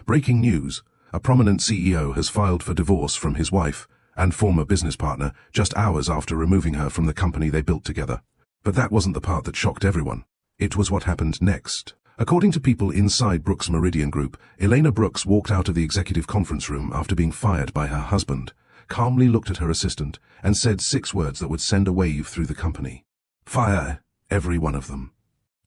Breaking news: a prominent CEO has filed for divorce from his wife and former business partner just hours after removing her from the company they built together. But that wasn't the part that shocked everyone. It was what happened next. According to people inside Brooks Meridian Group, Elena Brooks walked out of the executive conference room after being fired by her husband, calmly looked at her assistant, and said 6 words that would send a wave through the company. Fire every one of them.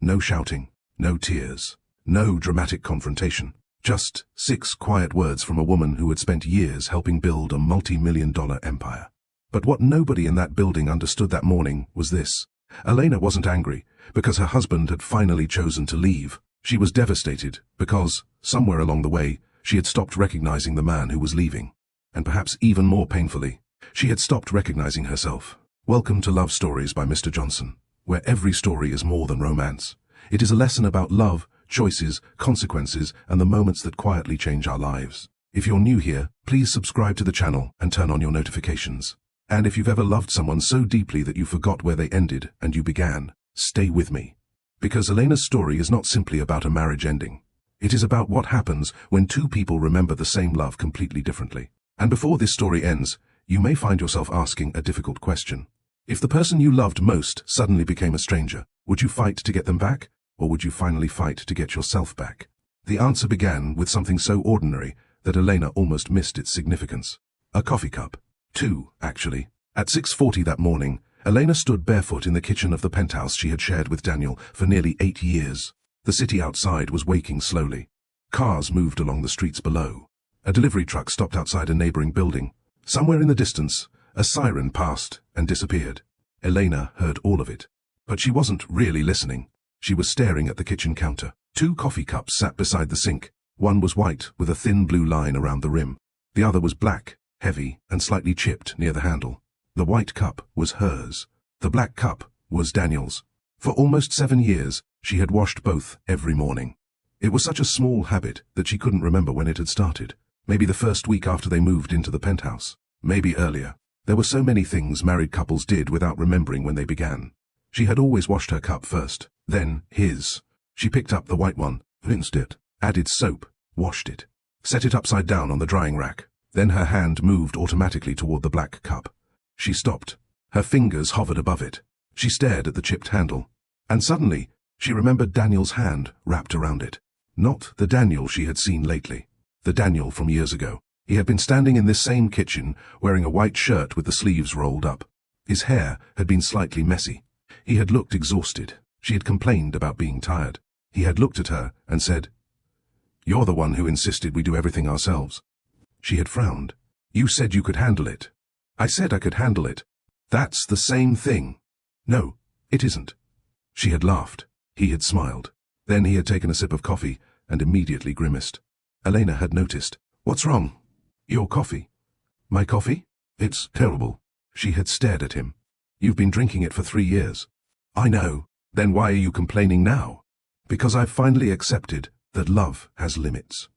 No shouting, no tears, no dramatic confrontation. Just 6 quiet words from a woman who had spent years helping build a multi-million-dollar empire. But what nobody in that building understood that morning was this. Elena wasn't angry because her husband had finally chosen to leave. She was devastated because, somewhere along the way, she had stopped recognizing the man who was leaving. And perhaps even more painfully, she had stopped recognizing herself. Welcome to Love Stories by Mr. Johnson, where every story is more than romance. It is a lesson about love, choices, consequences, and the moments that quietly change our lives. If you're new here, please subscribe to the channel and turn on your notifications. And if you've ever loved someone so deeply that you forgot where they ended and you began, stay with me. Because Elena's story is not simply about a marriage ending. It is about what happens when 2 people remember the same love completely differently. And before this story ends, you may find yourself asking a difficult question. If the person you loved most suddenly became a stranger, would you fight to get them back? Or would you finally fight to get yourself back? The answer began with something so ordinary that Elena almost missed its significance. A coffee cup. 2, actually. At 6:40 that morning, Elena stood barefoot in the kitchen of the penthouse she had shared with Daniel for nearly 8 years. The city outside was waking slowly. Cars moved along the streets below. A delivery truck stopped outside a neighboring building. Somewhere in the distance, a siren passed and disappeared. Elena heard all of it. But she wasn't really listening. She was staring at the kitchen counter. 2 coffee cups sat beside the sink. One was white with a thin blue line around the rim. The other was black, heavy, and slightly chipped near the handle. The white cup was hers. The black cup was Daniel's. For almost 7 years, she had washed both every morning. It was such a small habit that she couldn't remember when it had started. Maybe the first week after they moved into the penthouse. Maybe earlier. There were so many things married couples did without remembering when they began. She had always washed her cup first, then his. She picked up the white one, rinsed it, added soap, washed it, set it upside down on the drying rack. Then her hand moved automatically toward the black cup. She stopped. Her fingers hovered above it. She stared at the chipped handle. And suddenly, she remembered Daniel's hand wrapped around it. Not the Daniel she had seen lately. The Daniel from years ago. He had been standing in this same kitchen, wearing a white shirt with the sleeves rolled up. His hair had been slightly messy. He had looked exhausted. She had complained about being tired. He had looked at her and said, "You're the one who insisted we do everything ourselves." She had frowned. "You said you could handle it." "I said I could handle it." "That's the same thing." "No, it isn't." She had laughed. He had smiled. Then he had taken a sip of coffee and immediately grimaced. Elena had noticed. "What's wrong?" "Your coffee." "My coffee? It's terrible." She had stared at him. "You've been drinking it for 3 years." "I know. Then why are you complaining now?" "Because I've finally accepted that love has limits."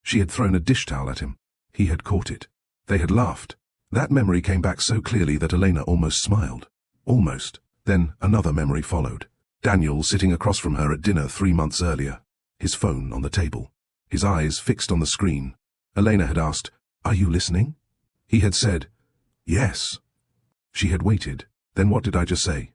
She had thrown a dish towel at him. He had caught it. They had laughed. That memory came back so clearly that Elena almost smiled. Almost. Then another memory followed. Daniel sitting across from her at dinner 3 months earlier. His phone on the table. His eyes fixed on the screen. Elena had asked, "Are you listening?" He had said, "Yes." She had waited. "Then what did I just say?"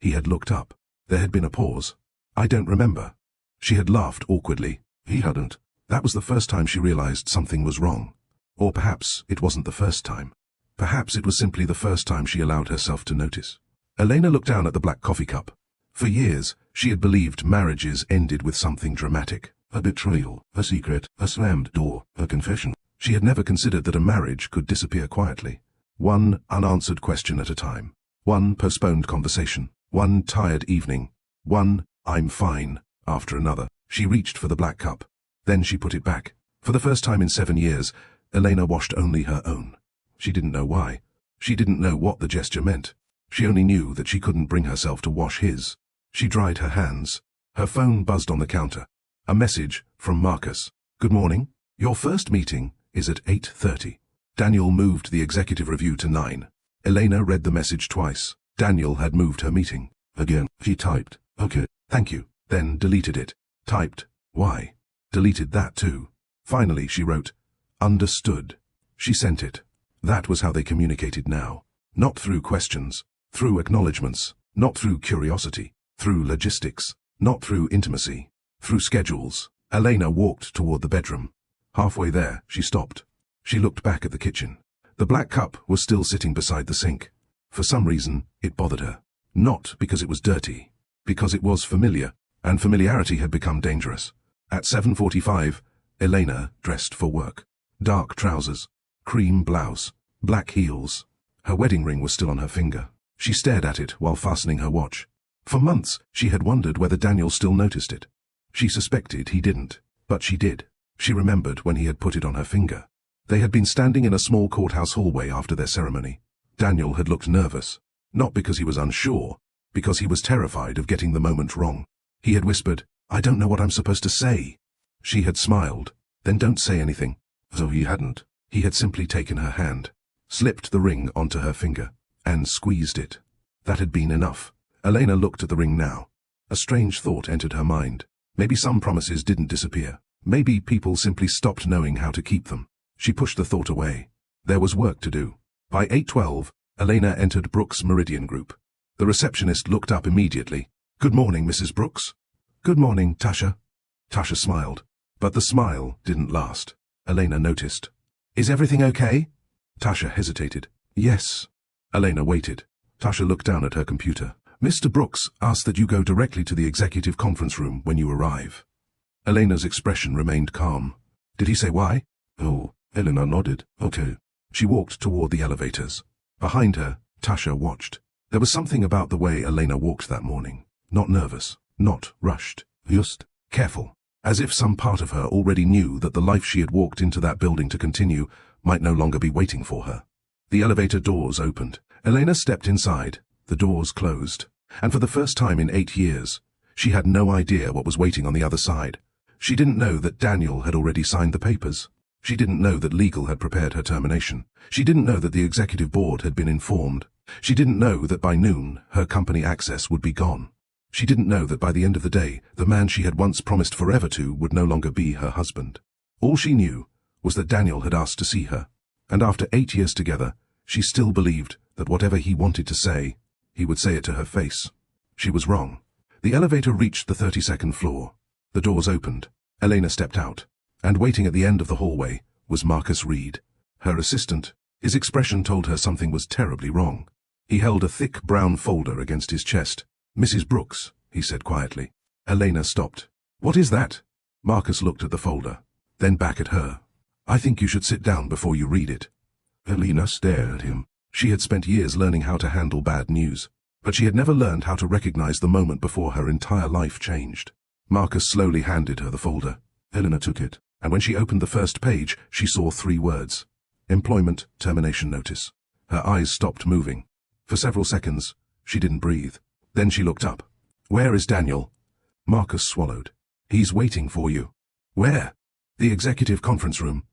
He had looked up. There had been a pause. "I don't remember." She had laughed awkwardly. He hadn't. That was the first time she realized something was wrong. Or perhaps it wasn't the first time. Perhaps it was simply the first time she allowed herself to notice. Elena looked down at the black coffee cup. For years, she had believed marriages ended with something dramatic. A betrayal, a secret, a slammed door, a confession. She had never considered that a marriage could disappear quietly. One unanswered question at a time. One postponed conversation. One tired evening. One, "I'm fine," after another. She reached for the black cup. Then she put it back. For the first time in 7 years, Elena washed only her own. She didn't know why. She didn't know what the gesture meant. She only knew that she couldn't bring herself to wash his. She dried her hands. Her phone buzzed on the counter. A message from Marcus. "Good morning. Your first meeting is at 8:30. Daniel moved the executive review to 9. Elena read the message twice. Daniel had moved her meeting. Again, she typed, "Okay, thank you," then deleted it. Typed, "Why?" Deleted that too. Finally, she wrote, "Understood." She sent it. That was how they communicated now. Not through questions, through acknowledgements, not through curiosity, through logistics, not through intimacy, through schedules. Elena walked toward the bedroom. Halfway there, she stopped. She looked back at the kitchen. The black cup was still sitting beside the sink. For some reason, it bothered her. Not because it was dirty, because it was familiar, and familiarity had become dangerous. At 7:45, Elena dressed for work. Dark trousers, cream blouse, black heels. Her wedding ring was still on her finger. She stared at it while fastening her watch. For months, she had wondered whether Daniel still noticed it. She suspected he didn't, but she did. She remembered when he had put it on her finger. They had been standing in a small courthouse hallway after their ceremony. Daniel had looked nervous, not because he was unsure, because he was terrified of getting the moment wrong. He had whispered, "I don't know what I'm supposed to say." She had smiled, "Then don't say anything." So he hadn't. He had simply taken her hand, slipped the ring onto her finger, and squeezed it. That had been enough. Elena looked at the ring now. A strange thought entered her mind. Maybe some promises didn't disappear. Maybe people simply stopped knowing how to keep them. She pushed the thought away. There was work to do. By 8:12, Elena entered Brooks' Meridian Group. The receptionist looked up immediately. "Good morning, Mrs. Brooks." "Good morning, Tasha." Tasha smiled, but the smile didn't last. Elena noticed. "Is everything okay?" Tasha hesitated. "Yes." Elena waited. Tasha looked down at her computer. "Mr. Brooks asked that you go directly to the executive conference room when you arrive." Elena's expression remained calm. "Did he say why?" "Oh." Elena nodded. "Okay." She walked toward the elevators. Behind her, Tasha watched. There was something about the way Elena walked that morning. Not nervous, not rushed, just careful. As if some part of her already knew that the life she had walked into that building to continue might no longer be waiting for her. The elevator doors opened. Elena stepped inside. The doors closed. And for the first time in 8 years, she had no idea what was waiting on the other side. She didn't know that Daniel had already signed the papers. She didn't know that legal had prepared her termination. She didn't know that the executive board had been informed. She didn't know that by noon, her company access would be gone. She didn't know that by the end of the day, the man she had once promised forever to would no longer be her husband. All she knew was that Daniel had asked to see her, and after 8 years together, she still believed that whatever he wanted to say, he would say it to her face. She was wrong. The elevator reached the 32nd floor. The doors opened. Elena stepped out, and waiting at the end of the hallway was Marcus Reed, her assistant. His expression told her something was terribly wrong. He held a thick brown folder against his chest. "Mrs. Brooks," he said quietly. Elena stopped. "What is that?" Marcus looked at the folder, then back at her. "I think you should sit down before you read it." Elena stared at him. She had spent years learning how to handle bad news, but she had never learned how to recognize the moment before her entire life changed. Marcus slowly handed her the folder. Elena took it, and when she opened the first page, she saw 3 words. Employment termination notice. Her eyes stopped moving. For several seconds, she didn't breathe. Then she looked up. "Where is Daniel?" Marcus swallowed. "He's waiting for you." "Where?" "The executive conference room."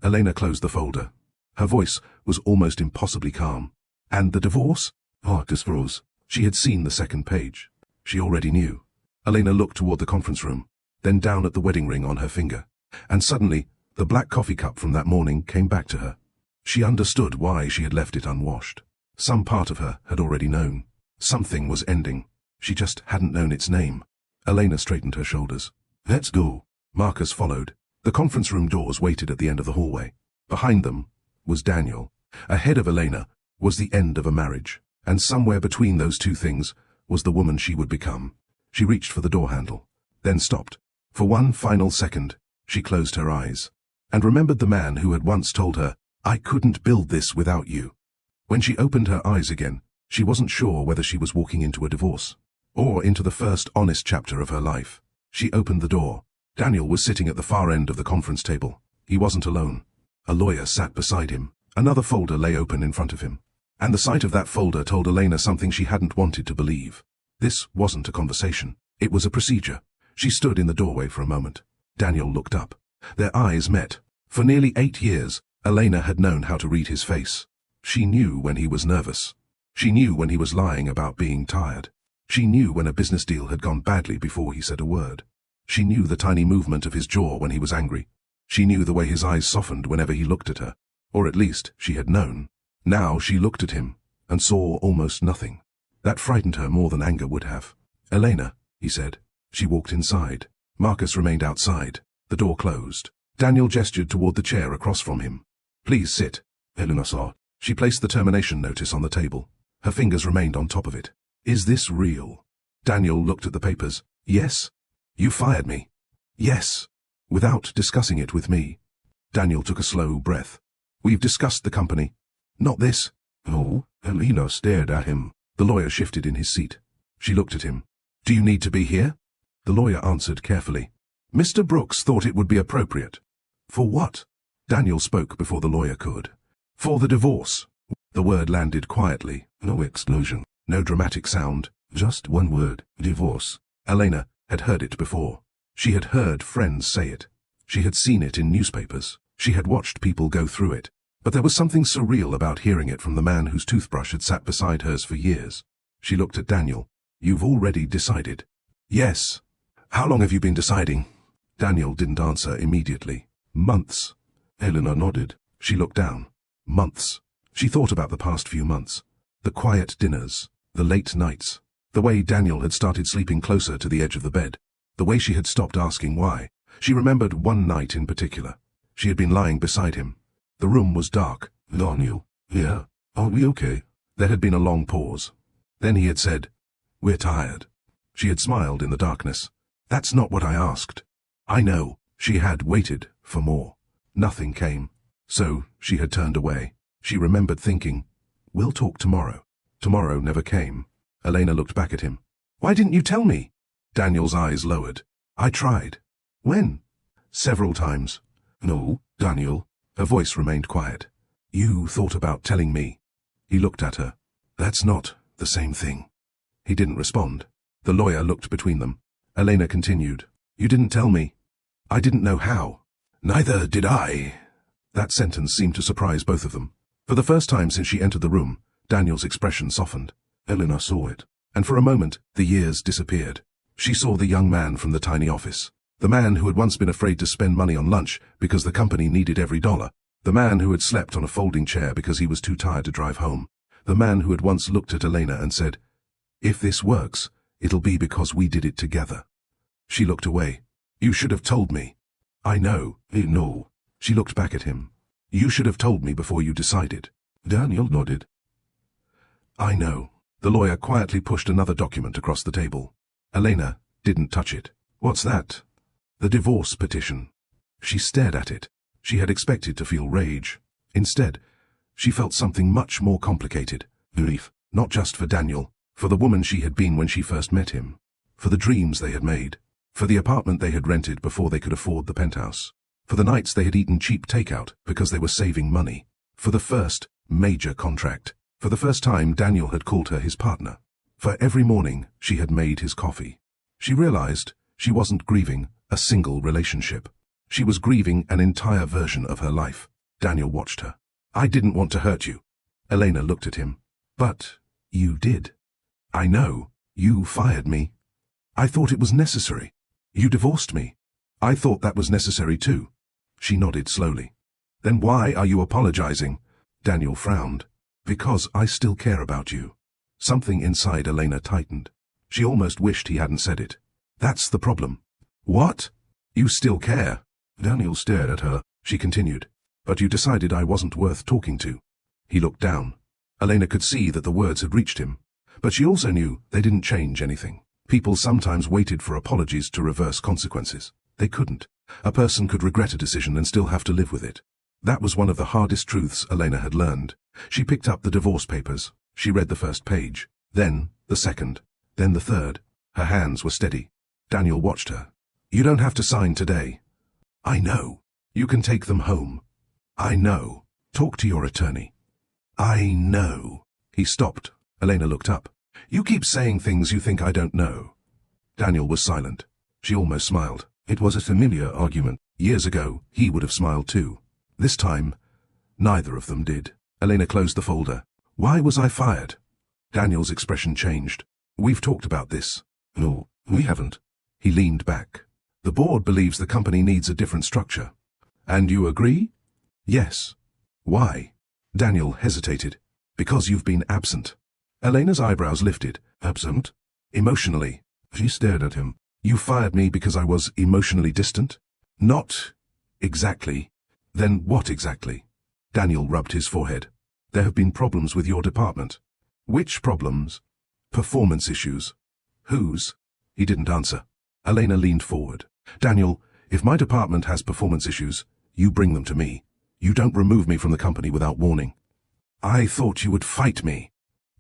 Elena closed the folder. Her voice was almost impossibly calm. "And the divorce?" Marcus froze. She had seen the second page. She already knew. Elena looked toward the conference room, then down at the wedding ring on her finger. And suddenly, the black coffee cup from that morning came back to her. She understood why she had left it unwashed. Some part of her had already known. Something was ending. She just hadn't known its name. Elena straightened her shoulders. "Let's go." Marcus followed. The conference room doors waited at the end of the hallway. Behind them was Daniel. Ahead of Elena was the end of a marriage. And somewhere between those two things was the woman she would become. She reached for the door handle, then stopped. For one final second, she closed her eyes, and remembered the man who had once told her, "I couldn't build this without you." When she opened her eyes again, she wasn't sure whether she was walking into a divorce, or into the first honest chapter of her life. She opened the door. Daniel was sitting at the far end of the conference table. He wasn't alone. A lawyer sat beside him. Another folder lay open in front of him. And the sight of that folder told Elena something she hadn't wanted to believe. This wasn't a conversation. It was a procedure. She stood in the doorway for a moment. Daniel looked up. Their eyes met. For nearly 8 years, Elena had known how to read his face. She knew when he was nervous. She knew when he was lying about being tired. She knew when a business deal had gone badly before he said a word. She knew the tiny movement of his jaw when he was angry. She knew the way his eyes softened whenever he looked at her. Or at least, she had known. Now she looked at him, and saw almost nothing. That frightened her more than anger would have. "Elena," he said. She walked inside. Marcus remained outside. The door closed. Daniel gestured toward the chair across from him. "Please sit." Elena saw. She placed the termination notice on the table. Her fingers remained on top of it. "Is this real?" Daniel looked at the papers. "Yes." "You fired me?" "Yes." "Without discussing it with me." Daniel took a slow breath. "We've discussed the company." "Not this." "Oh." Elena stared at him. The lawyer shifted in his seat. She looked at him. "Do you need to be here?" The lawyer answered carefully. "Mr. Brooks thought it would be appropriate." "For what?" Daniel spoke before the lawyer could. "For the divorce." The word landed quietly. No explosion. No dramatic sound. Just one word. Divorce. Elena had heard it before. She had heard friends say it. She had seen it in newspapers. She had watched people go through it. But there was something surreal about hearing it from the man whose toothbrush had sat beside hers for years. She looked at Daniel. "You've already decided?" "Yes." "How long have you been deciding?" Daniel didn't answer immediately. "Months." Elena nodded. She looked down. Months. She thought about the past few months. The quiet dinners. The late nights. The way Daniel had started sleeping closer to the edge of the bed. The way she had stopped asking why. She remembered one night in particular. She had been lying beside him. The room was dark. "Daniel." "Yeah? Are we okay?" There had been a long pause. Then he had said, "We're tired." She had smiled in the darkness. "That's not what I asked." I know. She had waited for more. Nothing came. So she had turned away. She remembered thinking, "We'll talk tomorrow." Tomorrow never came. Elena looked back at him. "Why didn't you tell me?" Daniel's eyes lowered. "I tried." "When?" "Several times." "No, Daniel." Her voice remained quiet. "You thought about telling me." He looked at her. "That's not the same thing." He didn't respond. The lawyer looked between them. Elena continued. "You didn't tell me." "I didn't know how." "Neither did I." That sentence seemed to surprise both of them. For the first time since she entered the room, Daniel's expression softened. Elena saw it. And for a moment, the years disappeared. She saw the young man from the tiny office. The man who had once been afraid to spend money on lunch because the company needed every dollar. The man who had slept on a folding chair because he was too tired to drive home. The man who had once looked at Elena and said, "If this works, it'll be because we did it together." She looked away. "You should have told me." "I know." "No." She looked back at him. "You should have told me before you decided." Daniel nodded. "I know." The lawyer quietly pushed another document across the table. Elena didn't touch it. "What's that?" "The divorce petition." She stared at it. She had expected to feel rage. Instead, she felt something much more complicated. Grief, not just for Daniel, for the woman she had been when she first met him. For the dreams they had made. For the apartment they had rented before they could afford the penthouse. For the nights they had eaten cheap takeout because they were saving money. For the first major contract. For the first time Daniel had called her his partner. For every morning she had made his coffee. She realized she wasn't grieving a single relationship. She was grieving an entire version of her life. Daniel watched her. "I didn't want to hurt you." Elena looked at him. "But you did." "I know. You fired me." "I thought it was necessary." "You divorced me." "I thought that was necessary too." She nodded slowly. "Then why are you apologizing?" Daniel frowned. "Because I still care about you." Something inside Elena tightened. She almost wished he hadn't said it. "That's the problem." "What?" "You still care." Daniel stared at her. She continued. "But you decided I wasn't worth talking to." He looked down. Elena could see that the words had reached him. But she also knew they didn't change anything. People sometimes waited for apologies to reverse consequences. They couldn't. A person could regret a decision and still have to live with it. That was one of the hardest truths Elena had learned. She picked up the divorce papers. She read the first page. Then the second. Then the third. Her hands were steady. Daniel watched her. "You don't have to sign today." "I know. You can take them home." "I know. Talk to your attorney." "I know." He stopped. Elena looked up. "You keep saying things you think I don't know." Daniel was silent. She almost smiled. It was a familiar argument. Years ago, he would have smiled too. This time, neither of them did. Elena closed the folder. "Why was I fired?" Daniel's expression changed. "We've talked about this." "No, we haven't." He leaned back. "The board believes the company needs a different structure." And you agree? Yes. Why? Daniel hesitated. Because you've been absent. Elena's eyebrows lifted. Absent? Emotionally. She stared at him. You fired me because I was emotionally distant? Not exactly. Then what exactly? Daniel rubbed his forehead. There have been problems with your department. Which problems? Performance issues. Whose? He didn't answer. Elena leaned forward. Daniel, if my department has performance issues, you bring them to me. You don't remove me from the company without warning. I thought you would fight me.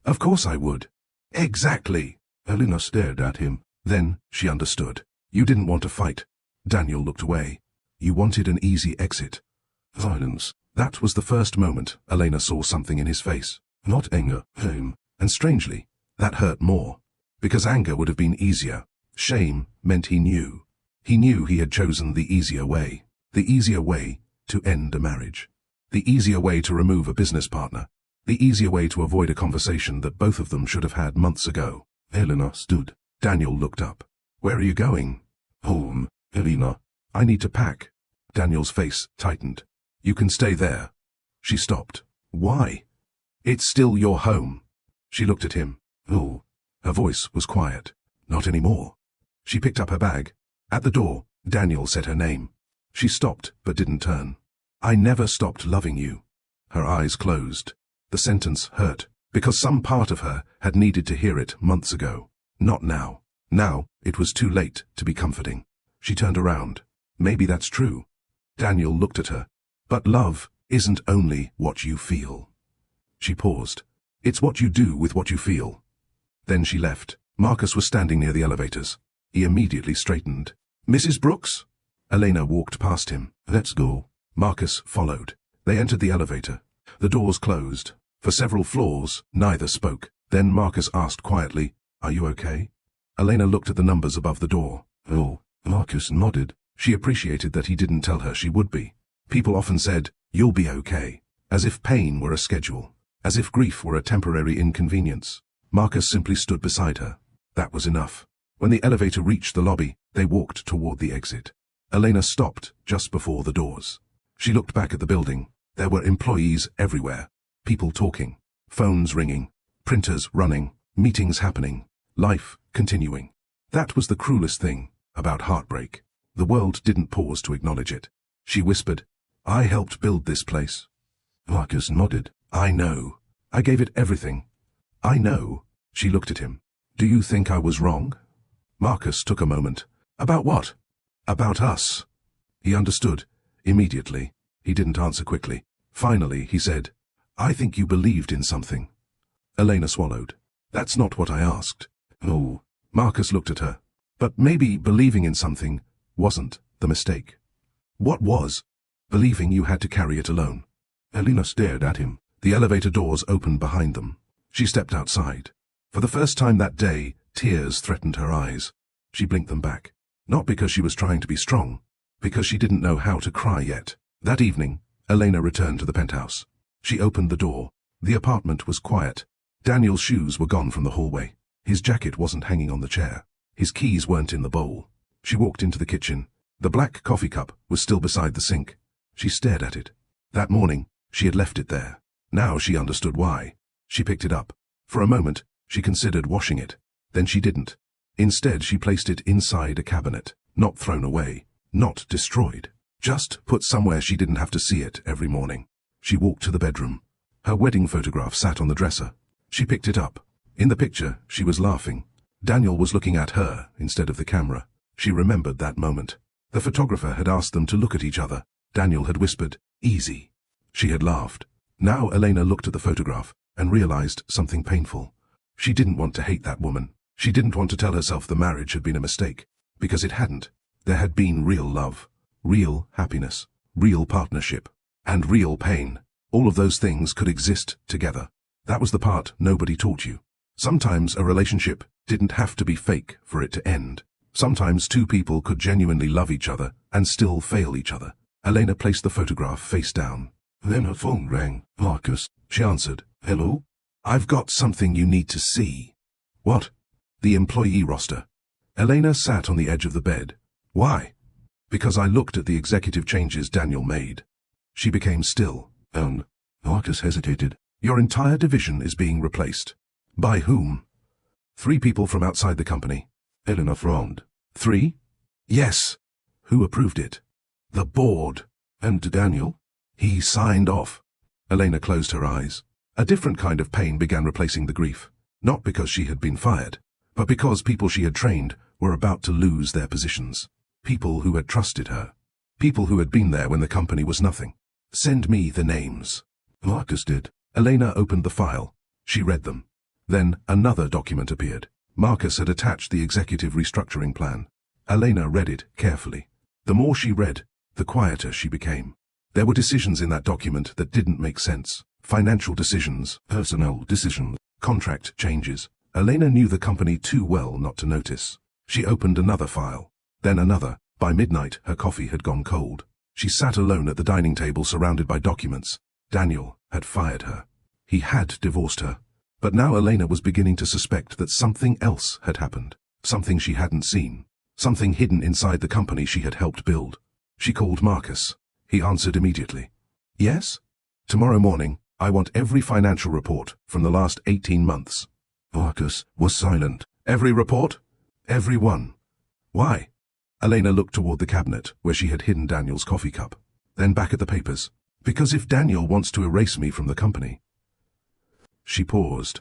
Of course I would. Exactly. Elena stared at him. Then she understood. You didn't want to fight. Daniel looked away. You wanted an easy exit. Silence. That was the first moment Elena saw something in his face. Not anger, shame. And strangely, that hurt more. Because anger would have been easier. Shame meant he knew. He knew he had chosen the easier way. The easier way to end a marriage. The easier way to remove a business partner. The easier way to avoid a conversation that both of them should have had months ago. Elena stood. Daniel looked up. Where are you going? Home, Elena. I need to pack. Daniel's face tightened. You can stay there. She stopped. Why? It's still your home. She looked at him. Oh. Her voice was quiet. Not anymore. She picked up her bag. At the door, Daniel said her name. She stopped but didn't turn. I never stopped loving you. Her eyes closed. The sentence hurt, because some part of her had needed to hear it months ago. Not now. Now, it was too late to be comforting. She turned around. Maybe that's true. Daniel looked at her. But love isn't only what you feel. She paused. It's what you do with what you feel. Then she left. Marcus was standing near the elevators. He immediately straightened. Mrs. Brooks? Elena walked past him. Let's go. Marcus followed. They entered the elevator. The doors closed. For several floors, neither spoke. Then Marcus asked quietly, Are you okay? Elena looked at the numbers above the door. Oh. Marcus nodded. She appreciated that he didn't tell her she would be. People often said, You'll be okay. As if pain were a schedule. As if grief were a temporary inconvenience. Marcus simply stood beside her. That was enough. When the elevator reached the lobby, they walked toward the exit. Elena stopped just before the doors. She looked back at the building. There were employees everywhere. People talking. Phones ringing. Printers running. Meetings happening. Life continuing. That was the cruelest thing about heartbreak. The world didn't pause to acknowledge it. She whispered, I helped build this place. Marcus nodded. I know. I gave it everything. I know. She looked at him. Do you think I was wrong? Marcus took a moment. About what? About us. He understood. Immediately. He didn't answer quickly. Finally, he said, I think you believed in something. Elena swallowed. That's not what I asked. Oh. Marcus looked at her. But maybe believing in something wasn't the mistake. What was? Believing you had to carry it alone. Elena stared at him. The elevator doors opened behind them. She stepped outside. For the first time that day, tears threatened her eyes. She blinked them back. Not because she was trying to be strong, because she didn't know how to cry yet. That evening, Elena returned to the penthouse. She opened the door. The apartment was quiet. Daniel's shoes were gone from the hallway. His jacket wasn't hanging on the chair. His keys weren't in the bowl. She walked into the kitchen. The black coffee cup was still beside the sink. She stared at it. That morning, she had left it there. Now she understood why. She picked it up. For a moment, she considered washing it. Then she didn't. Instead, she placed it inside a cabinet. Not thrown away. Not destroyed. Just put somewhere she didn't have to see it every morning. She walked to the bedroom. Her wedding photograph sat on the dresser. She picked it up. In the picture, she was laughing. Daniel was looking at her instead of the camera. She remembered that moment. The photographer had asked them to look at each other. Daniel had whispered, easy. She had laughed. Now Elena looked at the photograph and realized something painful. She didn't want to hate that woman. She didn't want to tell herself the marriage had been a mistake. Because it hadn't. There had been real love. Real happiness. Real partnership. And real pain. All of those things could exist together. That was the part nobody taught you. Sometimes a relationship didn't have to be fake for it to end. Sometimes two people could genuinely love each other and still fail each other. Elena placed the photograph face down. Then her phone rang. Marcus. She answered. Hello? I've got something you need to see. What? The employee roster. Elena sat on the edge of the bed. Why? Because I looked at the executive changes Daniel made. She became still. Marcus hesitated. Your entire division is being replaced. By whom? 3 people from outside the company. Elena frowned. 3? Yes. Who approved it? The board. And Daniel? He signed off. Elena closed her eyes. A different kind of pain began replacing the grief. Not because she had been fired, but because people she had trained were about to lose their positions. People who had trusted her. People who had been there when the company was nothing. Send me the names. Marcus did. Elena opened the file. She read them. Then another document appeared. Marcus had attached the executive restructuring plan. Elena read it carefully. The more she read, the quieter she became. There were decisions in that document that didn't make sense. Financial decisions, personnel decisions, contract changes. Elena knew the company too well not to notice. She opened another file. Then another. By midnight, her coffee had gone cold. She sat alone at the dining table surrounded by documents. Daniel had fired her. He had divorced her. But now Elena was beginning to suspect that something else had happened. Something she hadn't seen. Something hidden inside the company she had helped build. She called Marcus. He answered immediately. Yes? Tomorrow morning, I want every financial report from the last 18 months. Marcus was silent. Every report? Every one. Why? Elena looked toward the cabinet where she had hidden Daniel's coffee cup. Then back at the papers. Because if Daniel wants to erase me from the company. She paused.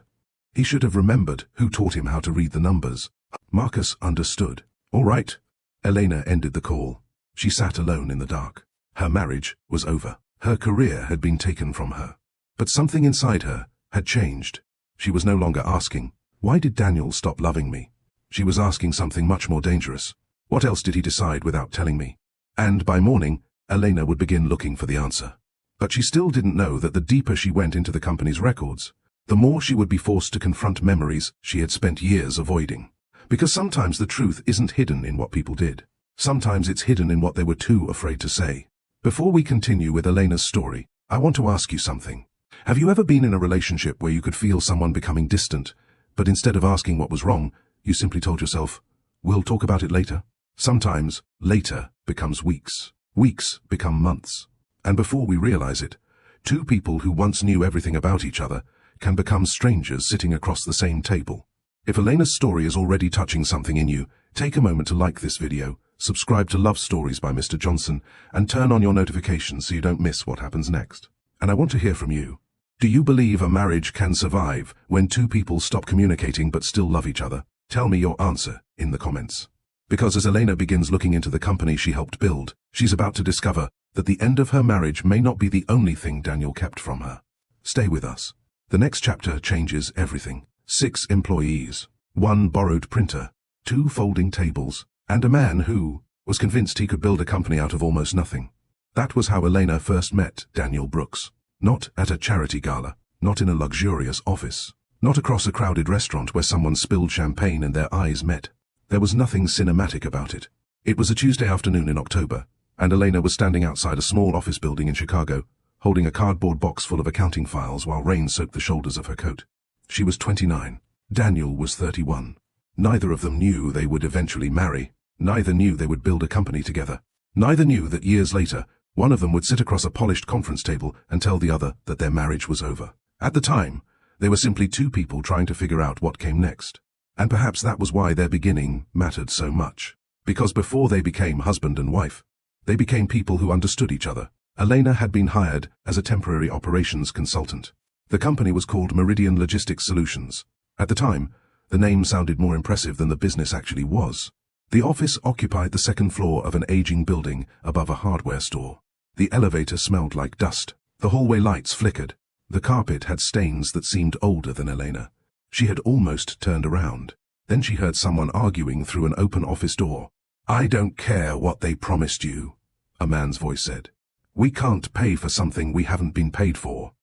He should have remembered who taught him how to read the numbers. Marcus understood. All right. Elena ended the call. She sat alone in the dark. Her marriage was over. Her career had been taken from her. But something inside her had changed. She was no longer asking, why did Daniel stop loving me? She was asking something much more dangerous. What else did he decide without telling me? And by morning, Elena would begin looking for the answer. But she still didn't know that the deeper she went into the company's records, the more she would be forced to confront memories she had spent years avoiding. Because sometimes the truth isn't hidden in what people did. Sometimes it's hidden in what they were too afraid to say. Before we continue with Elena's story, I want to ask you something. Have you ever been in a relationship where you could feel someone becoming distant, but instead of asking what was wrong, you simply told yourself, we'll talk about it later? Sometimes, later becomes weeks. Weeks become months. And before we realize it, 2 people who once knew everything about each other can become strangers sitting across the same table. If Elena's story is already touching something in you, take a moment to like this video, subscribe to Love Stories by Mr. Johnson, and turn on your notifications so you don't miss what happens next. And I want to hear from you. Do you believe a marriage can survive when 2 people stop communicating but still love each other? Tell me your answer in the comments. Because as Elena begins looking into the company she helped build, she's about to discover that the end of her marriage may not be the only thing Daniel kept from her. Stay with us. The next chapter changes everything. 6 employees, 1 borrowed printer, 2 folding tables, and a man who was convinced he could build a company out of almost nothing. That was how Elena first met Daniel Brooks. Not at a charity gala, not in a luxurious office, not across a crowded restaurant where someone spilled champagne and their eyes met. There was nothing cinematic about it. It was a Tuesday afternoon in October, and Elena was standing outside a small office building in Chicago, holding a cardboard box full of accounting files while rain soaked the shoulders of her coat. She was 29. Daniel was 31. Neither of them knew they would eventually marry. Neither knew they would build a company together. Neither knew that years later, one of them would sit across a polished conference table and tell the other that their marriage was over. At the time, they were simply 2 people trying to figure out what came next. And perhaps that was why their beginning mattered so much. Because before they became husband and wife, they became people who understood each other. Elena had been hired as a temporary operations consultant. The company was called Meridian Logistics Solutions. At the time, the name sounded more impressive than the business actually was. The office occupied the 2nd floor of an aging building above a hardware store. The elevator smelled like dust. The hallway lights flickered. The carpet had stains that seemed older than Elena. She had almost turned around. Then she heard someone arguing through an open office door. "I don't care what they promised you," a man's voice said. "We can't pay for something we haven't been paid for."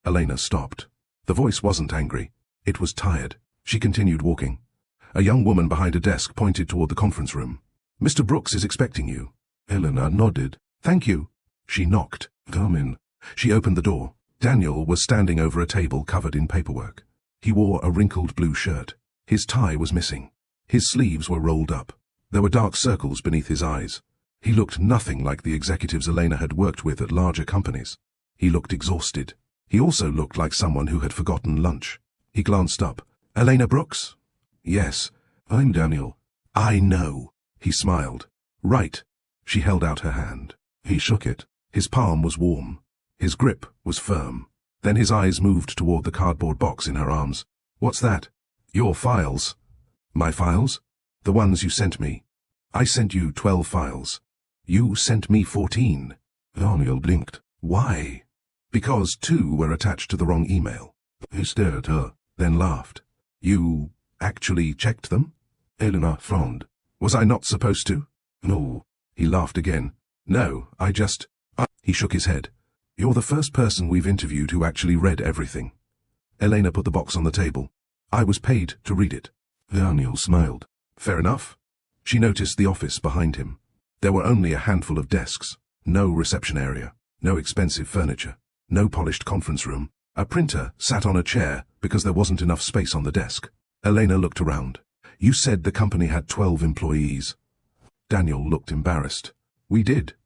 Elena stopped. The voice wasn't angry. It was tired. She continued walking. A young woman behind a desk pointed toward the conference room. "Mr. Brooks is expecting you." Elena nodded. "Thank you." She knocked. "Come in." She opened the door. Daniel was standing over a table covered in paperwork. He wore a wrinkled blue shirt. His tie was missing. His sleeves were rolled up. There were dark circles beneath his eyes. He looked nothing like the executives Elena had worked with at larger companies. He looked exhausted. He also looked like someone who had forgotten lunch. He glanced up. "Elena Brooks?" "Yes, I'm Daniel." "I know." He smiled. "Right." She held out her hand. He shook it. His palm was warm. His grip was firm. Then his eyes moved toward the cardboard box in her arms. "What's that?" "Your files." "My files?" "The ones you sent me." "I sent you 12 files. You sent me 14. Daniel blinked. "Why?" "Because 2 were attached to the wrong email." He stared at her, then laughed. "You actually checked them?" Elena frowned. "Was I not supposed to?" "No." He laughed again. "No, I just—" He shook his head. "You're the first person we've interviewed who actually read everything." Elena put the box on the table. "I was paid to read it." Daniel smiled. "Fair enough." She noticed the office behind him. There were only a handful of desks, no reception area, no expensive furniture, no polished conference room. A printer sat on a chair because there wasn't enough space on the desk. Elena looked around. "You said the company had 12 employees." Daniel looked embarrassed. "We did."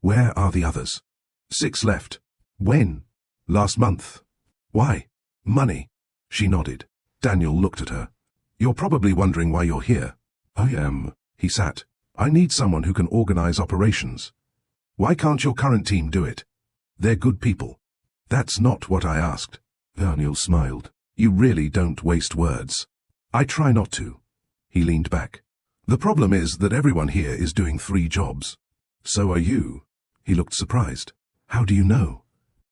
"Where are the others?" 6 left." "When?" "Last month." "Why?" "Money." She nodded. Daniel looked at her. "You're probably wondering why you're here." "I am." He sat. "I need someone who can organize operations." "Why can't your current team do it?" "They're good people." "That's not what I asked." Daniel smiled. "You really don't waste words." "I try not to." He leaned back. "The problem is that everyone here is doing 3 jobs. So are you." He looked surprised. "How do you know?"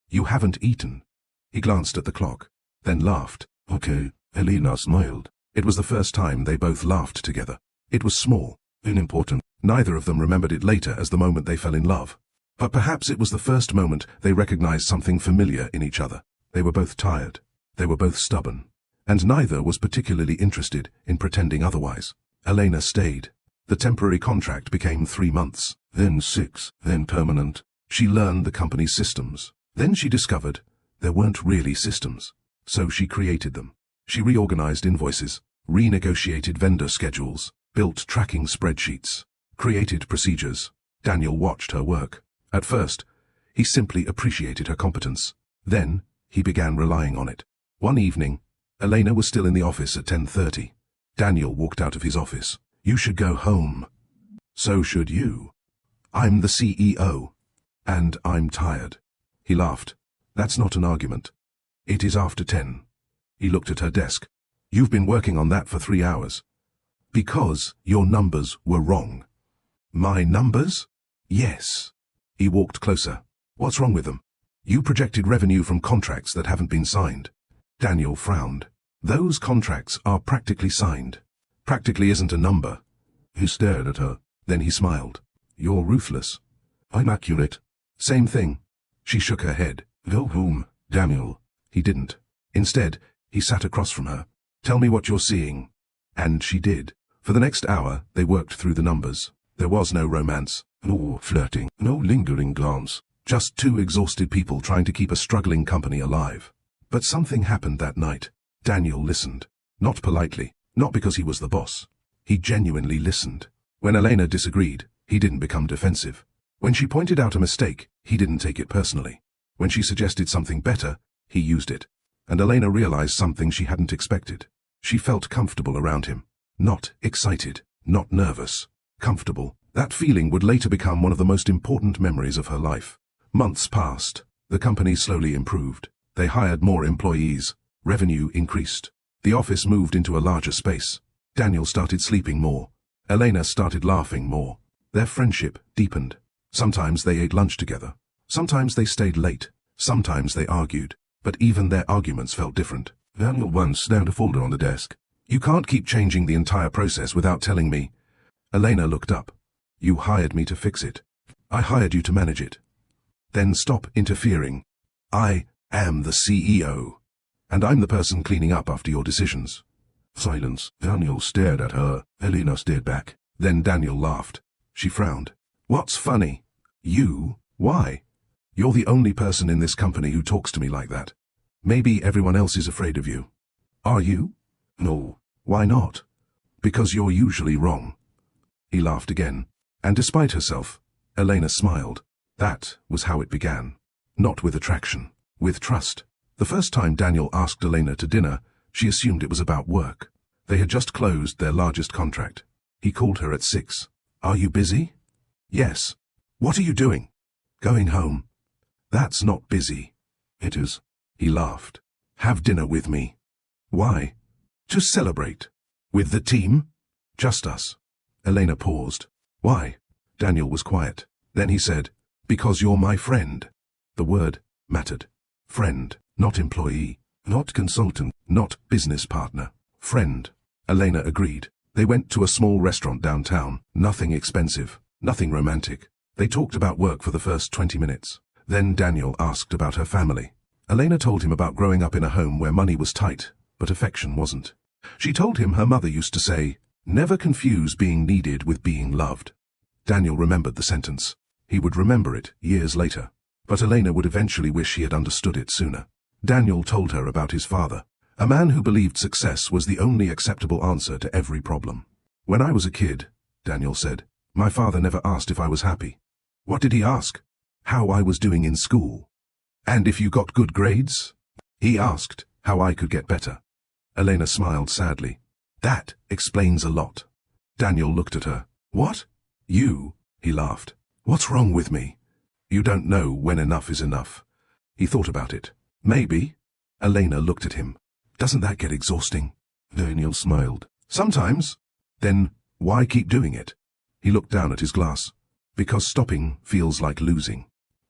"You haven't eaten." He glanced at the clock, then laughed. "Okay." Elena smiled. It was the first time they both laughed together. It was small, unimportant. Neither of them remembered it later as the moment they fell in love. But perhaps it was the first moment they recognized something familiar in each other. They were both tired. They were both stubborn. And neither was particularly interested in pretending otherwise. Elena stayed. The temporary contract became 3 months, then 6, then permanent. She learned the company's systems. Then she discovered there weren't really systems. So she created them. She reorganized invoices, renegotiated vendor schedules, built tracking spreadsheets, created procedures. Daniel watched her work. At first, he simply appreciated her competence. Then, he began relying on it. One evening, Elena was still in the office at 10:30. Daniel walked out of his office. "You should go home." "So should you." "I'm the CEO. And I'm tired." He laughed. "That's not an argument." "It is after 10. He looked at her desk. "You've been working on that for 3 hours." "Because your numbers were wrong." "My numbers?" "Yes." He walked closer. "What's wrong with them?" "You projected revenue from contracts that haven't been signed." Daniel frowned. "Those contracts are practically signed." "Practically isn't a number." He stared at her. Then he smiled. "You're ruthless." "I'm accurate." "Same thing." She shook her head. "Go home, Daniel." He didn't. Instead, he sat across from her. "Tell me what you're seeing." And she did. For the next hour, they worked through the numbers. There was no romance, no flirting, no lingering glance. Just 2 exhausted people trying to keep a struggling company alive. But something happened that night. Daniel listened. Not politely, not because he was the boss. He genuinely listened. When Elena disagreed, he didn't become defensive. When she pointed out a mistake, he didn't take it personally. When she suggested something better, he used it. And Elena realized something she hadn't expected. She felt comfortable around him. Not excited, not nervous. Comfortable. That feeling would later become one of the most important memories of her life. Months passed. The company slowly improved. They hired more employees. Revenue increased. The office moved into a larger space. Daniel started sleeping more. Elena started laughing more. Their friendship deepened. Sometimes they ate lunch together. Sometimes they stayed late. Sometimes they argued. But even their arguments felt different. Daniel once found a folder on the desk. "You can't keep changing the entire process without telling me." Elena looked up. "You hired me to fix it." "I hired you to manage it." "Then stop interfering. I am the CEO. And I'm the person cleaning up after your decisions." Silence. Daniel stared at her. Elena stared back. Then Daniel laughed. She frowned. "What's funny?" "You? Why? You're the only person in this company who talks to me like that. Maybe everyone else is afraid of you." "Are you?" "No." "Why not?" "Because you're usually wrong." He laughed again. And despite herself, Elena smiled. That was how it began. Not with attraction, with trust. The first time Daniel asked Elena to dinner, she assumed it was about work. They had just closed their largest contract. He called her at 6. "Are you busy?" "Yes." "What are you doing?" "Going home." "That's not busy." "It is." He laughed. "Have dinner with me." "Why?" "To celebrate." "With the team?" "Just us." Elena paused. "Why?" Daniel was quiet. Then he said, "Because you're my friend." The word mattered. Friend, not employee, not consultant, not business partner. Friend. Elena agreed. They went to a small restaurant downtown. Nothing expensive, nothing romantic. They talked about work for the first 20 minutes. Then Daniel asked about her family. Elena told him about growing up in a home where money was tight, but affection wasn't. She told him her mother used to say, "Never confuse being needed with being loved." Daniel remembered the sentence. He would remember it years later. But Elena would eventually wish he had understood it sooner. Daniel told her about his father, a man who believed success was the only acceptable answer to every problem. "When I was a kid," Daniel said, "my father never asked if I was happy. What did he ask? How I was doing in school. And if you got good grades? He asked how I could get better." Elena smiled sadly. "That explains a lot." Daniel looked at her. "What?" "You," he laughed. "What's wrong with me?" "You don't know when enough is enough." He thought about it. "Maybe." Elena looked at him. "Doesn't that get exhausting?" Daniel smiled. "Sometimes." "Then why keep doing it?" He looked down at his glass. "Because stopping feels like losing."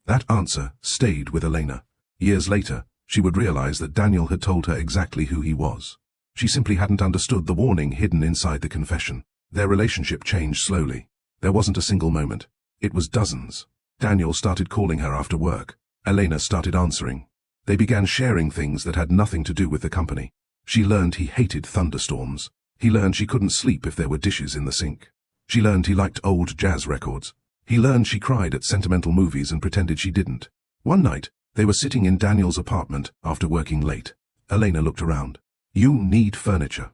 That answer stayed with Elena. Years later, she would realize that Daniel had told her exactly who he was. She simply hadn't understood the warning hidden inside the confession. Their relationship changed slowly. There wasn't a single moment. It was dozens. Daniel started calling her after work. Elena started answering. They began sharing things that had nothing to do with the company. She learned he hated thunderstorms. He learned she couldn't sleep if there were dishes in the sink. She learned he liked old jazz records. He learned she cried at sentimental movies and pretended she didn't. One night, they were sitting in Daniel's apartment after working late. Elena looked around. "You need furniture."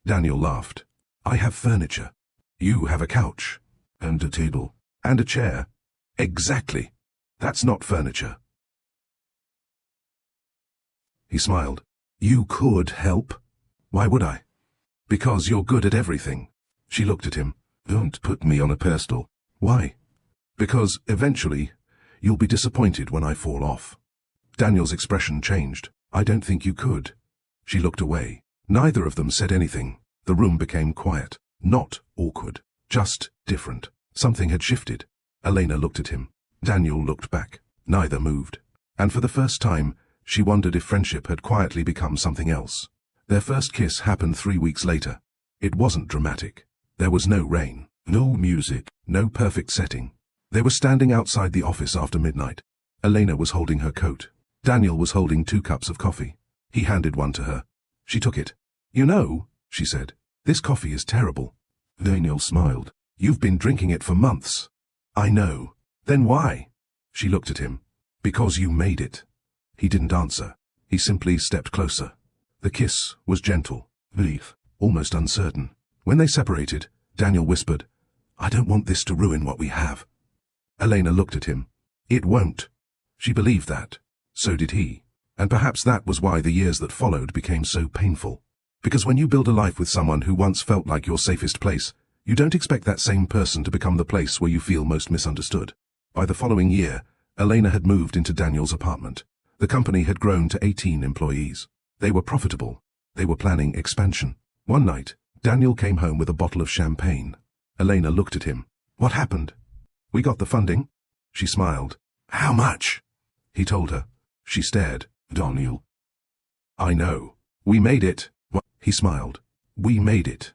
Daniel laughed. "I have furniture. You have a couch. And a table. And a chair." "Exactly. That's not furniture." He smiled. "You could help." "Why would I?" "Because you're good at everything." She looked at him. "Don't put me on a pedestal." "Why?" "Because, eventually, you'll be disappointed when I fall off." Daniel's expression changed. "I don't think you could." She looked away. Neither of them said anything. The room became quiet. Not awkward. Just different. Something had shifted. Elena looked at him. Daniel looked back. Neither moved. And for the first time, she wondered if friendship had quietly become something else. Their first kiss happened 3 weeks later. It wasn't dramatic. There was no rain, no music, no perfect setting. They were standing outside the office after midnight. Elena was holding her coat. Daniel was holding 2 cups of coffee. He handed one to her. She took it. "You know," she said, "this coffee is terrible." Daniel smiled. "You've been drinking it for months." "I know." "Then why?" She looked at him. "Because you made it." He didn't answer. He simply stepped closer. The kiss was gentle, brief, almost uncertain. When they separated, Daniel whispered, "I don't want this to ruin what we have." Elena looked at him. "It won't." She believed that. So did he. And perhaps that was why the years that followed became so painful. Because when you build a life with someone who once felt like your safest place, you don't expect that same person to become the place where you feel most misunderstood. By the following year, Elena had moved into Daniel's apartment. The company had grown to 18 employees. They were profitable. They were planning expansion. One night, Daniel came home with a bottle of champagne. Elena looked at him. "What happened?" "We got the funding." She smiled. "How much?" He told her. She stared. "Daniel." "I know. We made it." "What?" He smiled. "We made it."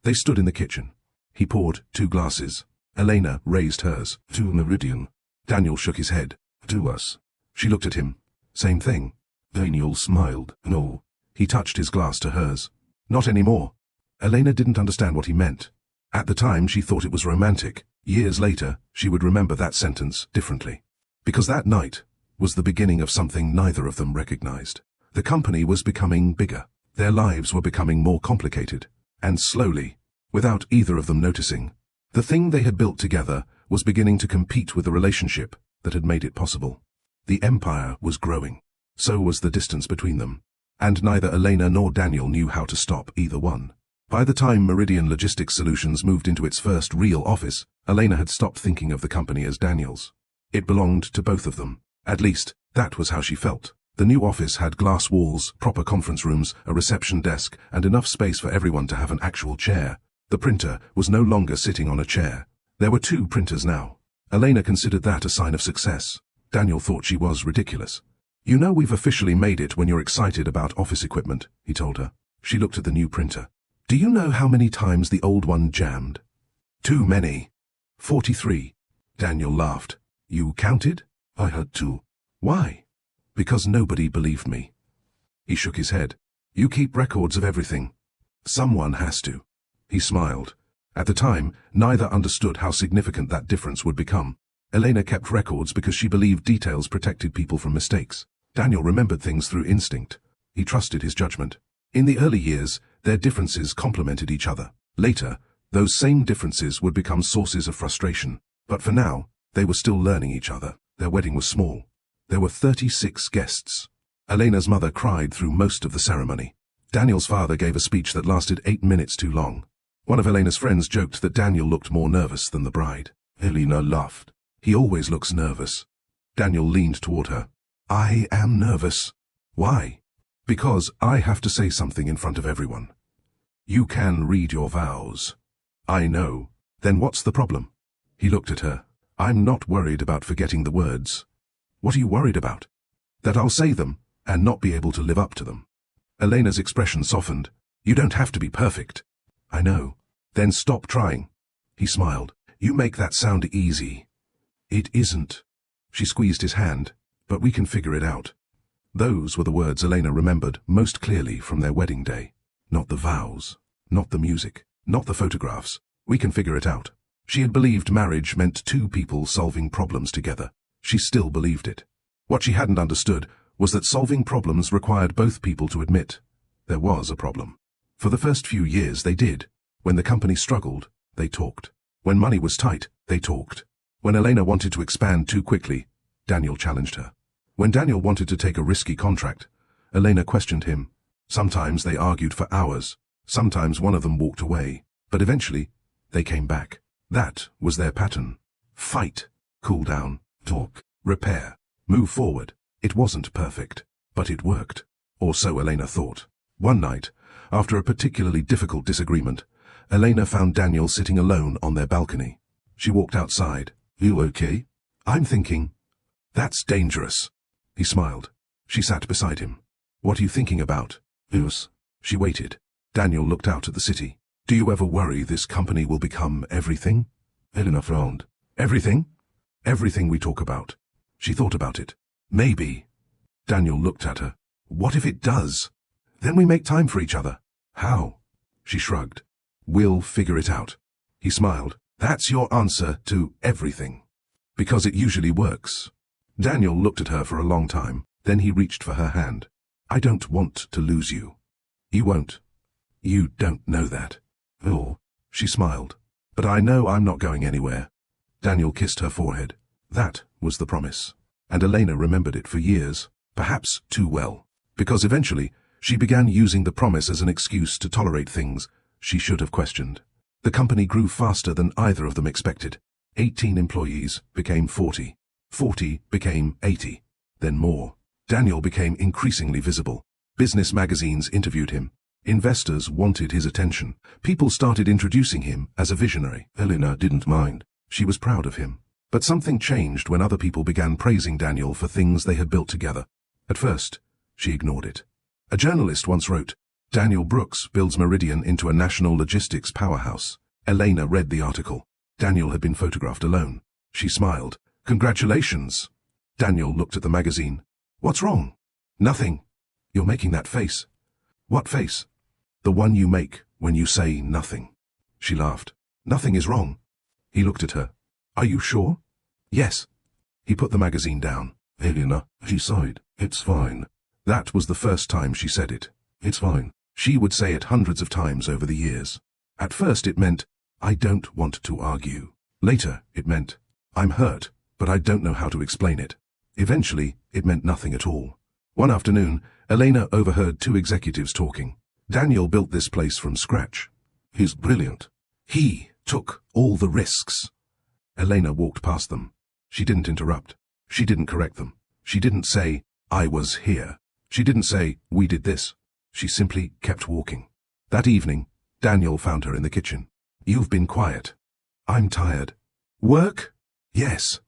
They stood in the kitchen. He poured 2 glasses. Elena raised hers. "To Meridian." Daniel shook his head. "To us." She looked at him. "Same thing." Daniel smiled. "No." He touched his glass to hers. "Not anymore." Elena didn't understand what he meant. At the time, she thought it was romantic. Years later, she would remember that sentence differently. Because that night was the beginning of something neither of them recognized. The company was becoming bigger. Their lives were becoming more complicated. And slowly, without either of them noticing, the thing they had built together was beginning to compete with the relationship that had made it possible. The empire was growing. So was the distance between them. And neither Elena nor Daniel knew how to stop either one. By the time Meridian Logistics Solutions moved into its first real office, Elena had stopped thinking of the company as Daniel's. It belonged to both of them. At least, that was how she felt. The new office had glass walls, proper conference rooms, a reception desk, and enough space for everyone to have an actual chair. The printer was no longer sitting on a chair. There were 2 printers now. Elena considered that a sign of success. Daniel thought she was ridiculous. "You know we've officially made it when you're excited about office equipment," he told her. She looked at the new printer. "Do you know how many times the old one jammed?" "Too many." 43. Daniel laughed. "You counted?" "I had to." "Why?" "Because nobody believed me." He shook his head. "You keep records of everything." "Someone has to." He smiled. At the time, neither understood how significant that difference would become. Elena kept records because she believed details protected people from mistakes. Daniel remembered things through instinct. He trusted his judgment. In the early years, their differences complemented each other. Later, those same differences would become sources of frustration. But for now, they were still learning each other. Their wedding was small. There were 36 guests. Elena's mother cried through most of the ceremony. Daniel's father gave a speech that lasted 8 minutes too long. One of Elena's friends joked that Daniel looked more nervous than the bride. Elena laughed. "He always looks nervous." Daniel leaned toward her. "I am nervous." "Why?" "Because I have to say something in front of everyone." "You can read your vows." "I know." "Then what's the problem?" He looked at her. "I'm not worried about forgetting the words." "What are you worried about?" "That I'll say them, and not be able to live up to them." Elena's expression softened. "You don't have to be perfect." "I know." "Then stop trying." He smiled. "You make that sound easy." "It isn't." She squeezed his hand. "But we can figure it out." Those were the words Elena remembered most clearly from their wedding day. Not the vows, not the music, not the photographs. We can figure it out. She had believed marriage meant 2 people solving problems together. She still believed it. What she hadn't understood was that solving problems required both people to admit there was a problem. For the first few years they did. When the company struggled, they talked. When money was tight, they talked. When Elena wanted to expand too quickly, Daniel challenged her. When Daniel wanted to take a risky contract, Elena questioned him. Sometimes they argued for hours. Sometimes one of them walked away. But eventually, they came back. That was their pattern. Fight, cool down, talk, repair, move forward. It wasn't perfect, but it worked. Or so Elena thought. One night, after a particularly difficult disagreement, Elena found Daniel sitting alone on their balcony. She walked outside. "You okay?" "I'm thinking." "That's dangerous." He smiled. She sat beside him. "What are you thinking about?" "Yes." She waited. Daniel looked out at the city. "Do you ever worry this company will become everything?" Elena frowned. "Everything?" "Everything we talk about." She thought about it. "Maybe." Daniel looked at her. "What if it does? Then we make time for each other." "How?" She shrugged. "We'll figure it out." He smiled. "That's your answer to everything." "Because it usually works." Daniel looked at her for a long time. Then he reached for her hand. "I don't want to lose you." "You won't." "You don't know that." "Oh." She smiled. "But I know I'm not going anywhere." Daniel kissed her forehead. That was the promise. And Elena remembered it for years, perhaps too well. Because eventually, she began using the promise as an excuse to tolerate things she should have questioned. The company grew faster than either of them expected. 18 employees became 40. 40 became 80. Then more. Daniel became increasingly visible. Business magazines interviewed him. Investors wanted his attention. People started introducing him as a visionary. Elena didn't mind. She was proud of him. But something changed when other people began praising Daniel for things they had built together. At first, she ignored it. A journalist once wrote, "Daniel Brooks builds Meridian into a national logistics powerhouse." Elena read the article. Daniel had been photographed alone. She smiled. "Congratulations." Daniel looked at the magazine. "What's wrong?" "Nothing." "You're making that face." "What face?" "The one you make when you say nothing." She laughed. "Nothing is wrong." He looked at her. "Are you sure?" "Yes." He put the magazine down. "Elena," she sighed, "it's fine." That was the first time she said it. "It's fine." She would say it hundreds of times over the years. At first it meant, "I don't want to argue." Later, it meant, I'm hurt, but I don't know how to explain it. Eventually, it meant nothing at all. One afternoon, Elena overheard two executives talking. Daniel built this place from scratch. He's brilliant. He took all the risks. Elena walked past them. She didn't interrupt. She didn't correct them. She didn't say, I was here. She didn't say, we did this. She simply kept walking. That evening, Daniel found her in the kitchen. You've been quiet. I'm tired. Work? Yes.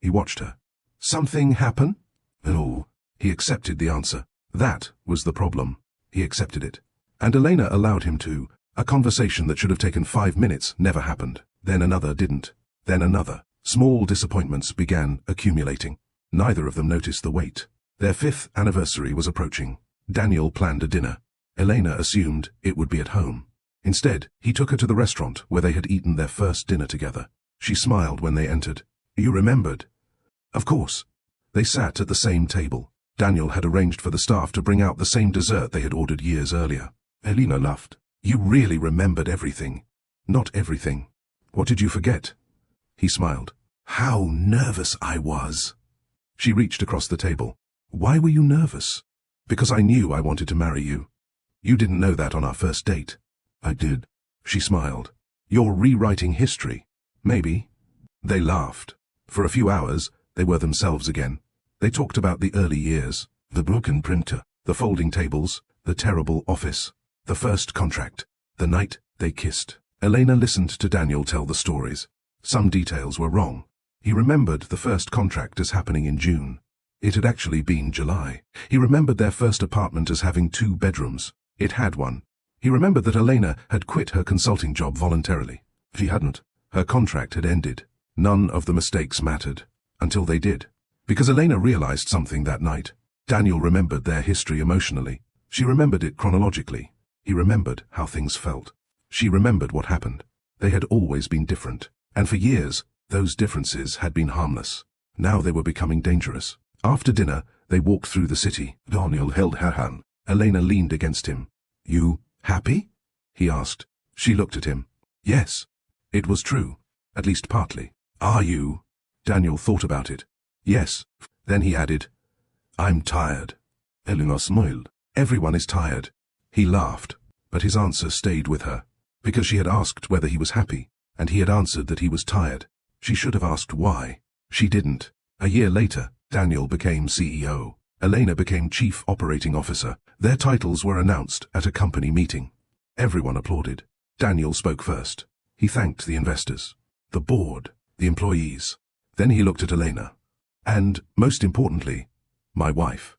He watched her. Something happen? No. He accepted the answer. That was the problem. He accepted it. And Elena allowed him to. A conversation that should have taken 5 minutes never happened. Then another didn't. Then another. Small disappointments began accumulating. Neither of them noticed the wait. Their 5th anniversary was approaching. Daniel planned a dinner. Elena assumed it would be at home. Instead, he took her to the restaurant where they had eaten their first dinner together. She smiled when they entered. You remembered? Of course. They sat at the same table. Daniel had arranged for the staff to bring out the same dessert they had ordered years earlier. Elena laughed. You really remembered everything. Not everything. What did you forget? He smiled. How nervous I was. She reached across the table. Why were you nervous? Because I knew I wanted to marry you. You didn't know that on our first date. I did. She smiled. You're rewriting history. Maybe. They laughed. For a few hours, they were themselves again. They talked about the early years, the broken printer, the folding tables, the terrible office, the first contract, the night they kissed. Elena listened to Daniel tell the stories. Some details were wrong. He remembered the first contract as happening in June. It had actually been July. He remembered their first apartment as having 2 bedrooms. It had one. He remembered that Elena had quit her consulting job voluntarily. She hadn't. Her contract had ended. None of the mistakes mattered. Until they did. Because Elena realized something that night. Daniel remembered their history emotionally. She remembered it chronologically. He remembered how things felt. She remembered what happened. They had always been different. And for years, those differences had been harmless. Now they were becoming dangerous. After dinner, they walked through the city. Daniel held her hand. Elena leaned against him. You happy? He asked. She looked at him. Yes. It was true. At least partly. Are you? Daniel thought about it. Yes. Then he added, I'm tired. Elena smiled. Everyone is tired. He laughed, but his answer stayed with her. Because she had asked whether he was happy, and he had answered that he was tired. She should have asked why. She didn't. A year later, Daniel became CEO. Elena became Chief Operating Officer. Their titles were announced at a company meeting. Everyone applauded. Daniel spoke first. He thanked the investors, the board, the employees. Then he looked at Elena. And, most importantly, my wife.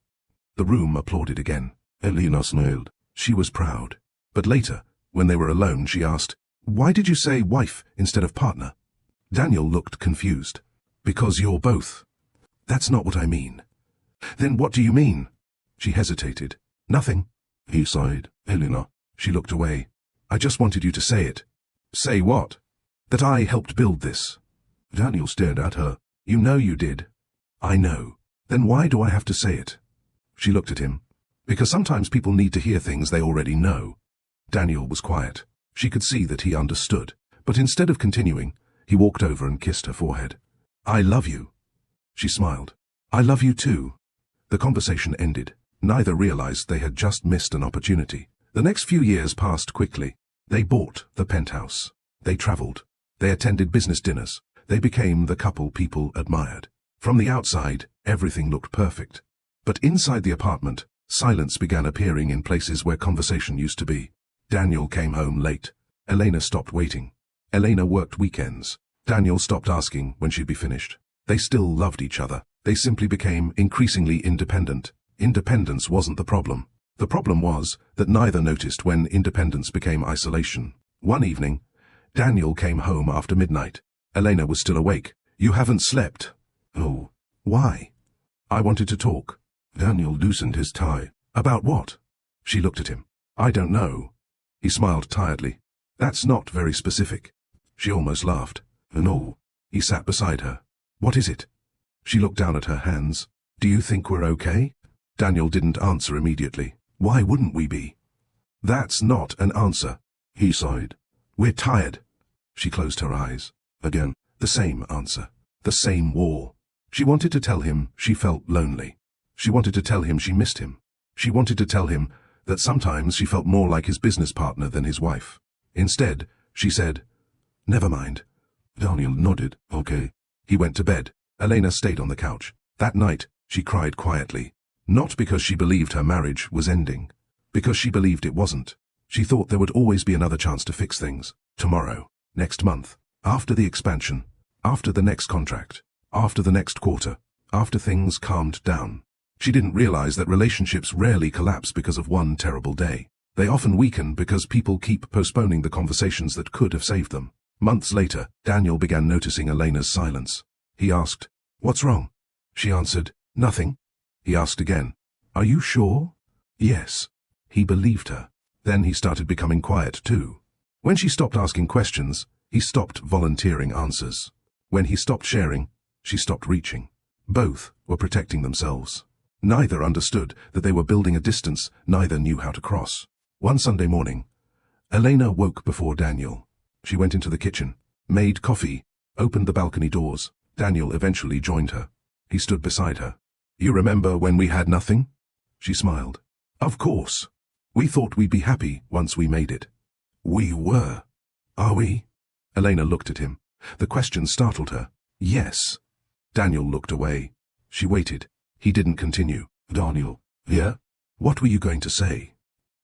The room applauded again. Elena smiled. She was proud. But later, when they were alone, she asked, Why did you say wife instead of partner? Daniel looked confused. Because you're both. That's not what I mean. Then what do you mean? She hesitated. Nothing. He sighed. Elena. She looked away. I just wanted you to say it. Say what? That I helped build this. Daniel stared at her. You know you did. I know. Then why do I have to say it? She looked at him. Because sometimes people need to hear things they already know. Daniel was quiet. She could see that he understood. But instead of continuing, he walked over and kissed her forehead. I love you. She smiled. I love you too. The conversation ended. Neither realized they had just missed an opportunity. The next few years passed quickly. They bought the penthouse. They traveled. They attended business dinners. They became the couple people admired. From the outside, everything looked perfect. But inside the apartment, silence began appearing in places where conversation used to be. Daniel came home late. Elena stopped waiting. Elena worked weekends. Daniel stopped asking when she'd be finished. They still loved each other. They simply became increasingly independent. Independence wasn't the problem. The problem was that neither noticed when independence became isolation. One evening, Daniel came home after midnight. Elena was still awake. You haven't slept. Oh, why? I wanted to talk. Daniel loosened his tie. About what? She looked at him. I don't know. He smiled tiredly. That's not very specific. She almost laughed. No. He sat beside her. What is it? She looked down at her hands. Do you think we're okay? Daniel didn't answer immediately. Why wouldn't we be? That's not an answer. He sighed. We're tired. She closed her eyes. Again. The same answer. The same wall. She wanted to tell him she felt lonely. She wanted to tell him she missed him. She wanted to tell him that sometimes she felt more like his business partner than his wife. Instead, she said, "Never mind." Daniel nodded. "Okay." He went to bed. Elena stayed on the couch. That night, she cried quietly. Not because she believed her marriage was ending. Because she believed it wasn't. She thought there would always be another chance to fix things. Tomorrow. Next month. After the expansion. After the next contract. After the next quarter. After things calmed down. She didn't realize that relationships rarely collapse because of one terrible day. They often weaken because people keep postponing the conversations that could have saved them. Months later, Daniel began noticing Elena's silence. He asked, "What's wrong?" She answered, "Nothing." He asked again, "Are you sure?" Yes. He believed her. Then he started becoming quiet too. When she stopped asking questions, he stopped volunteering answers. When he stopped sharing, she stopped reaching. Both were protecting themselves. Neither understood that they were building a distance neither knew how to cross. One Sunday morning, Elena woke before Daniel. She went into the kitchen, made coffee, opened the balcony doors. Daniel eventually joined her. He stood beside her. "You remember when we had nothing?" She smiled. "Of course. We thought we'd be happy once we made it." "We were. Are we?" Elena looked at him. The question startled her. "Yes." Daniel looked away. She waited. He didn't continue. "Daniel." "Yeah?" "What were you going to say?"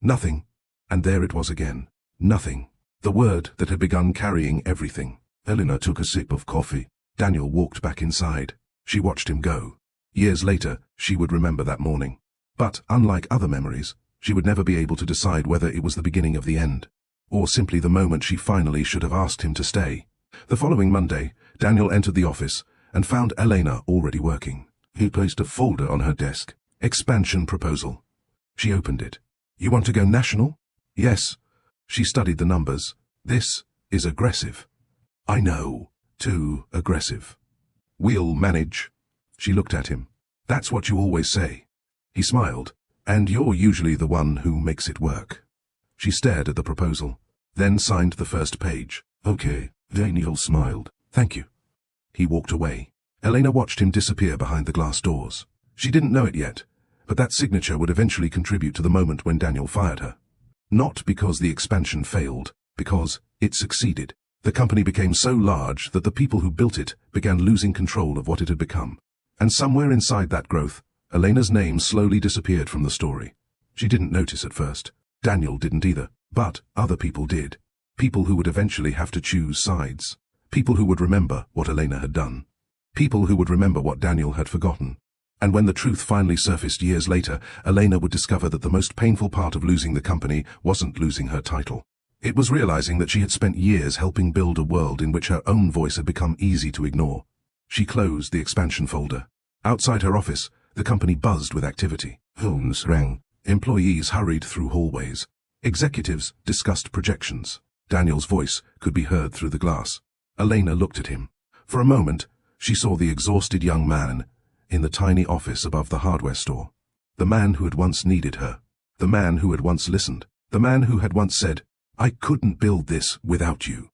"Nothing." And there it was again. Nothing. The word that had begun carrying everything. Elena took a sip of coffee. Daniel walked back inside. She watched him go. Years later, she would remember that morning. But, unlike other memories, she would never be able to decide whether it was the beginning of the end, or simply the moment she finally should have asked him to stay. The following Monday, Daniel entered the office and found Elena already working. He placed a folder on her desk. Expansion proposal. She opened it. "You want to go national?" "Yes." She studied the numbers. "This is aggressive." "I know. Too aggressive." "We'll manage." She looked at him. "That's what you always say." He smiled. "And you're usually the one who makes it work." She stared at the proposal, then signed the first page. "Okay." Daniel smiled. "Thank you." He walked away. Elena watched him disappear behind the glass doors. She didn't know it yet, but that signature would eventually contribute to the moment when Daniel fired her. Not because the expansion failed, because it succeeded. The company became so large that the people who built it began losing control of what it had become. And somewhere inside that growth, Elena's name slowly disappeared from the story. She didn't notice at first. Daniel didn't either. But other people did. People who would eventually have to choose sides. People who would remember what Elena had done. People who would remember what Daniel had forgotten. And when the truth finally surfaced years later, Elena would discover that the most painful part of losing the company wasn't losing her title. It was realizing that she had spent years helping build a world in which her own voice had become easy to ignore. She closed the expansion folder. Outside her office, the company buzzed with activity. Phones rang. Employees hurried through hallways. Executives discussed projections. Daniel's voice could be heard through the glass. Elena looked at him. For a moment, she saw the exhausted young man in the tiny office above the hardware store. The man who had once needed her. The man who had once listened. The man who had once said, "I couldn't build this without you."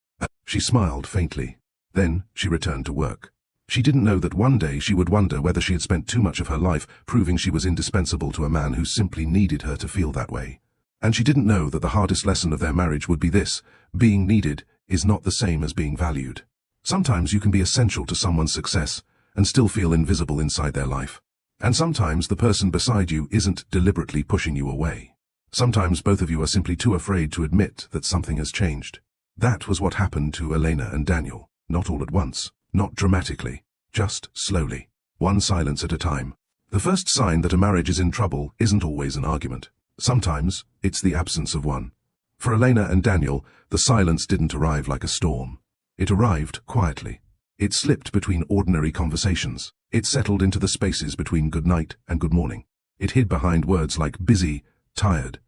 She smiled faintly. Then she returned to work. She didn't know that one day she would wonder whether she had spent too much of her life proving she was indispensable to a man who simply needed her to feel that way. And she didn't know that the hardest lesson of their marriage would be this: being needed is not the same as being valued. Sometimes you can be essential to someone's success and still feel invisible inside their life. And sometimes the person beside you isn't deliberately pushing you away. Sometimes both of you are simply too afraid to admit that something has changed. That was what happened to Elena and Daniel. Not all at once. Not dramatically. Just slowly. One silence at a time. The first sign that a marriage is in trouble isn't always an argument. Sometimes it's the absence of one. For Elena and Daniel, the silence didn't arrive like a storm. It arrived quietly. It slipped between ordinary conversations. It settled into the spaces between good night and good morning. It hid behind words like busy, tired,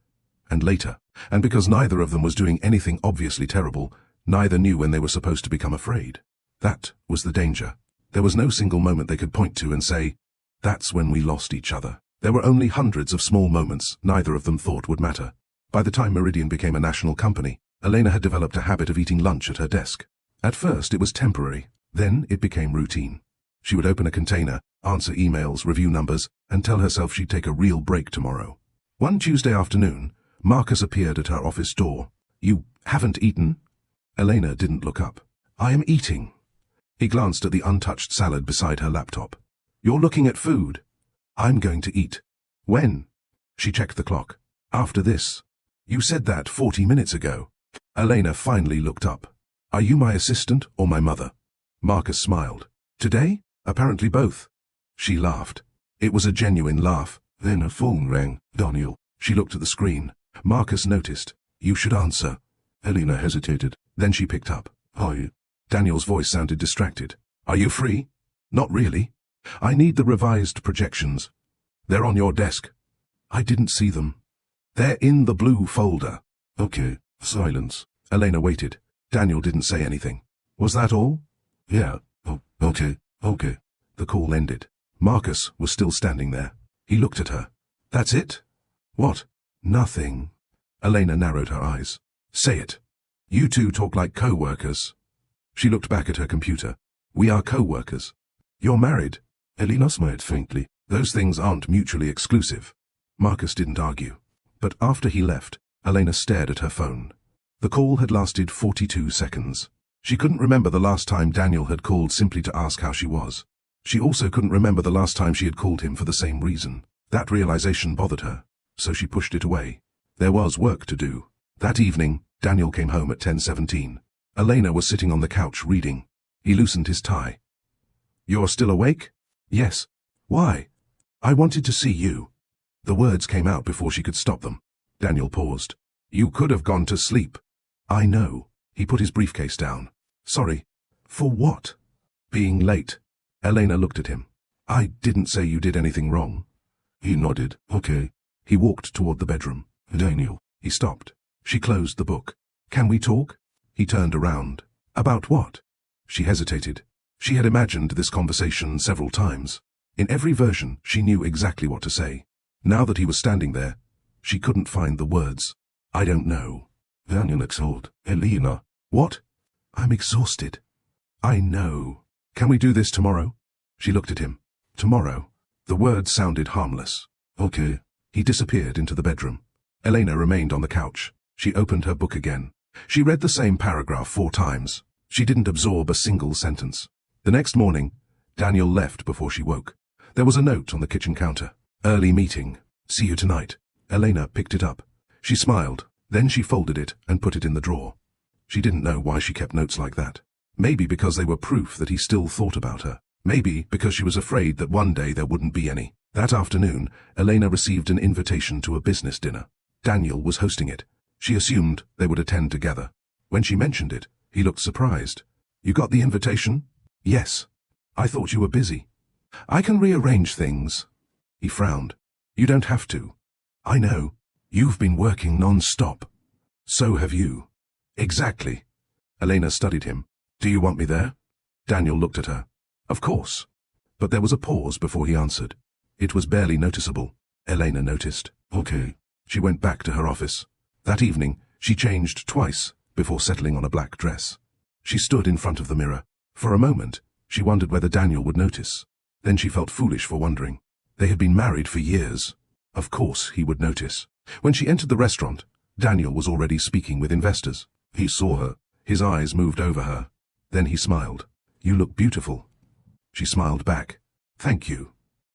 and later. And because neither of them was doing anything obviously terrible, neither knew when they were supposed to become afraid. That was the danger. There was no single moment they could point to and say, "That's when we lost each other." There were only hundreds of small moments neither of them thought would matter. By the time Meridian became a national company, Elena had developed a habit of eating lunch at her desk. At first it was temporary. Then it became routine. She would open a container, answer emails, review numbers, and tell herself she'd take a real break tomorrow. One Tuesday afternoon, Marcus appeared at her office door. "You haven't eaten?" Elena didn't look up. "I am eating." He glanced at the untouched salad beside her laptop. "You're looking at food." "I'm going to eat." "When?" She checked the clock. "After this." "You said that 40 minutes ago." Elena finally looked up. "Are you my assistant or my mother?" Marcus smiled. "Today? Apparently both." She laughed. It was a genuine laugh. Then her phone rang. "Daniel." She looked at the screen. Marcus noticed. "You should answer." Elena hesitated. Then she picked up. "Hi." Daniel's voice sounded distracted. "Are you free?" "Not really. I need the revised projections." "They're on your desk." "I didn't see them." "They're in the blue folder." "Okay." Silence. Elena waited. Daniel didn't say anything. "Was that all?" "Yeah." "Oh, okay. Okay." The call ended. Marcus was still standing there. He looked at her. "That's it?" "What?" "Nothing." Elena narrowed her eyes. "Say it. You two talk like co-workers." She looked back at her computer. "We are co-workers." "You're married." Elena smiled faintly. "Those things aren't mutually exclusive." Marcus didn't argue. But after he left, Elena stared at her phone. The call had lasted 42 seconds. She couldn't remember the last time Daniel had called simply to ask how she was. She also couldn't remember the last time she had called him for the same reason. That realization bothered her, so she pushed it away. There was work to do. That evening, Daniel came home at 10:17. Elena was sitting on the couch reading. He loosened his tie. "You're still awake?" "Yes." "Why?" "I wanted to see you." The words came out before she could stop them. Daniel paused. "You could have gone to sleep." "I know." He put his briefcase down. "Sorry." "For what?" "Being late." Elena looked at him. "I didn't say you did anything wrong." He nodded. "Okay." He walked toward the bedroom. "Daniel." He stopped. She closed the book. "Can we talk?" He turned around. "About what?" She hesitated. She had imagined this conversation several times. In every version, she knew exactly what to say. Now that he was standing there, she couldn't find the words. "I don't know." Daniel exhaled. "Elena." "What?" "I'm exhausted." "I know." "Can we do this tomorrow?" She looked at him. "Tomorrow?" The words sounded harmless. "Okay." He disappeared into the bedroom. Elena remained on the couch. She opened her book again. She read the same paragraph 4 times. She didn't absorb a single sentence. The next morning, Daniel left before she woke. There was a note on the kitchen counter. "Early meeting. See you tonight." Elena picked it up. She smiled. Then she folded it and put it in the drawer. She didn't know why she kept notes like that. Maybe because they were proof that he still thought about her. Maybe because she was afraid that one day there wouldn't be any. That afternoon, Elena received an invitation to a business dinner. Daniel was hosting it. She assumed they would attend together. When she mentioned it, he looked surprised. "You got the invitation?" "Yes." "I thought you were busy." "I can rearrange things." He frowned. "You don't have to." "I know. You've been working non-stop." "So have you." "Exactly." Elena studied him. "Do you want me there?" Daniel looked at her. "Of course." But there was a pause before he answered. It was barely noticeable. Elena noticed. "Okay." She went back to her office. That evening, she changed twice before settling on a black dress. She stood in front of the mirror. For a moment, she wondered whether Daniel would notice. Then she felt foolish for wondering. They had been married for years. Of course he would notice. When she entered the restaurant, Daniel was already speaking with investors. He saw her. His eyes moved over her. Then he smiled. "You look beautiful." She smiled back. "Thank you."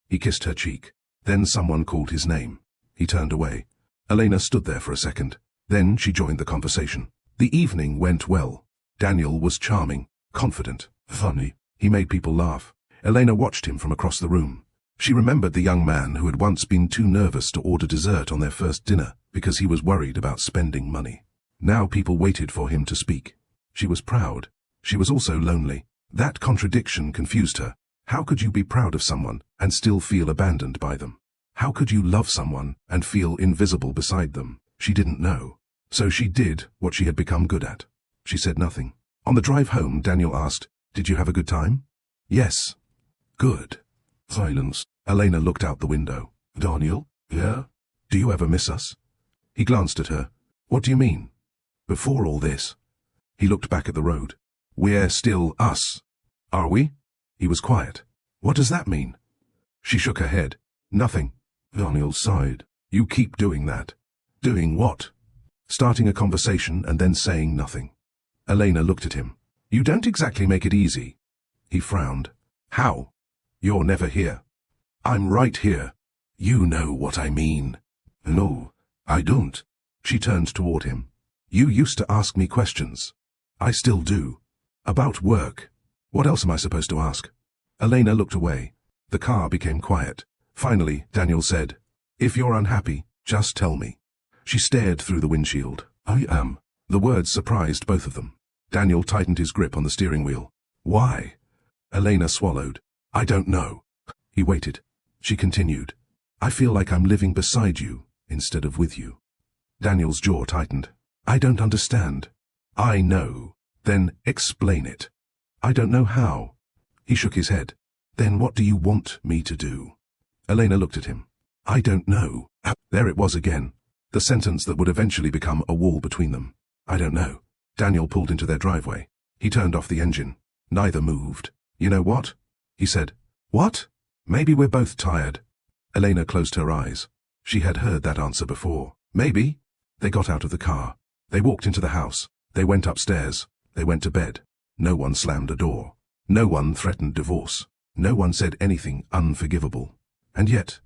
He kissed her cheek. Then someone called his name. He turned away. Elena stood there for a second. Then she joined the conversation. The evening went well. Daniel was charming, confident, funny. He made people laugh. Elena watched him from across the room. She remembered the young man who had once been too nervous to order dessert on their first dinner because he was worried about spending money. Now people waited for him to speak. She was proud. She was also lonely. That contradiction confused her. How could you be proud of someone and still feel abandoned by them? How could you love someone and feel invisible beside them? She didn't know. So she did what she had become good at. She said nothing. On the drive home, Daniel asked, "Did you have a good time?" "Yes." "Good." Silence. Elena looked out the window. "Daniel?" "Yeah?" "Do you ever miss us?" He glanced at her. "What do you mean?" "Before all this." He looked back at the road. "We're still us." Are we? He was quiet. What does that mean? She shook her head. Nothing. Daniel sighed. You keep doing that. Doing what? Starting a conversation and then saying nothing. Elena looked at him. You don't exactly make it easy. He frowned. How? You're never here. I'm right here. You know what I mean. No, I don't. She turned toward him. You used to ask me questions. I still do. About work. What else am I supposed to ask? Elena looked away. The car became quiet. Finally, Daniel said, If you're unhappy, just tell me. She stared through the windshield. I am. The words surprised both of them. Daniel tightened his grip on the steering wheel. Why? Elena swallowed. I don't know. He waited. She continued. I feel like I'm living beside you instead of with you. Daniel's jaw tightened. I don't understand. I know. Then explain it. I don't know how. He shook his head. Then what do you want me to do? Elena looked at him. I don't know. There it was again. The sentence that would eventually become a wall between them. I don't know. Daniel pulled into their driveway. He turned off the engine. Neither moved. You know what? He said. What? Maybe we're both tired. Elena closed her eyes. She had heard that answer before. Maybe. They got out of the car. They walked into the house. They went upstairs. They went to bed. No one slammed a door. No one threatened divorce. No one said anything unforgivable. And yet,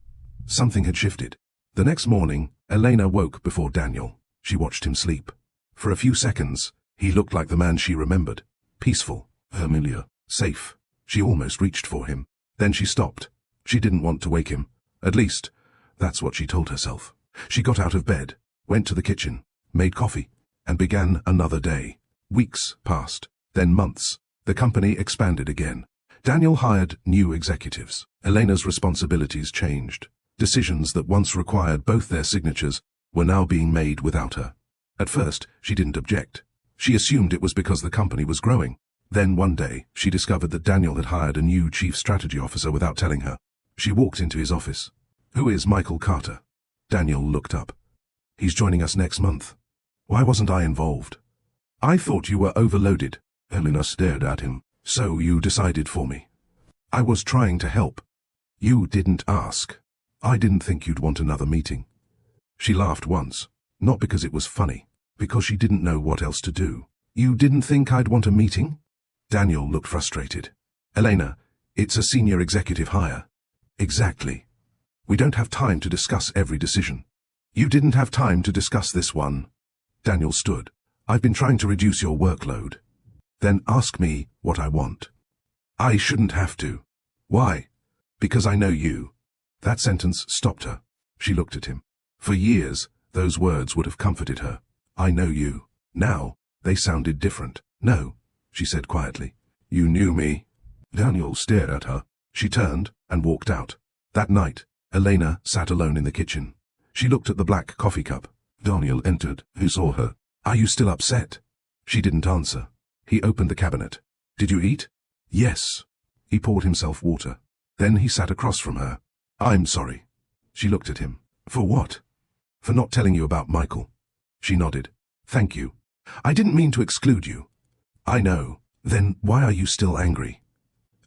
something had shifted. The next morning, Elena woke before Daniel. She watched him sleep. For a few seconds, he looked like the man she remembered. Peaceful, familiar, safe. She almost reached for him. Then she stopped. She didn't want to wake him. At least, that's what she told herself. She got out of bed, went to the kitchen, made coffee, and began another day. Weeks passed, then months. The company expanded again. Daniel hired new executives. Elena's responsibilities changed. Decisions that once required both their signatures were now being made without her. At first, she didn't object. She assumed it was because the company was growing. Then one day, she discovered that Daniel had hired a new chief strategy officer without telling her. She walked into his office. Who is Michael Carter? Daniel looked up. He's joining us next month. Why wasn't I involved? I thought you were overloaded. Elena stared at him. So you decided for me. I was trying to help. You didn't ask. I didn't think you'd want another meeting. She laughed once. Not because it was funny. Because she didn't know what else to do. You didn't think I'd want a meeting? Daniel looked frustrated. Elena, it's a senior executive hire. Exactly. We don't have time to discuss every decision. You didn't have time to discuss this one. Daniel stood. I've been trying to reduce your workload. Then ask me what I want. I shouldn't have to. Why? Because I know you. That sentence stopped her. She looked at him. For years, those words would have comforted her. I know you. Now, they sounded different. No, she said quietly. You knew me. Daniel stared at her. She turned and walked out. That night, Elena sat alone in the kitchen. She looked at the black coffee cup. Daniel entered. He saw her. Are you still upset? She didn't answer. He opened the cabinet. Did you eat? Yes. He poured himself water. Then he sat across from her. I'm sorry. She looked at him. For what? For not telling you about Michael. She nodded. Thank you. I didn't mean to exclude you. I know. Then why are you still angry?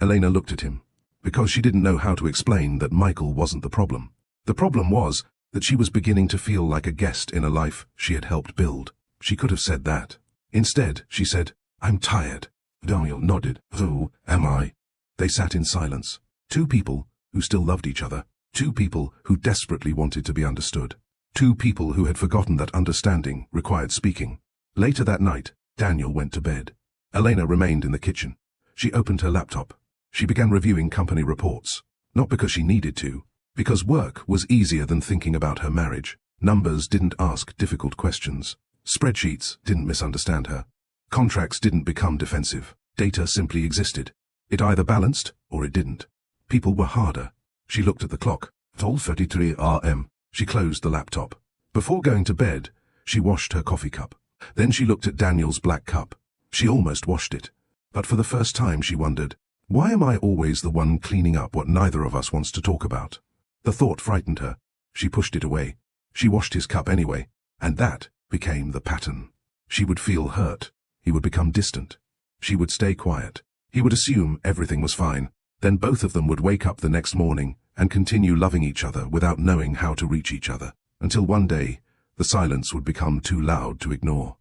Elena looked at him. Because she didn't know how to explain that Michael wasn't the problem. The problem was that she was beginning to feel like a guest in a life she had helped build. She could have said that. Instead, she said, I'm tired. Daniel nodded. So am I. They sat in silence. Two people who still loved each other. Two people who desperately wanted to be understood. Two people who had forgotten that understanding required speaking. Later that night, Daniel went to bed. Elena remained in the kitchen. She opened her laptop. She began reviewing company reports. Not because she needed to. Because work was easier than thinking about her marriage. Numbers didn't ask difficult questions. Spreadsheets didn't misunderstand her. Contracts didn't become defensive. Data simply existed. It either balanced or it didn't. People were harder. She looked at the clock. 12:33 a.m. She closed the laptop. Before going to bed, she washed her coffee cup. Then she looked at Daniel's black cup. She almost washed it. But for the first time she wondered, why am I always the one cleaning up what neither of us wants to talk about? The thought frightened her. She pushed it away. She washed his cup anyway, and that became the pattern. She would feel hurt. He would become distant. She would stay quiet. He would assume everything was fine, then both of them would wake up the next morning and continue loving each other without knowing how to reach each other, until one day, the silence would become too loud to ignore.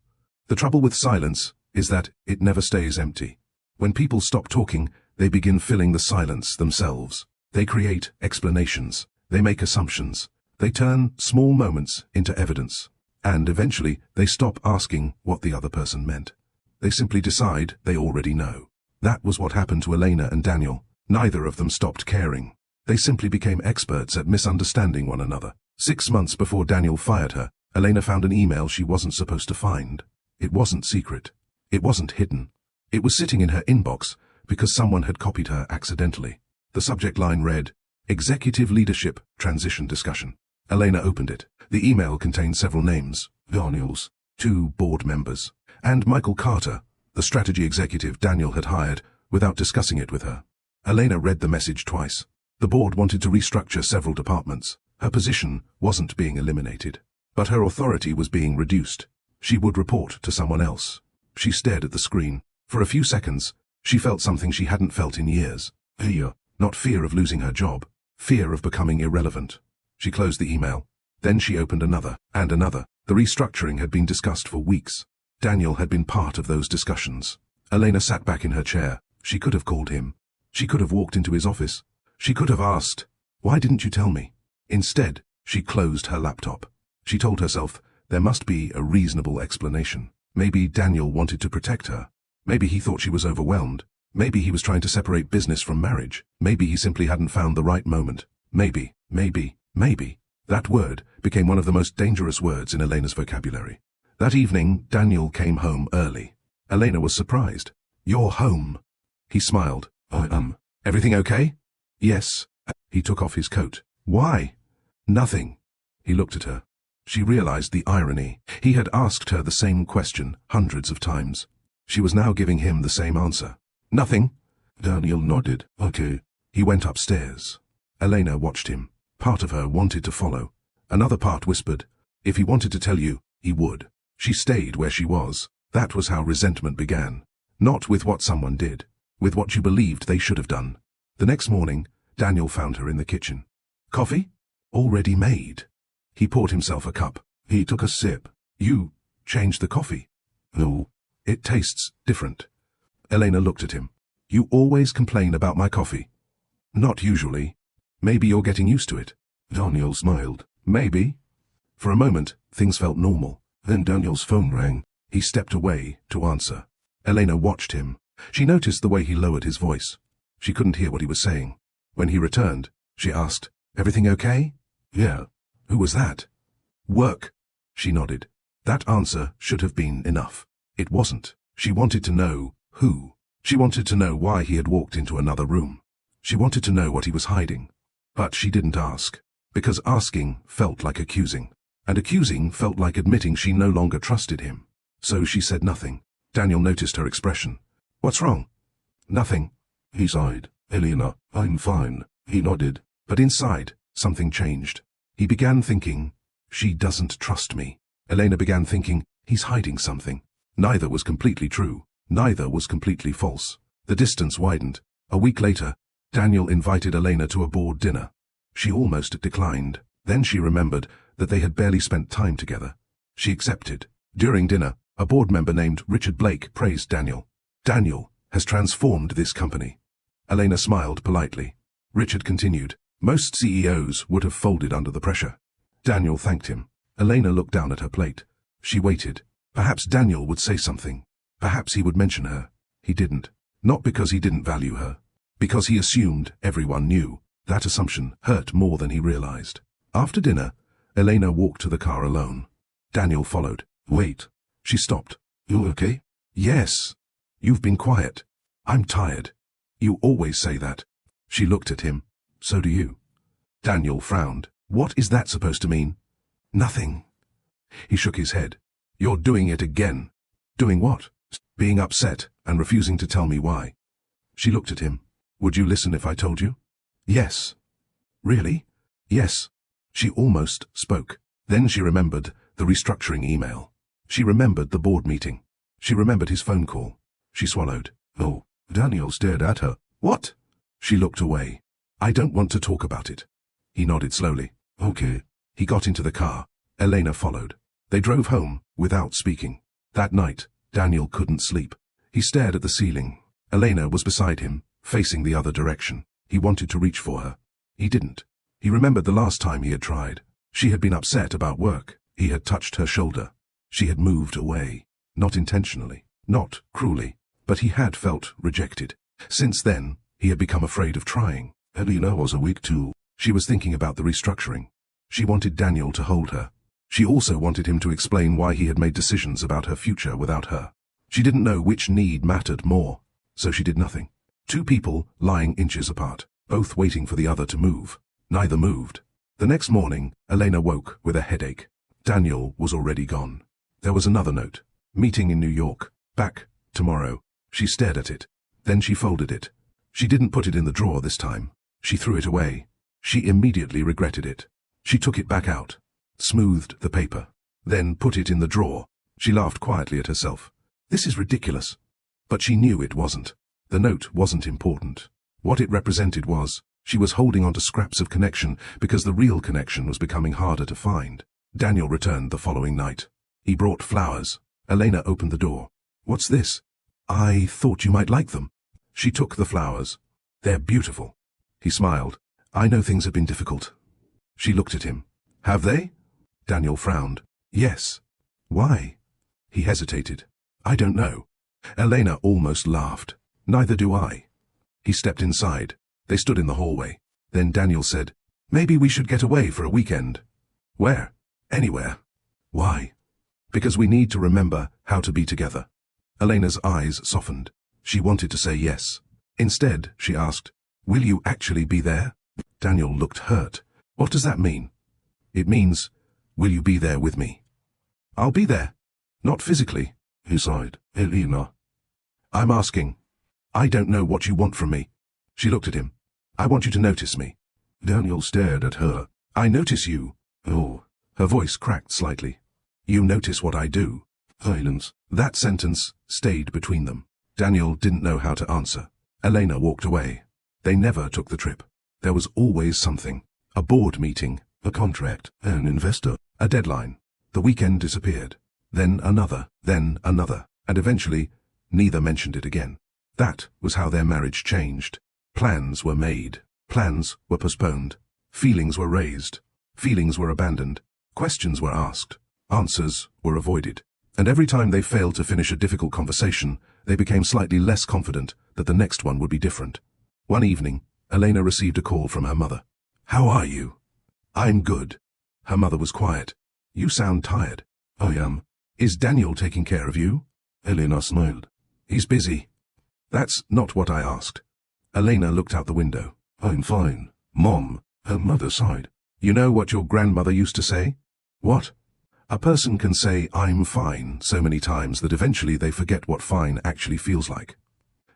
The trouble with silence is that it never stays empty. When people stop talking, they begin filling the silence themselves. They create explanations. They make assumptions. They turn small moments into evidence. And eventually, they stop asking what the other person meant. They simply decide they already know. That was what happened to Elena and Daniel. Neither of them stopped caring. They simply became experts at misunderstanding one another. 6 months before Daniel fired her, Elena found an email she wasn't supposed to find. It wasn't secret. It wasn't hidden. It was sitting in her inbox because someone had copied her accidentally. The subject line read, Executive Leadership Transition Discussion. Elena opened it. The email contained several names, Daniel's, 2 board members, and Michael Carter, the strategy executive Daniel had hired, without discussing it with her. Elena read the message twice. The board wanted to restructure several departments. Her position wasn't being eliminated, but her authority was being reduced. She would report to someone else. She stared at the screen. For a few seconds, she felt something she hadn't felt in years. Fear. Not fear of losing her job. Fear of becoming irrelevant. She closed the email. Then she opened another, and another. The restructuring had been discussed for weeks. Daniel had been part of those discussions. Elena sat back in her chair. She could have called him. She could have walked into his office. She could have asked, "Why didn't you tell me?" Instead, she closed her laptop. She told herself there must be a reasonable explanation. Maybe Daniel wanted to protect her. Maybe he thought she was overwhelmed. Maybe he was trying to separate business from marriage. Maybe he simply hadn't found the right moment. Maybe. That word became one of the most dangerous words in Elena's vocabulary. That evening, Daniel came home early. Elena was surprised. "You're home." He smiled. "I am. Everything okay?" "Yes." He took off his coat. "Why?" "Nothing." He looked at her. She realized the irony. He had asked her the same question hundreds of times. She was now giving him the same answer. "Nothing." Daniel nodded. "Okay." He went upstairs. Elena watched him. Part of her wanted to follow. Another part whispered, if he wanted to tell you, he would. She stayed where she was. That was how resentment began. Not with what someone did, with what you believed they should have done. The next morning, Daniel found her in the kitchen. "Coffee?" "Already made." He poured himself a cup. He took a sip. "You changed the coffee?" "No. It tastes different." Elena looked at him. "You always complain about my coffee." "Not usually. Maybe you're getting used to it." Daniel smiled. "Maybe." For a moment, things felt normal. Then Daniel's phone rang. He stepped away to answer. Elena watched him. She noticed the way he lowered his voice. She couldn't hear what he was saying. When he returned, she asked, "Everything okay?" "Yeah." "Who was that?" "Work." She nodded. That answer should have been enough. It wasn't. She wanted to know who. She wanted to know why he had walked into another room. She wanted to know what he was hiding. But she didn't ask, because asking felt like accusing, and accusing felt like admitting she no longer trusted him. So she said nothing. Daniel noticed her expression. "What's wrong?" "Nothing." He sighed. "Elena, I'm fine." He nodded. But inside, something changed. He began thinking, she doesn't trust me. Elena began thinking, he's hiding something. Neither was completely true. Neither was completely false. The distance widened. A week later, Daniel invited Elena to a board dinner. She almost declined. Then she remembered that they had barely spent time together. She accepted. During dinner, a board member named Richard Blake praised Daniel. "Daniel has transformed this company." Elena smiled politely. Richard continued. Most CEOs would have folded under the pressure. Daniel thanked him. Elena looked down at her plate. She waited. Perhaps Daniel would say something. Perhaps he would mention her. He didn't. Not because he didn't value her. Because he assumed everyone knew. That assumption hurt more than he realized. After dinner, Elena walked to the car alone. Daniel followed. "Wait." She stopped. "You okay?" "Yes." "You've been quiet." "I'm tired." "You always say that." She looked at him. "So do you." Daniel frowned. "What is that supposed to mean?" "Nothing." He shook his head. "You're doing it again." "Doing what?" "Being upset and refusing to tell me why." She looked at him. "Would you listen if I told you?" "Yes." "Really?" "Yes." She almost spoke. Then she remembered the restructuring email. She remembered the board meeting. She remembered his phone call. She swallowed. "Oh, Daniel stared at her. What? She looked away. I don't want to talk about it. He nodded slowly. Okay. He got into the car. Elena followed. They drove home, without speaking. That night, Daniel couldn't sleep. He stared at the ceiling. Elena was beside him, facing the other direction. He wanted to reach for her. He didn't. He remembered the last time he had tried. She had been upset about work. He had touched her shoulder. She had moved away. Not intentionally. Not cruelly. But he had felt rejected. Since then, he had become afraid of trying. Elena was weak too. She was thinking about the restructuring. She wanted Daniel to hold her. She also wanted him to explain why he had made decisions about her future without her. She didn't know which need mattered more, so she did nothing. Two people lying inches apart, both waiting for the other to move. Neither moved. The next morning, Elena woke with a headache. Daniel was already gone. There was another note. Meeting in New York. Back tomorrow. She stared at it. Then she folded it. She didn't put it in the drawer this time. She threw it away. She immediately regretted it. She took it back out, smoothed the paper, then put it in the drawer. She laughed quietly at herself. This is ridiculous. But she knew it wasn't. The note wasn't important. What it represented was, she was holding on to scraps of connection because the real connection was becoming harder to find. Daniel returned the following night. He brought flowers. Elena opened the door. What's this? I thought you might like them. She took the flowers. They're beautiful. He smiled. I know things have been difficult. She looked at him. Have they? Daniel frowned. Yes. Why? He hesitated. I don't know. Elena almost laughed. Neither do I. He stepped inside. They stood in the hallway. Then Daniel said, Maybe we should get away for a weekend. Where? Anywhere. Why? Because we need to remember how to be together. Elena's eyes softened. She wanted to say yes. Instead, she asked, Will you actually be there? Daniel looked hurt. What does that mean? It means, will you be there with me? I'll be there. Not physically, he sighed. Elena. I'm asking. I don't know what you want from me. She looked at him. I want you to notice me. Daniel stared at her. I notice you. Oh. Her voice cracked slightly. You notice what I do. Silence. That sentence stayed between them. Daniel didn't know how to answer. Elena walked away. They never took the trip. There was always something. A board meeting, a contract, an investor, a deadline. The weekend disappeared. Then another, and eventually, neither mentioned it again. That was how their marriage changed. Plans were made. Plans were postponed. Feelings were raised. Feelings were abandoned. Questions were asked. Answers were avoided. And every time they failed to finish a difficult conversation, they became slightly less confident that the next one would be different. One evening, Elena received a call from her mother. How are you? I'm good. Her mother was quiet. You sound tired. I am. Is Daniel taking care of you? Elena smiled. He's busy. That's not what I asked. Elena looked out the window. I'm fine. Mom. Her mother sighed. You know what your grandmother used to say? What? A person can say, I'm fine, so many times that eventually they forget what fine actually feels like.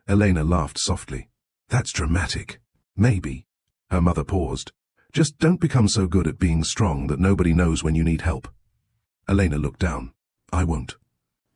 Elena laughed softly. That's dramatic. Maybe. Her mother paused. Just don't become so good at being strong that nobody knows when you need help. Elena looked down. I won't.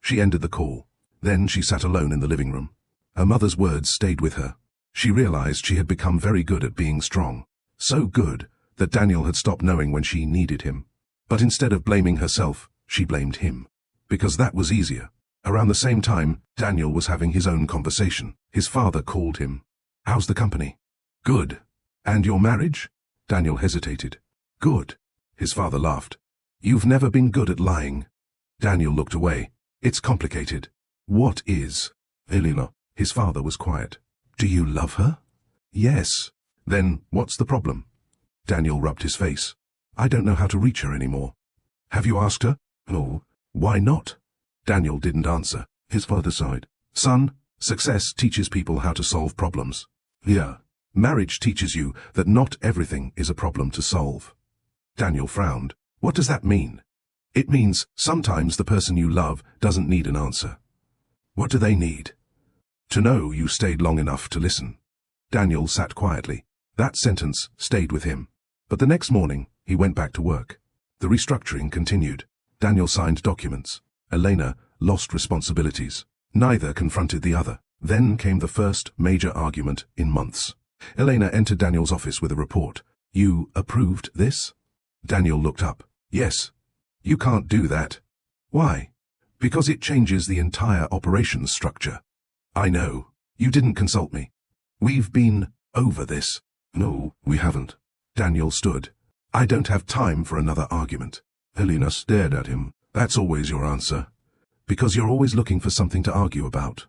She ended the call. Then she sat alone in the living room. Her mother's words stayed with her. She realized she had become very good at being strong. So good that Daniel had stopped knowing when she needed him. But instead of blaming herself, she blamed him. Because that was easier. Around the same time, Daniel was having his own conversation. His father called him. How's the company? Good. And your marriage? Daniel hesitated. Good. His father laughed. You've never been good at lying. Daniel looked away. It's complicated. What is? Elena. His father was quiet. Do you love her? Yes. Then, what's the problem? Daniel rubbed his face. I don't know how to reach her anymore. Have you asked her? Oh, why not? Daniel didn't answer. His father sighed. Son, success teaches people how to solve problems. Yeah. Marriage teaches you that not everything is a problem to solve. Daniel frowned. What does that mean? It means sometimes the person you love doesn't need an answer. What do they need? To know you stayed long enough to listen. Daniel sat quietly. That sentence stayed with him. But the next morning, he went back to work. The restructuring continued. Daniel signed documents. Elena lost responsibilities. Neither confronted the other. Then came the first major argument in months. Elena entered Daniel's office with a report. "You approved this?" Daniel looked up. "Yes." "You can't do that." "Why?" "Because it changes the entire operations structure." "I know. You didn't consult me. We've been over this." "No, we haven't." Daniel stood. "I don't have time for another argument." Elena stared at him. "That's always your answer. Because you're always looking for something to argue about."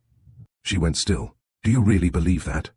She went still. "Do you really believe that?"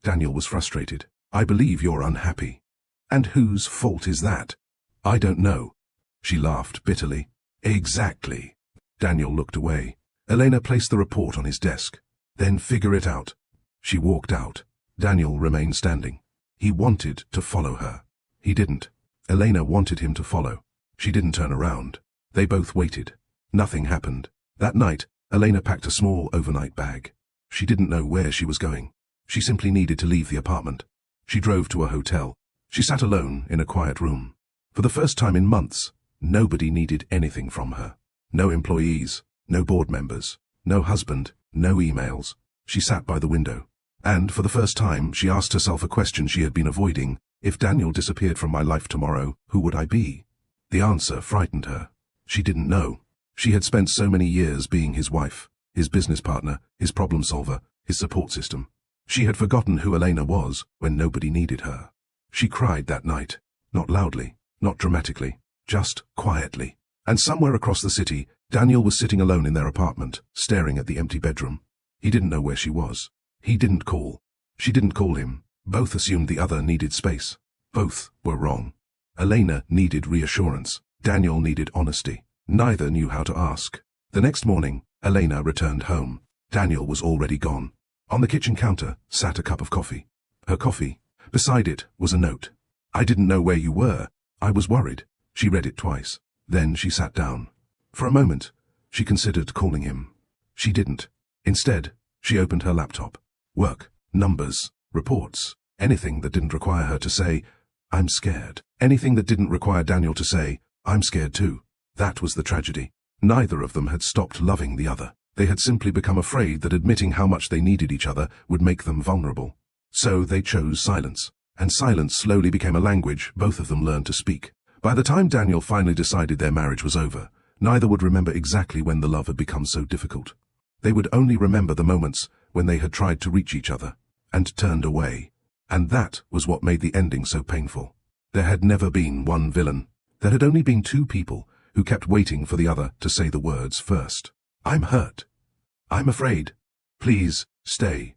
Daniel was frustrated. "I believe you're unhappy." "And whose fault is that?" "I don't know." She laughed bitterly. "Exactly." Daniel looked away. Elena placed the report on his desk. "Then figure it out." She walked out. Daniel remained standing. He wanted to follow her. He didn't. Elena wanted him to follow. She didn't turn around. They both waited. Nothing happened. That night, Elena packed a small overnight bag. She didn't know where she was going. She simply needed to leave the apartment. She drove to a hotel. She sat alone in a quiet room. For the first time in months, nobody needed anything from her. No employees, no board members, no husband, no emails. She sat by the window. And for the first time, she asked herself a question she had been avoiding. If Daniel disappeared from my life tomorrow, who would I be? The answer frightened her. She didn't know. She had spent so many years being his wife, his business partner, his problem solver, his support system. She had forgotten who Elena was when nobody needed her. She cried that night. Not loudly, not dramatically, just quietly. And somewhere across the city, Daniel was sitting alone in their apartment, staring at the empty bedroom. He didn't know where she was. He didn't call. She didn't call him. Both assumed the other needed space. Both were wrong. Elena needed reassurance. Daniel needed honesty. Neither knew how to ask. The next morning, Elena returned home. Daniel was already gone. On the kitchen counter sat a cup of coffee. Her coffee. Beside it was a note. "I didn't know where you were. I was worried." She read it twice. Then she sat down. For a moment, she considered calling him. She didn't. Instead, she opened her laptop. Work, numbers, reports, anything that didn't require her to say, "I'm scared." Anything that didn't require Daniel to say, "I'm scared too." That was the tragedy. Neither of them had stopped loving the other. They had simply become afraid that admitting how much they needed each other would make them vulnerable. So they chose silence. And silence slowly became a language both of them learned to speak. By the time Daniel finally decided their marriage was over, neither would remember exactly when the love had become so difficult. They would only remember the moments when they had tried to reach each other and turned away. And that was what made the ending so painful. There had never been one villain. There had only been two people who kept waiting for the other to say the words first. "I'm hurt. I'm afraid. Please, stay."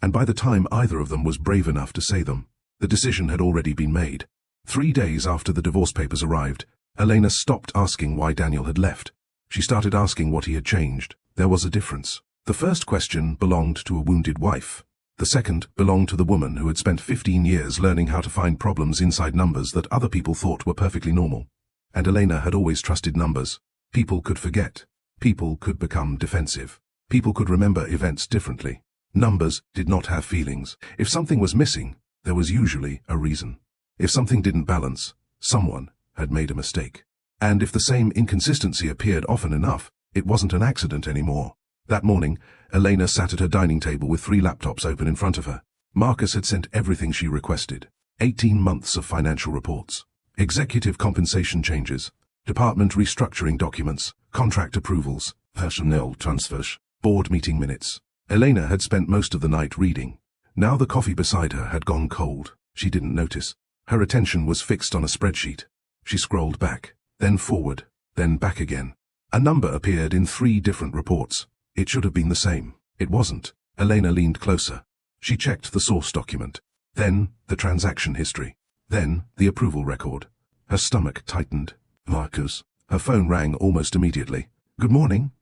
And by the time either of them was brave enough to say them, the decision had already been made. 3 days after the divorce papers arrived, Elena stopped asking why Daniel had left. She started asking what he had changed. There was a difference. The first question belonged to a wounded wife. The second belonged to the woman who had spent 15 years learning how to find problems inside numbers that other people thought were perfectly normal. And Elena had always trusted numbers. People could forget. People could become defensive. People could remember events differently. Numbers did not have feelings. If something was missing, there was usually a reason. If something didn't balance, someone had made a mistake. And if the same inconsistency appeared often enough, it wasn't an accident anymore. That morning, Elena sat at her dining table with 3 laptops open in front of her. Marcus had sent everything she requested. 18 months of financial reports, executive compensation changes, department restructuring documents, contract approvals, personnel transfers, board meeting minutes. Elena had spent most of the night reading. Now the coffee beside her had gone cold. She didn't notice. Her attention was fixed on a spreadsheet. She scrolled back, then forward, then back again. A number appeared in 3 different reports. It should have been the same. It wasn't. Elena leaned closer. She checked the source document. Then the transaction history. Then the approval record. Her stomach tightened. "Marcus." Her phone rang almost immediately. "Good morning.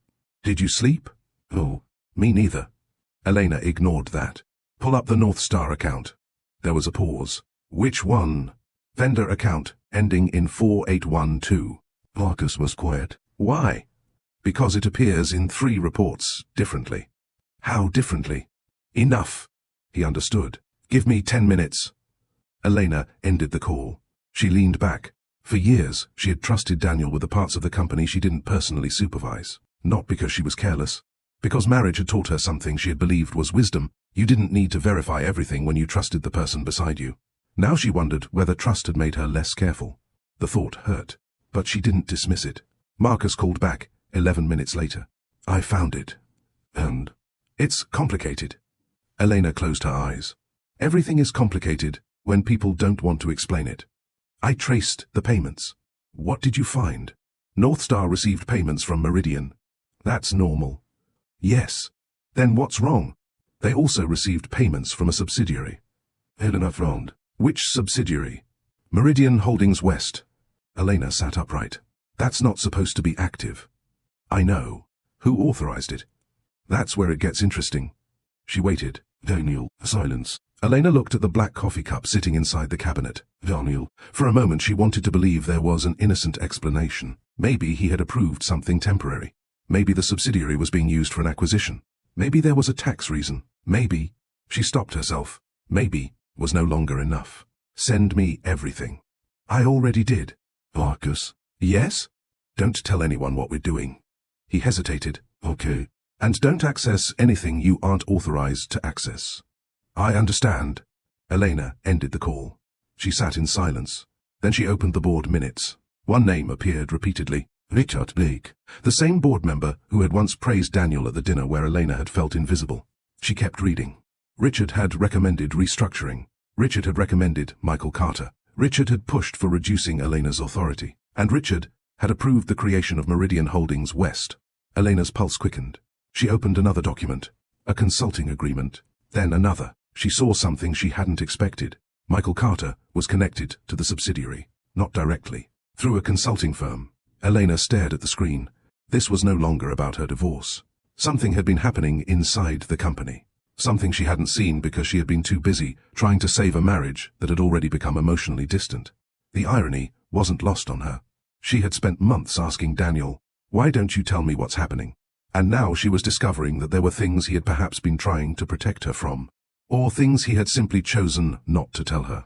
Did you sleep?" "Oh, me neither." Elena ignored that. "Pull up the North Star account." There was a pause. "Which one?" "Vendor account, ending in 4812. Marcus was quiet. "Why?" "Because it appears in 3 reports differently." "How differently?" "Enough." He understood. "Give me 10 minutes." Elena ended the call. She leaned back. For years, she had trusted Daniel with the parts of the company she didn't personally supervise. Not because she was careless, Because marriage had taught her something she had believed was wisdom. You didn't need to verify everything when you trusted the person beside you. Now she wondered whether trust had made her less careful. The thought hurt, but she didn't dismiss it. Marcus called back 11 minutes later. I found it. And it's complicated. Elena closed her eyes. Everything is complicated when people don't want to explain it. I traced the payments. What did you find? North Star received payments from Meridian. That's normal. Yes. Then what's wrong? They also received payments from a subsidiary. Elena frowned. Which subsidiary? Meridian Holdings West. Elena sat upright. That's not supposed to be active. I know. Who authorized it? That's where it gets interesting. She waited. Daniel. Silence. Elena looked at the black coffee cup sitting inside the cabinet. Daniel. For a moment she wanted to believe there was an innocent explanation. Maybe he had approved something temporary. Maybe the subsidiary was being used for an acquisition. Maybe there was a tax reason. Maybe. She stopped herself. Maybe was no longer enough. Send me everything. I already did. Marcus. Yes? Don't tell anyone what we're doing. He hesitated. Okay. And don't access anything you aren't authorized to access. I understand. Elena ended the call. She sat in silence. Then she opened the board minutes. One name appeared repeatedly. Richard Blake. The same board member who had once praised Daniel at the dinner where Elena had felt invisible. She kept reading. Richard had recommended restructuring. Richard had recommended Michael Carter. Richard had pushed for reducing Elena's authority. And Richard had approved the creation of Meridian Holdings West. Elena's pulse quickened. She opened another document. A consulting agreement. Then another. She saw something she hadn't expected. Michael Carter was connected to the subsidiary. Not directly. Through a consulting firm. Elena stared at the screen. This was no longer about her divorce. Something had been happening inside the company. Something she hadn't seen because she had been too busy trying to save a marriage that had already become emotionally distant. The irony wasn't lost on her. She had spent months asking Daniel, why don't you tell me what's happening? And now she was discovering that there were things he had perhaps been trying to protect her from. Or things he had simply chosen not to tell her.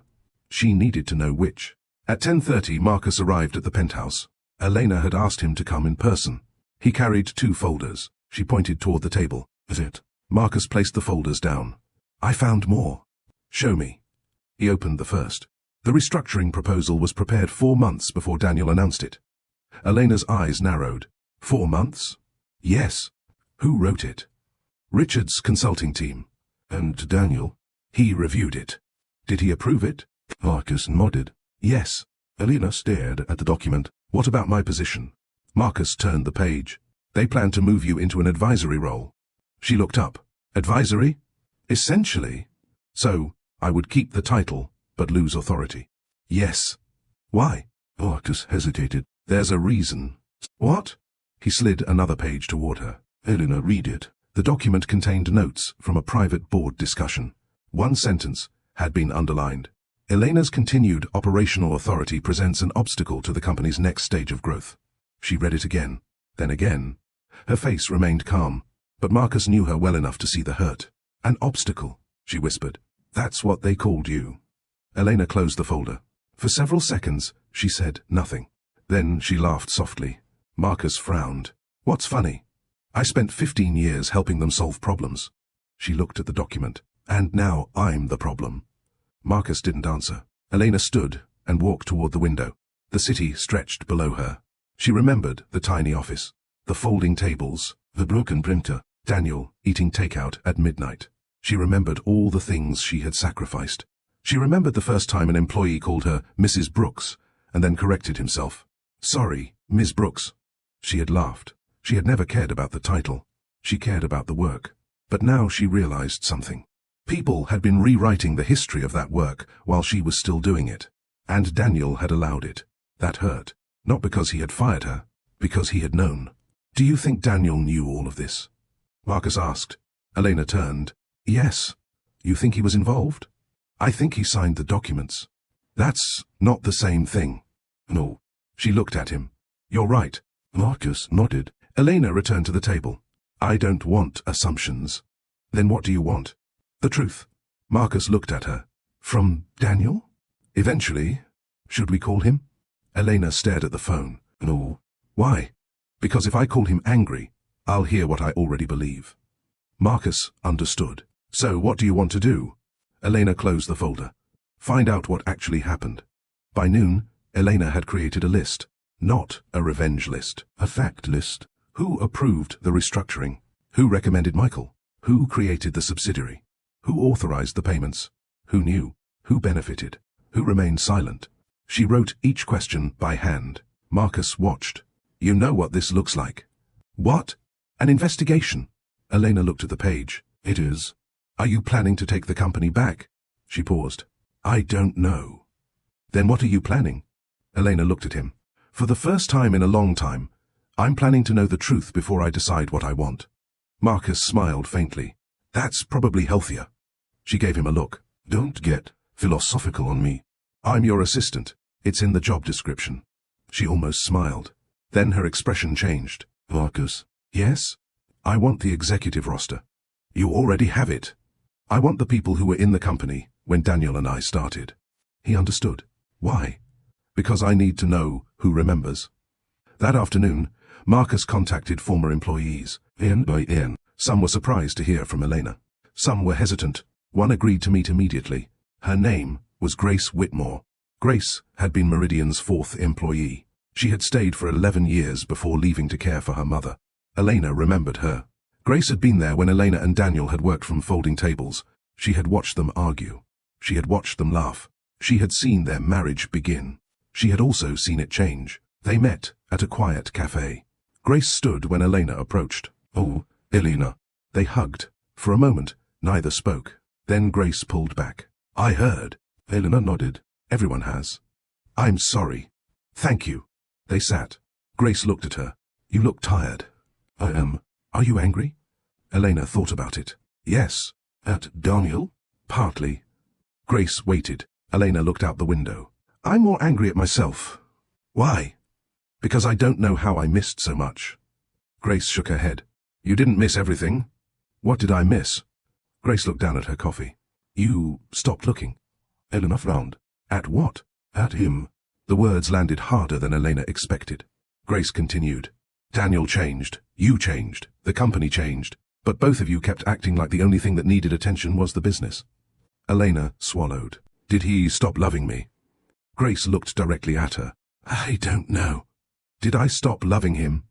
She needed to know which. At 10:30 Marcus arrived at the penthouse. Elena had asked him to come in person. He carried 2 folders. She pointed toward the table. Is it? Marcus placed the folders down. I found more. Show me. He opened the first. The restructuring proposal was prepared 4 months before Daniel announced it. Elena's eyes narrowed. 4 months? Yes. Who wrote it? Richard's consulting team. And Daniel? He reviewed it. Did he approve it? Marcus nodded. Yes. Elena stared at the document. What about my position? Marcus turned the page. They plan to move you into an advisory role. She looked up. Advisory? Essentially. So, I would keep the title, but lose authority. Yes. Why? Marcus hesitated. There's a reason. What? He slid another page toward her. Elena, read it. The document contained notes from a private board discussion. One sentence had been underlined. Elena's continued operational authority presents an obstacle to the company's next stage of growth. She read it again, then again. Her face remained calm, but Marcus knew her well enough to see the hurt. An obstacle, she whispered. That's what they called you. Elena closed the folder. For several seconds, she said nothing. Then she laughed softly. Marcus frowned. What's funny? I spent 15 years helping them solve problems. She looked at the document. And now I'm the problem. Marcus didn't answer. Elena stood and walked toward the window. The city stretched below her. She remembered the tiny office, the folding tables, the broken printer, Daniel eating takeout at midnight. She remembered all the things she had sacrificed. She remembered the first time an employee called her Mrs. Brooks and then corrected himself. Sorry, Ms. Brooks. She had laughed. She had never cared about the title. She cared about the work. But now she realized something. People had been rewriting the history of that work while she was still doing it. And Daniel had allowed it. That hurt. Not because he had fired her, because he had known. Do you think Daniel knew all of this? Marcus asked. Elena turned. Yes. You think he was involved? I think he signed the documents. That's not the same thing. No. She looked at him. You're right. Marcus nodded. Elena returned to the table. I don't want assumptions. Then what do you want? The truth. Marcus looked at her. From Daniel? Eventually. Should we call him? Elena stared at the phone. No. Why? Because if I call him angry, I'll hear what I already believe. Marcus understood. So what do you want to do? Elena closed the folder. Find out what actually happened. By noon, Elena had created a list. Not a revenge list, a fact list. Who approved the restructuring? Who recommended Michael? Who created the subsidiary? Who authorized the payments? Who knew? Who benefited? Who remained silent? She wrote each question by hand. Marcus watched. You know what this looks like. What? An investigation? Elena looked at the page. It is. Are you planning to take the company back? She paused. I don't know. Then what are you planning? Elena looked at him. For the first time in a long time, I'm planning to know the truth before I decide what I want. Marcus smiled faintly. That's probably healthier. She gave him a look. Don't get philosophical on me. I'm your assistant. It's in the job description. She almost smiled. Then her expression changed. Marcus. Yes? I want the executive roster. You already have it. I want the people who were in the company when Daniel and I started. He understood. Why? Because I need to know who remembers. That afternoon, Marcus contacted former employees. Some were surprised to hear from Elena. Some were hesitant. One agreed to meet immediately. Her name was Grace Whitmore. Grace had been Meridian's 4th employee. She had stayed for 11 years before leaving to care for her mother. Elena remembered her. Grace had been there when Elena and Daniel had worked from folding tables. She had watched them argue. She had watched them laugh. She had seen their marriage begin. She had also seen it change. They met at a quiet cafe. Grace stood when Elena approached. Oh, Elena. They hugged. For a moment, neither spoke. Then Grace pulled back. I heard. Elena nodded. Everyone has. I'm sorry. Thank you. They sat. Grace looked at her. You look tired. I am. Are you angry? Elena thought about it. Yes. At Daniel? Partly. Grace waited. Elena looked out the window. I'm more angry at myself. Why? Because I don't know how I missed so much. Grace shook her head. You didn't miss everything. What did I miss? Grace looked down at her coffee. You stopped looking. Elena frowned. At what? At him. The words landed harder than Elena expected. Grace continued. Daniel changed. You changed. The company changed. But both of you kept acting like the only thing that needed attention was the business. Elena swallowed. Did he stop loving me? Grace looked directly at her. I don't know. Did I stop loving him?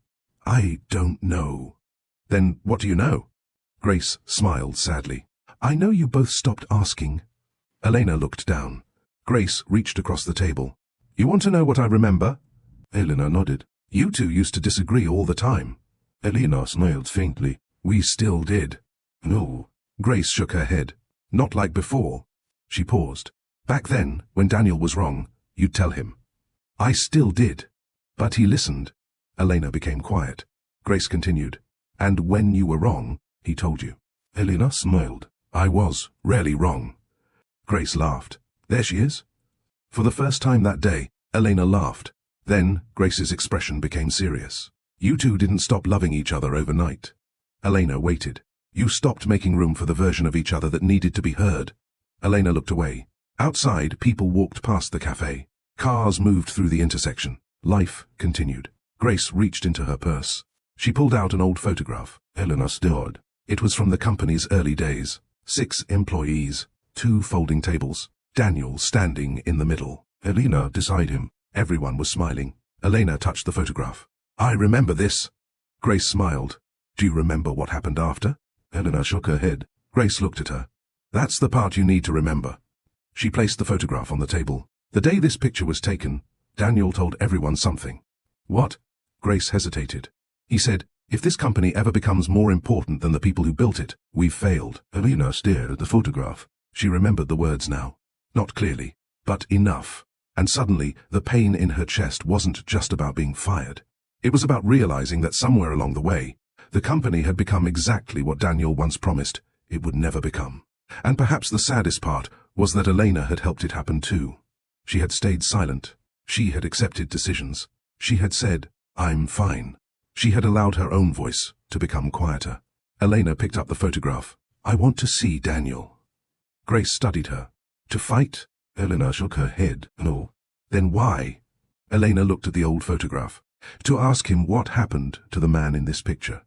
I don't know. Then what do you know? Grace smiled sadly. I know you both stopped asking. Elena looked down. Grace reached across the table. You want to know what I remember? Elena nodded. You two used to disagree all the time. Elena smiled faintly. We still did. No. Grace shook her head. Not like before. She paused. Back then, when Daniel was wrong, you'd tell him. I still did. But he listened. Elena became quiet. Grace continued. And when you were wrong, he told you. Elena smiled. I was rarely wrong. Grace laughed. There she is. For the first time that day, Elena laughed. Then, Grace's expression became serious. You two didn't stop loving each other overnight. Elena waited. You stopped making room for the version of each other that needed to be heard. Elena looked away. Outside, people walked past the cafe. Cars moved through the intersection. Life continued. Grace reached into her purse. She pulled out an old photograph. Elena stared. It was from the company's early days. 6 employees, 2 folding tables. Daniel standing in the middle. Elena beside him. Everyone was smiling. Elena touched the photograph. I remember this. Grace smiled. Do you remember what happened after? Elena shook her head. Grace looked at her. That's the part you need to remember. She placed the photograph on the table. The day this picture was taken, Daniel told everyone something. What? Grace hesitated. He said, if this company ever becomes more important than the people who built it, we've failed. Elena stared at the photograph. She remembered the words now. Not clearly, but enough. And suddenly, the pain in her chest wasn't just about being fired. It was about realizing that somewhere along the way, the company had become exactly what Daniel once promised it would never become. And perhaps the saddest part was that Elena had helped it happen too. She had stayed silent. She had accepted decisions. She had said, I'm fine. She had allowed her own voice to become quieter. Elena picked up the photograph. I want to see Daniel. Grace studied her. To fight? Elena shook her head. No. Then why? Elena looked at the old photograph. To ask him what happened to the man in this picture.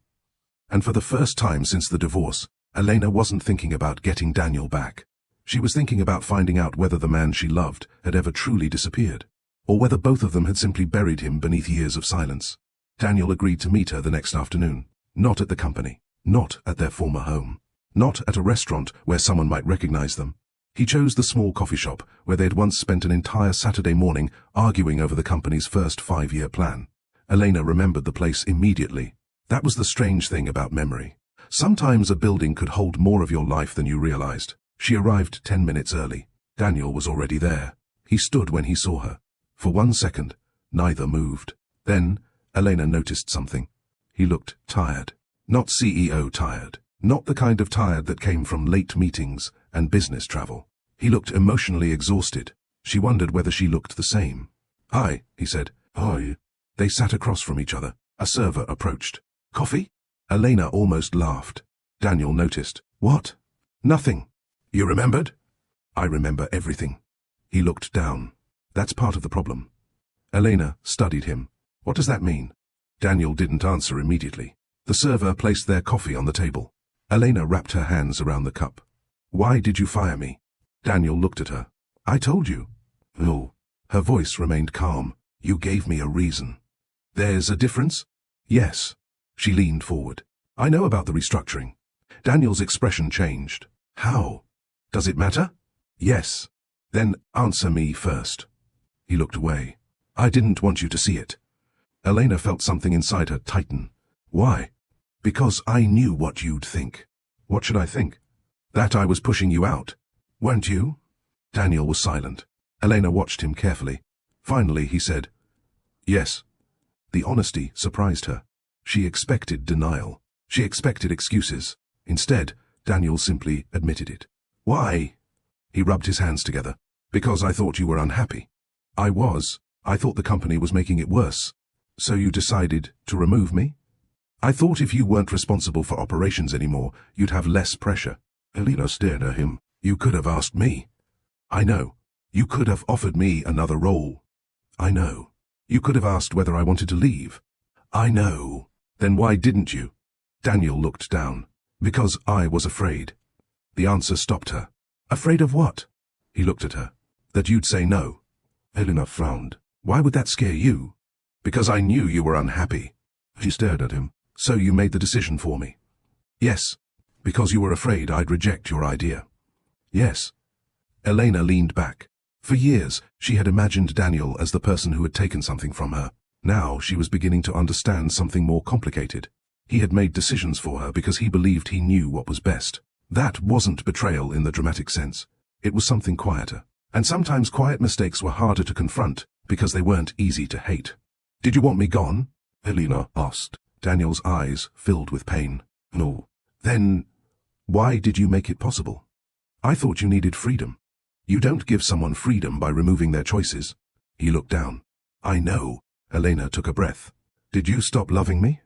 And for the first time since the divorce, Elena wasn't thinking about getting Daniel back. She was thinking about finding out whether the man she loved had ever truly disappeared, or whether both of them had simply buried him beneath years of silence. Daniel agreed to meet her the next afternoon. Not at the company, not at their former home, not at a restaurant where someone might recognize them. He chose the small coffee shop where they had once spent an entire Saturday morning arguing over the company's first 5-year plan. Elena remembered the place immediately. That was the strange thing about memory. Sometimes a building could hold more of your life than you realized. She arrived 10 minutes early. Daniel was already there. He stood when he saw her. For 1 second, neither moved. Then, Elena noticed something. He looked tired. Not CEO tired. Not the kind of tired that came from late meetings and business travel. He looked emotionally exhausted. She wondered whether she looked the same. "Hi," he said. "Hi." They sat across from each other. A server approached. "Coffee?" Elena almost laughed. Daniel noticed. "What?" "Nothing." "You remembered?" "I remember everything." He looked down. "That's part of the problem." Elena studied him. "What does that mean?" Daniel didn't answer immediately. The server placed their coffee on the table. Elena wrapped her hands around the cup. "Why did you fire me?" Daniel looked at her. "I told you." "No." Her voice remained calm. "You gave me a reason." "There's a difference?" "Yes." She leaned forward. "I know about the restructuring." Daniel's expression changed. "How? Does it matter?" "Yes." "Then answer me first." He looked away. "I didn't want you to see it." Elena felt something inside her tighten. "Why?" "Because I knew what you'd think." "What should I think?" "That I was pushing you out." "Weren't you?" Daniel was silent. Elena watched him carefully. Finally, he said, "Yes." The honesty surprised her. She expected denial. She expected excuses. Instead, Daniel simply admitted it. "Why?" He rubbed his hands together. "Because I thought you were unhappy." "I was. I thought the company was making it worse." "So you decided to remove me?" "I thought if you weren't responsible for operations anymore, you'd have less pressure." Elena stared at him. "You could have asked me." "I know. You could have offered me another role." "I know. You could have asked whether I wanted to leave." "I know." "Then why didn't you?" Daniel looked down. "Because I was afraid." The answer stopped her. "Afraid of what?" He looked at her. "That you'd say no." Elena frowned. "Why would that scare you?" "Because I knew you were unhappy." She stared at him. "So you made the decision for me?" "Yes." "Because you were afraid I'd reject your idea?" "Yes." Elena leaned back. For years, she had imagined Daniel as the person who had taken something from her. Now she was beginning to understand something more complicated. He had made decisions for her because he believed he knew what was best. That wasn't betrayal in the dramatic sense. It was something quieter. And sometimes quiet mistakes were harder to confront because they weren't easy to hate. "Did you want me gone?" Elena asked. Daniel's eyes filled with pain. "No." "Then, why did you make it possible?" "I thought you needed freedom." "You don't give someone freedom by removing their choices." He looked down. "I know." Elena took a breath. "Did you stop loving me?"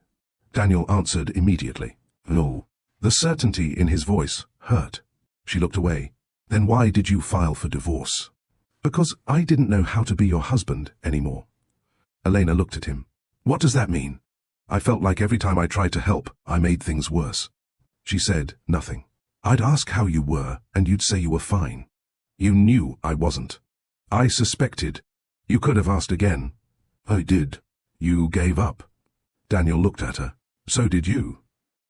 Daniel answered immediately. "No." The certainty in his voice hurt. She looked away. "Then why did you file for divorce?" "Because I didn't know how to be your husband anymore." Elena looked at him. "What does that mean?" "I felt like every time I tried to help, I made things worse." She said nothing. "I'd ask how you were, and you'd say you were fine." "You knew I wasn't." "I suspected." "You could have asked again." "I did." "You gave up." Daniel looked at her. "So did you."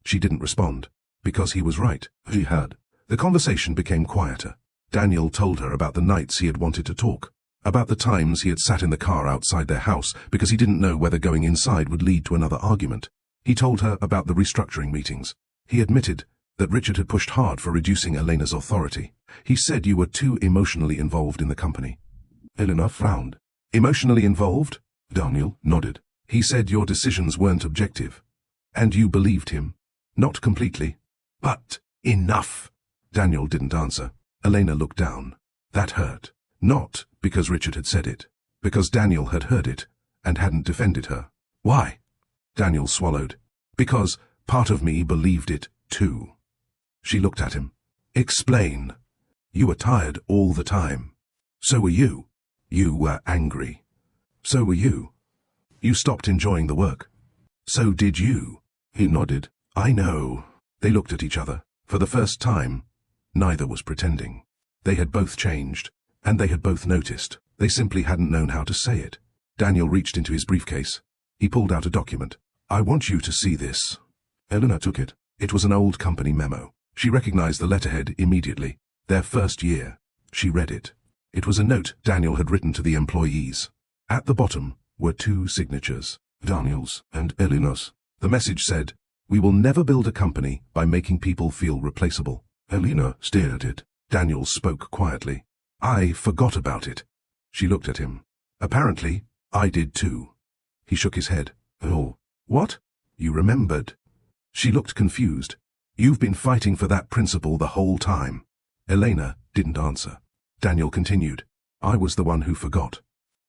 She didn't respond. Because he was right. He had. The conversation became quieter. Daniel told her about the nights he had wanted to talk, about the times he had sat in the car outside their house because he didn't know whether going inside would lead to another argument. He told her about the restructuring meetings. He admitted that Richard had pushed hard for reducing Elena's authority. He said you were too emotionally involved in the company. Elena frowned. "Emotionally involved?" Daniel nodded. "He said your decisions weren't objective." "And you believed him?" "Not completely." "But enough." Daniel didn't answer. Elena looked down. That hurt. Not because Richard had said it. Because Daniel had heard it and hadn't defended her. "Why?" Daniel swallowed. "Because part of me believed it too." She looked at him. "Explain." "You were tired all the time." "So were you." "You were angry." "So were you." "You stopped enjoying the work." "So did you." He nodded. I know. They looked at each other. For the first time, neither was pretending. They had both changed, and they had both noticed. They simply hadn't known how to say it. Daniel reached into his briefcase. He pulled out a document. I want you to see this. Elena took it. It was an old company memo. She recognized the letterhead immediately. Their first year. She read it. It was a note Daniel had written to the employees. At the bottom were 2 signatures, Daniel's and Elena's. The message said, "We will never build a company by making people feel replaceable." Elena stared at it. Daniel spoke quietly. I forgot about it. She looked at him. Apparently, I did too. He shook his head. Oh, what? You remembered? She looked confused. You've been fighting for that principle the whole time. Elena didn't answer. Daniel continued. I was the one who forgot.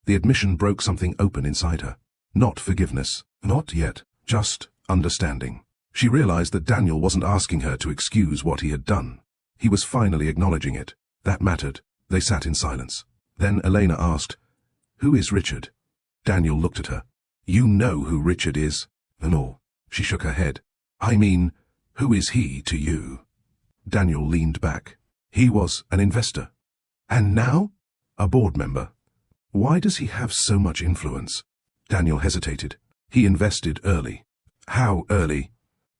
The admission broke something open inside her. Not forgiveness. Not yet. Just understanding. She realized that Daniel wasn't asking her to excuse what he had done. He was finally acknowledging it. That mattered. They sat in silence. Then Elena asked, Who is Richard? Daniel looked at her. You know who Richard is. No. She shook her head. I mean, who is he to you? Daniel leaned back. He was an investor. And now? A board member. Why does he have so much influence? Daniel hesitated. He invested early. How early?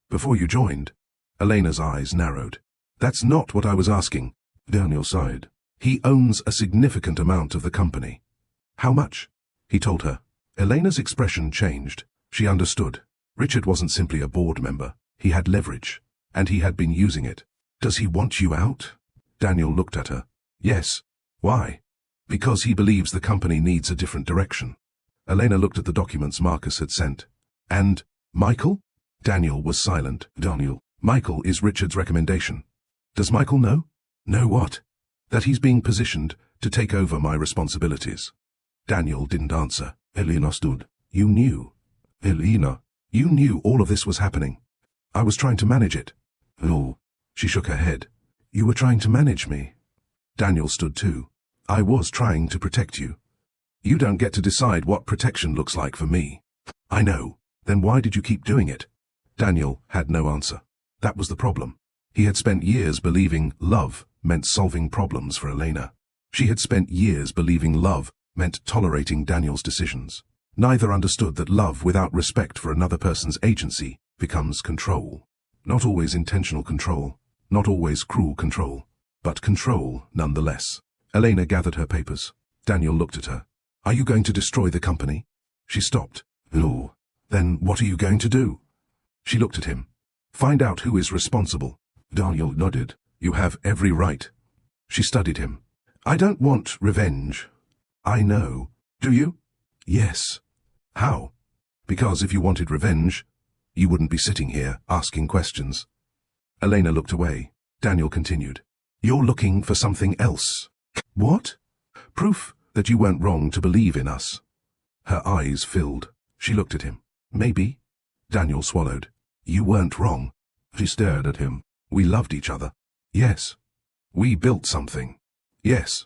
Before you joined. Elena's eyes narrowed. That's not what I was asking. Daniel sighed. He owns a significant amount of the company. How much? He told her. Elena's expression changed. She understood. Richard wasn't simply a board member. He had leverage, and he had been using it. Does he want you out? Daniel looked at her. Yes. Why? Because he believes the company needs a different direction. Elena looked at the documents Marcus had sent. And Michael? Daniel was silent. Daniel, Michael is Richard's recommendation. Does Michael know? Know what? That he's being positioned to take over my responsibilities. Daniel didn't answer. Elena stood. You knew. Elena, you knew all of this was happening. I was trying to manage it. Oh. She shook her head. You were trying to manage me. Daniel stood too. I was trying to protect you. You don't get to decide what protection looks like for me. I know. Then why did you keep doing it? Daniel had no answer. That was the problem. He had spent years believing love meant solving problems for Elena. She had spent years believing love meant tolerating Daniel's decisions. Neither understood that love without respect for another person's agency becomes control. Not always intentional control, not always cruel control, but control nonetheless. Elena gathered her papers. Daniel looked at her. Are you going to destroy the company? She stopped. No. Then what are you going to do? She looked at him. Find out who is responsible. Daniel nodded. You have every right. She studied him. I don't want revenge. I know. Do you? Yes. How? Because if you wanted revenge, you wouldn't be sitting here asking questions. Elena looked away. Daniel continued. You're looking for something else. What? Proof that you weren't wrong to believe in us. Her eyes filled. She looked at him. Maybe. Daniel swallowed. You weren't wrong. She stared at him. We loved each other. Yes. We built something. Yes.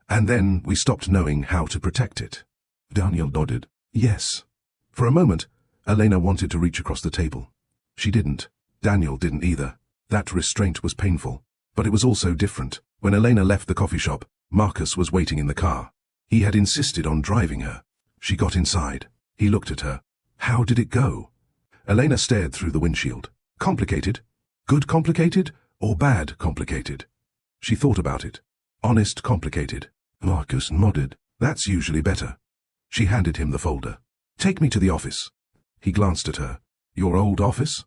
And then we stopped knowing how to protect it. Daniel nodded. Yes. For a moment, Elena wanted to reach across the table. She didn't. Daniel didn't either. That restraint was painful. But it was also different. When Elena left the coffee shop, Marcus was waiting in the car. He had insisted on driving her. She got inside. He looked at her. How did it go? Elena stared through the windshield. Complicated? Good complicated or bad complicated? She thought about it. Honest complicated. Marcus nodded. That's usually better. She handed him the folder. Take me to the office. He glanced at her. Your old office?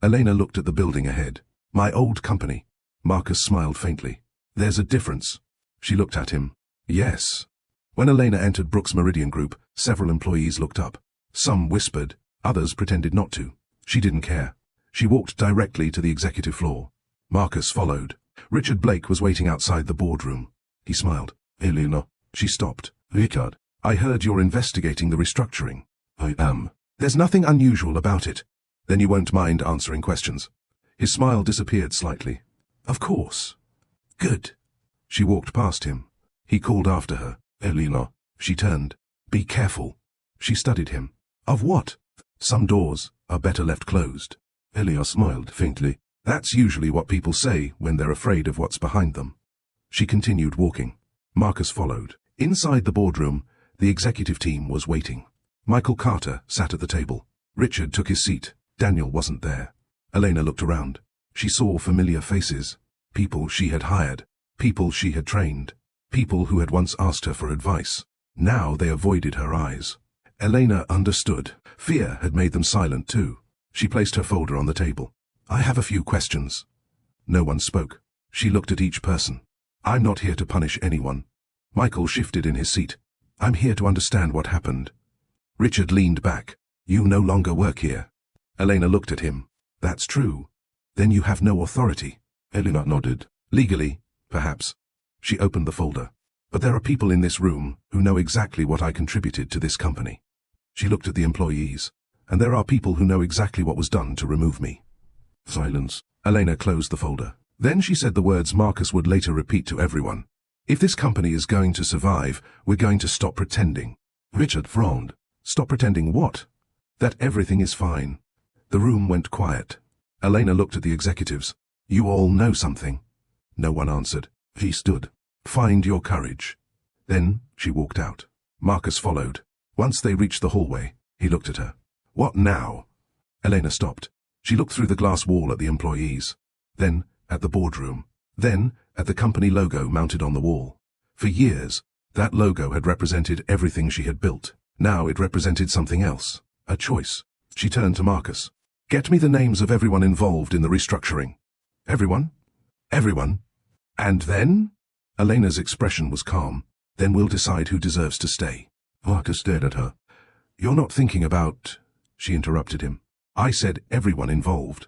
Elena looked at the building ahead. My old company. Marcus smiled faintly. There's a difference. She looked at him. Yes. When Elena entered Brooks Meridian Group, several employees looked up. Some whispered, others pretended not to. She didn't care. She walked directly to the executive floor. Marcus followed. Richard Blake was waiting outside the boardroom. He smiled. Elena. She stopped. Richard, I heard you're investigating the restructuring. I am. There's nothing unusual about it. Then you won't mind answering questions. His smile disappeared slightly. Of course. Good. She walked past him. He called after her. Elena. She turned. Be careful. She studied him. Of what? Some doors are better left closed. Elena smiled faintly. That's usually what people say when they're afraid of what's behind them. She continued walking. Marcus followed. Inside the boardroom, the executive team was waiting. Michael Carter sat at the table. Richard took his seat. Daniel wasn't there. Elena looked around. She saw familiar faces. People she had hired. People she had trained. People who had once asked her for advice. Now they avoided her eyes. Elena understood. Fear had made them silent too. She placed her folder on the table. I have a few questions. No one spoke. She looked at each person. I'm not here to punish anyone. Michael shifted in his seat. I'm here to understand what happened. Richard leaned back. You no longer work here. Elena looked at him. That's true. Then you have no authority. Elena nodded. Legally, perhaps. She opened the folder. But there are people in this room who know exactly what I contributed to this company. She looked at the employees. And there are people who know exactly what was done to remove me. Silence. Elena closed the folder. Then she said the words Marcus would later repeat to everyone. If this company is going to survive, we're going to stop pretending. Richard frowned. Stop pretending what? That everything is fine. The room went quiet. Elena looked at the executives. You all know something. No one answered. He stood. Find your courage. Then she walked out. Marcus followed. Once they reached the hallway, he looked at her. What now? Elena stopped. She looked through the glass wall at the employees. Then at the boardroom. Then at the company logo mounted on the wall. For years, that logo had represented everything she had built. Now it represented something else. A choice. She turned to Marcus. Get me the names of everyone involved in the restructuring. Everyone? Everyone? And then? Elena's expression was calm. Then we'll decide who deserves to stay. Marcus stared at her. You're not thinking about... She interrupted him. I said everyone involved.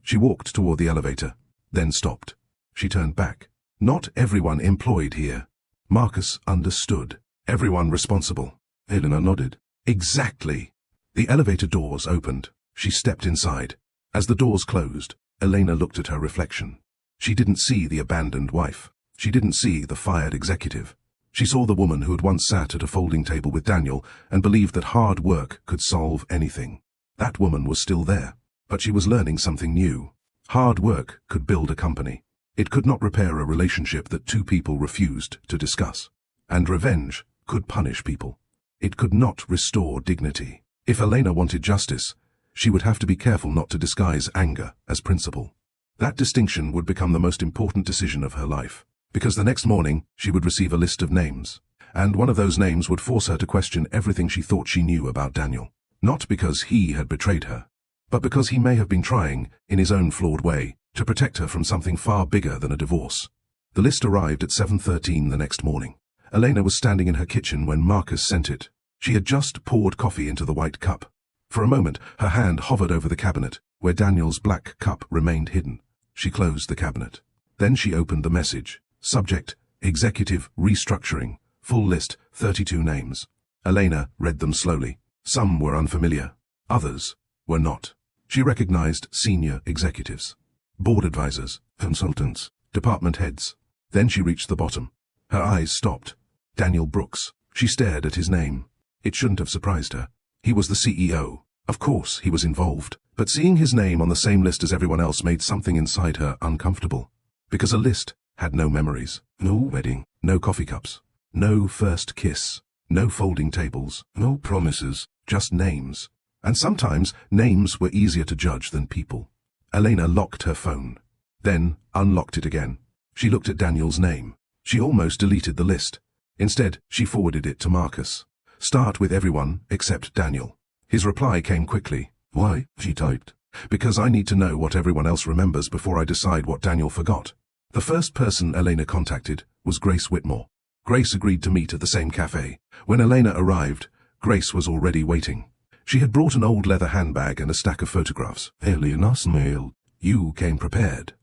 She walked toward the elevator, then stopped. She turned back. Not everyone employed here. Marcus understood. Everyone responsible. Elena nodded. Exactly. The elevator doors opened. She stepped inside. As the doors closed, Elena looked at her reflection. She didn't see the abandoned wife. She didn't see the fired executive. She saw the woman who had once sat at a folding table with Daniel and believed that hard work could solve anything. That woman was still there, but she was learning something new. Hard work could build a company. It could not repair a relationship that two people refused to discuss. And revenge could punish people. It could not restore dignity. If Elena wanted justice, she would have to be careful not to disguise anger as principle. That distinction would become the most important decision of her life, because the next morning she would receive a list of names, and one of those names would force her to question everything she thought she knew about Daniel. Not because he had betrayed her, but because he may have been trying, in his own flawed way, to protect her from something far bigger than a divorce. The list arrived at 7:13 the next morning. Elena was standing in her kitchen when Marcus sent it. She had just poured coffee into the white cup. For a moment, her hand hovered over the cabinet, where Daniel's black cup remained hidden. She closed the cabinet. Then she opened the message. Subject, Executive Restructuring. Full list, 32 names. Elena read them slowly. Some were unfamiliar. Others were not. She recognized senior executives, board advisors, consultants, department heads. Then she reached the bottom. Her eyes stopped. Daniel Brooks. She stared at his name. It shouldn't have surprised her. He was the CEO. Of course he was involved. But seeing his name on the same list as everyone else made something inside her uncomfortable. Because a list had no memories. No wedding. No coffee cups. No first kiss. No folding tables. No promises. Just names. And sometimes names were easier to judge than people. Elena locked her phone. Then unlocked it again. She looked at Daniel's name. She almost deleted the list. Instead, she forwarded it to Marcus. Start with everyone except Daniel. His reply came quickly. Why? She typed. Because I need to know what everyone else remembers before I decide what Daniel forgot. The first person Elena contacted was Grace Whitmore. Grace agreed to meet at the same cafe. When Elena arrived, Grace was already waiting. She had brought an old leather handbag and a stack of photographs. Elena smiled. You came prepared.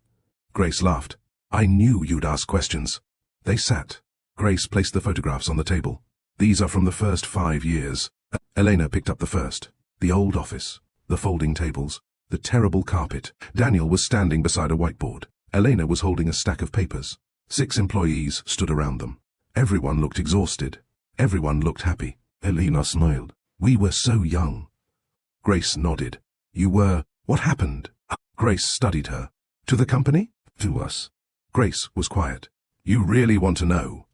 Grace laughed. I knew you'd ask questions. They sat. Grace placed the photographs on the table. These are from the first 5 years. Elena picked up the first. The old office. The folding tables. The terrible carpet. Daniel was standing beside a whiteboard. Elena was holding a stack of papers. 6 employees stood around them. Everyone looked exhausted. Everyone looked happy. Elena smiled. We were so young. Grace nodded. You were. What happened? Grace studied her. To the company? To us. Grace was quiet. You really want to know?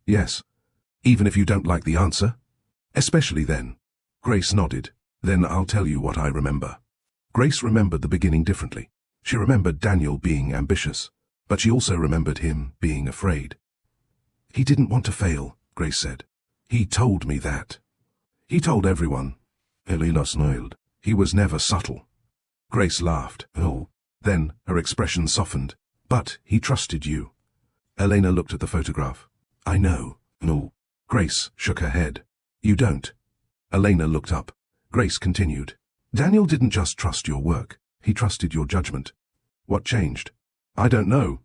Yes. Even if you don't like the answer? Especially then. Grace nodded. Then I'll tell you what I remember. Grace remembered the beginning differently. She remembered Daniel being ambitious, but she also remembered him being afraid. He didn't want to fail, Grace said. He told me that. He told everyone. Elena smiled. He was never subtle. Grace laughed. Oh. Then her expression softened. But he trusted you. Elena looked at the photograph. I know. No. Grace shook her head. You don't. Elena looked up. Grace continued. Daniel didn't just trust your work. He trusted your judgment. What changed? I don't know.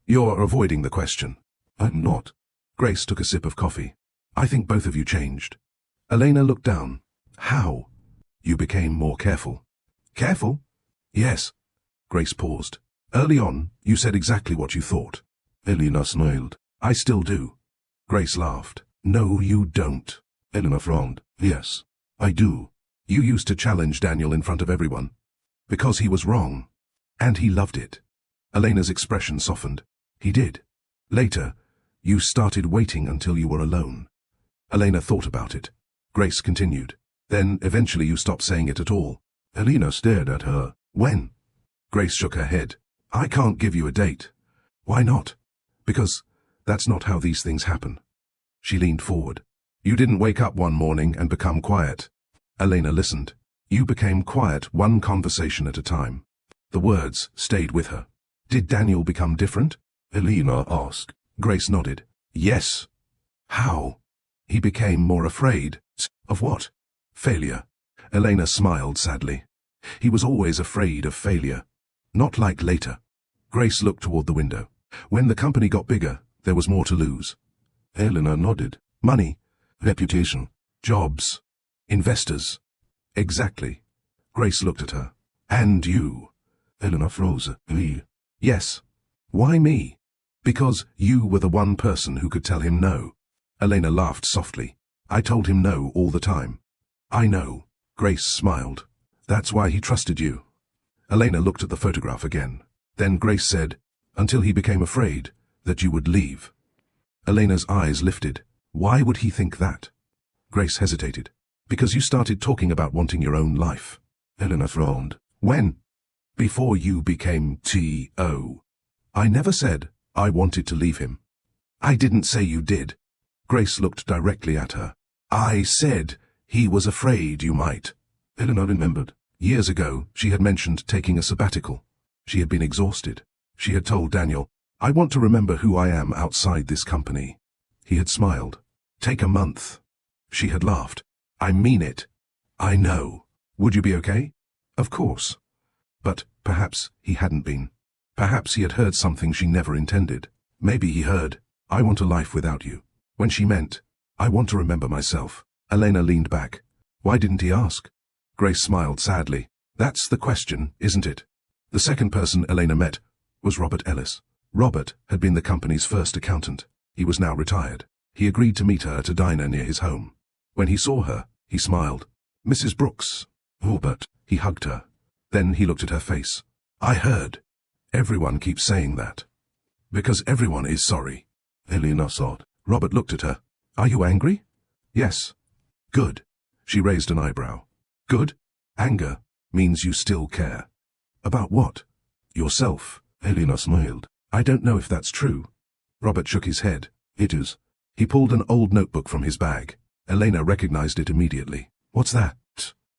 You're avoiding the question. I'm not. Grace took a sip of coffee. I think both of you changed. Elena looked down. How? You became more careful. Careful? Yes. Grace paused. Early on, you said exactly what you thought. Elena smiled. I still do. Grace laughed. No, you don't. Elena frowned. Yes, I do. You used to challenge Daniel in front of everyone. Because he was wrong. And he loved it. Elena's expression softened. He did. Later, you started waiting until you were alone. Elena thought about it. Grace continued. Then, eventually you stopped saying it at all. Elena stared at her. When? Grace shook her head. I can't give you a date. Why not? Because that's not how these things happen. She leaned forward. You didn't wake up one morning and become quiet. Elena listened. You became quiet one conversation at a time. The words stayed with her. Did Daniel become different? Elena asked. Grace nodded. Yes. How? He became more afraid. Of what? Failure. Elena smiled sadly. He was always afraid of failure. Not like later. Grace looked toward the window. When the company got bigger, there was more to lose. Elena nodded. Money. Reputation. Jobs. Investors. Exactly. Grace looked at her. And you. Elena froze. Me. Yes. Why me? Because you were the one person who could tell him no. Elena laughed softly. I told him no all the time. I know. Grace smiled. That's why he trusted you. Elena looked at the photograph again. Then Grace said, until he became afraid that you would leave. Elena's eyes lifted. Why would he think that? Grace hesitated. Because you started talking about wanting your own life. Elena frowned. When? Before you became T.O. I never said I wanted to leave him. I didn't say you did. Grace looked directly at her. I said he was afraid you might. Elena remembered. Years ago, she had mentioned taking a sabbatical. She had been exhausted. She had told Daniel, I want to remember who I am outside this company. He had smiled. Take a month. She had laughed. I mean it. I know. Would you be okay? Of course. But perhaps he hadn't been. Perhaps he had heard something she never intended. Maybe he heard, I want a life without you, when she meant, I want to remember myself. Elena leaned back. Why didn't he ask? Grace smiled sadly. That's the question, isn't it? The second person Elena met was Robert Ellis. Robert had been the company's first accountant. He was now retired. He agreed to meet her at a diner near his home. When he saw her, he smiled. Mrs. Brooks. Robert. He hugged her. Then he looked at her face. I heard. Everyone keeps saying that. Because everyone is sorry. Elena sobbed. Robert looked at her. Are you angry? Yes. Good. She raised an eyebrow. Good? Anger means you still care. About what? Yourself. Elena smiled. I don't know if that's true. Robert shook his head. It is. He pulled an old notebook from his bag. Elena recognized it immediately. What's that?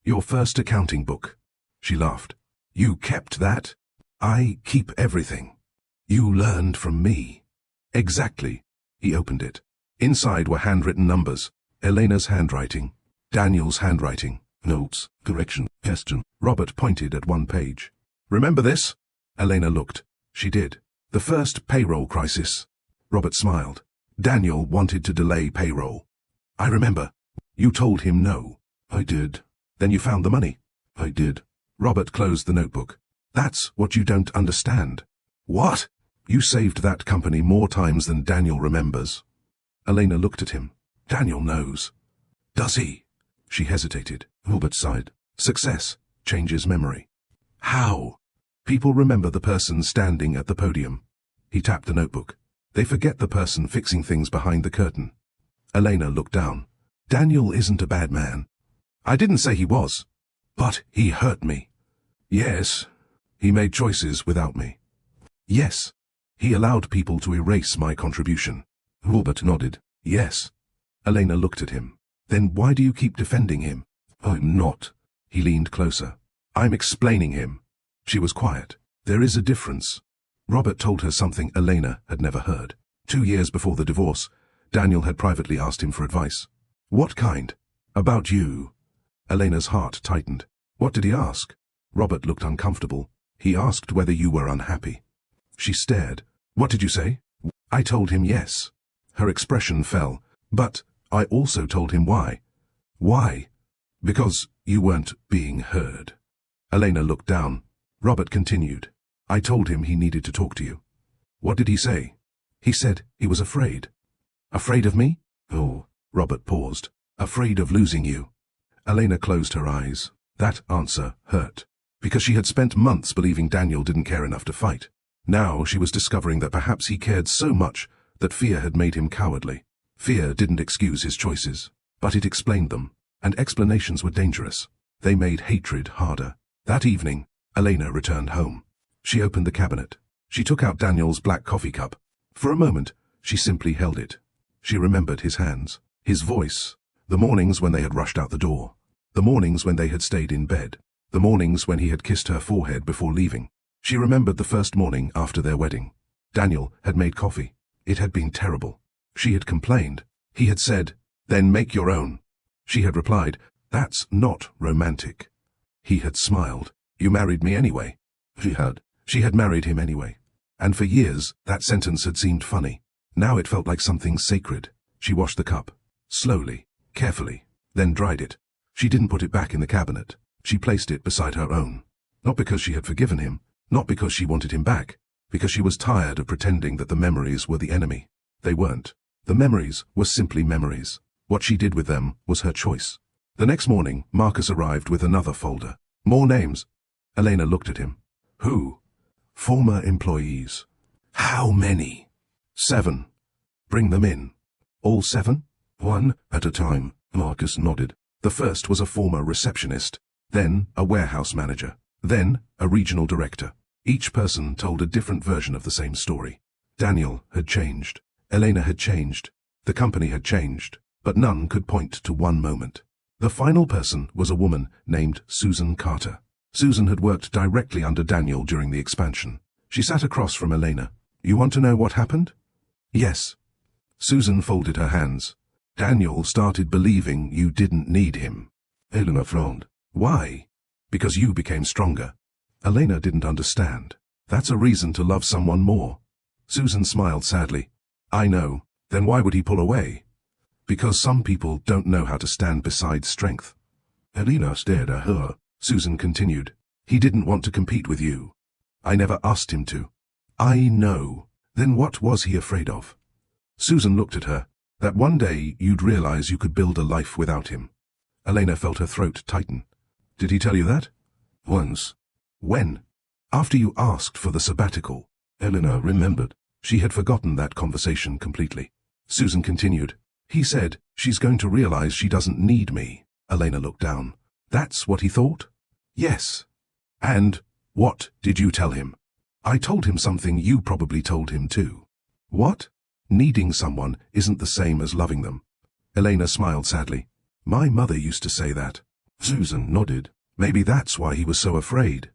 Your first accounting book. She laughed. You kept that? I keep everything. You learned from me. Exactly. He opened it. Inside were handwritten numbers. Elena's handwriting. Daniel's handwriting. Notes. Correction. Question. Robert pointed at one page. Remember this? Elena looked. She did. The first payroll crisis. Robert smiled. Daniel wanted to delay payroll. I remember. You told him no. I did. Then you found the money. I did. Robert closed the notebook. That's what you don't understand. What? You saved that company more times than Daniel remembers. Elena looked at him. Daniel knows. Does he? She hesitated. Robert sighed. Success changes memory. How? People remember the person standing at the podium. He tapped the notebook. They forget the person fixing things behind the curtain. Elena looked down. Daniel isn't a bad man. I didn't say he was. But he hurt me. Yes. He made choices without me. Yes. He allowed people to erase my contribution. Robert nodded. Yes. Elena looked at him. Then why do you keep defending him? I'm not. He leaned closer. I'm explaining him. She was quiet. There is a difference. Robert told her something Elena had never heard. 2 years before the divorce, Daniel had privately asked him for advice. What kind? About you. Elena's heart tightened. What did he ask? Robert looked uncomfortable. He asked whether you were unhappy. She stared. What did you say? I told him yes. Her expression fell. But I also told him why. Why? Because you weren't being heard. Elena looked down. Robert continued. I told him he needed to talk to you. What did he say? He said he was afraid. Afraid of me? Oh, Robert paused. Afraid of losing you. Elena closed her eyes. That answer hurt. Because she had spent months believing Daniel didn't care enough to fight. Now she was discovering that perhaps he cared so much that fear had made him cowardly. Fear didn't excuse his choices, but it explained them, and explanations were dangerous. They made hatred harder. That evening, Elena returned home. She opened the cabinet. She took out Daniel's black coffee cup. For a moment, she simply held it. She remembered his hands, his voice, the mornings when they had rushed out the door, the mornings when they had stayed in bed, the mornings when he had kissed her forehead before leaving. She remembered the first morning after their wedding. Daniel had made coffee. It had been terrible. She had complained. He had said, then make your own. She had replied, that's not romantic. He had smiled. You married me anyway. She had married him anyway. And for years, that sentence had seemed funny. Now it felt like something sacred. She washed the cup. Slowly, carefully, then dried it. She didn't put it back in the cabinet. She placed it beside her own. Not because she had forgiven him, not because she wanted him back, because she was tired of pretending that the memories were the enemy. They weren't. The memories were simply memories. What she did with them was her choice. The next morning, Marcus arrived with another folder. More names. Elena looked at him. Who? Former employees. How many? 7. Bring them in. All 7? 1 at a time, Marcus nodded. The first was a former receptionist, then a warehouse manager, then a regional director. Each person told a different version of the same story. Daniel had changed. Elena had changed. The company had changed. But none could point to one moment. The final person was a woman named Susan Carter. Susan had worked directly under Daniel during the expansion. She sat across from Elena. You want to know what happened? Yes. Susan folded her hands. Daniel started believing you didn't need him. Elena frowned. Why? Because you became stronger. Elena didn't understand. That's a reason to love someone more. Susan smiled sadly. I know. Then why would he pull away? Because some people don't know how to stand beside strength. Elena stared at her. Susan continued. He didn't want to compete with you. I never asked him to. I know. Then what was he afraid of? Susan looked at her. That one day you'd realize you could build a life without him. Elena felt her throat tighten. Did he tell you that? Once. When? After you asked for the sabbatical. Elena remembered. She had forgotten that conversation completely. Susan continued. He said, she's going to realize she doesn't need me. Elena looked down. That's what he thought? Yes. And what did you tell him? I told him something you probably told him too. What? Needing someone isn't the same as loving them. Elena smiled sadly. My mother used to say that. Susan nodded. Maybe that's why he was so afraid.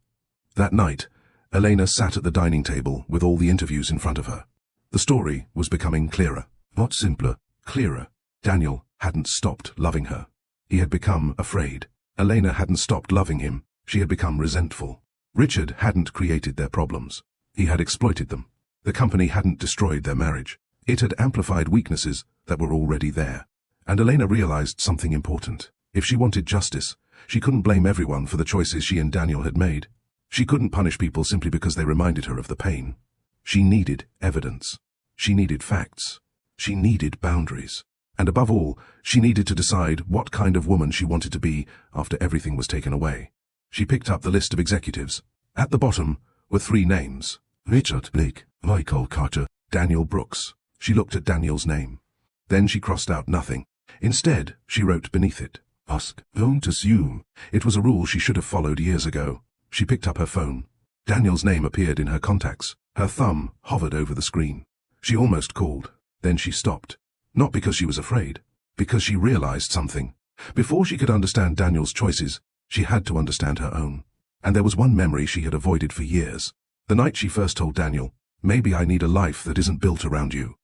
That night, Elena sat at the dining table with all the interviews in front of her. The story was becoming clearer. Not simpler, clearer. Daniel hadn't stopped loving her. He had become afraid. Elena hadn't stopped loving him. She had become resentful. Richard hadn't created their problems. He had exploited them. The company hadn't destroyed their marriage. It had amplified weaknesses that were already there. And Elena realized something important. If she wanted justice, she couldn't blame everyone for the choices she and Daniel had made. She couldn't punish people simply because they reminded her of the pain. She needed evidence. She needed facts. She needed boundaries. And above all, she needed to decide what kind of woman she wanted to be after everything was taken away. She picked up the list of executives. At the bottom were three names. Richard Blake, Michael Carter, Daniel Brooks. She looked at Daniel's name. Then she crossed out nothing. Instead, she wrote beneath it, ask, don't assume. It was a rule she should have followed years ago. She picked up her phone. Daniel's name appeared in her contacts. Her thumb hovered over the screen. She almost called. Then she stopped. Not because she was afraid. Because she realized something. Before she could understand Daniel's choices, she had to understand her own. And there was one memory she had avoided for years. The night she first told Daniel, maybe I need a life that isn't built around you.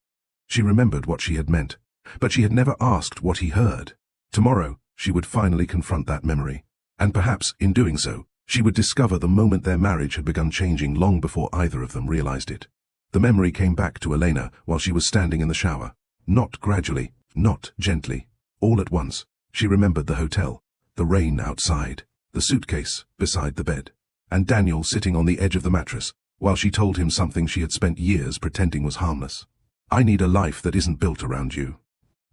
She remembered what she had meant, but she had never asked what he heard. Tomorrow, she would finally confront that memory. And perhaps, in doing so, she would discover the moment their marriage had begun changing long before either of them realized it. The memory came back to Elena while she was standing in the shower. Not gradually, not gently. All at once, she remembered the hotel, the rain outside, the suitcase beside the bed, and Daniel sitting on the edge of the mattress while she told him something she had spent years pretending was harmless. I need a life that isn't built around you.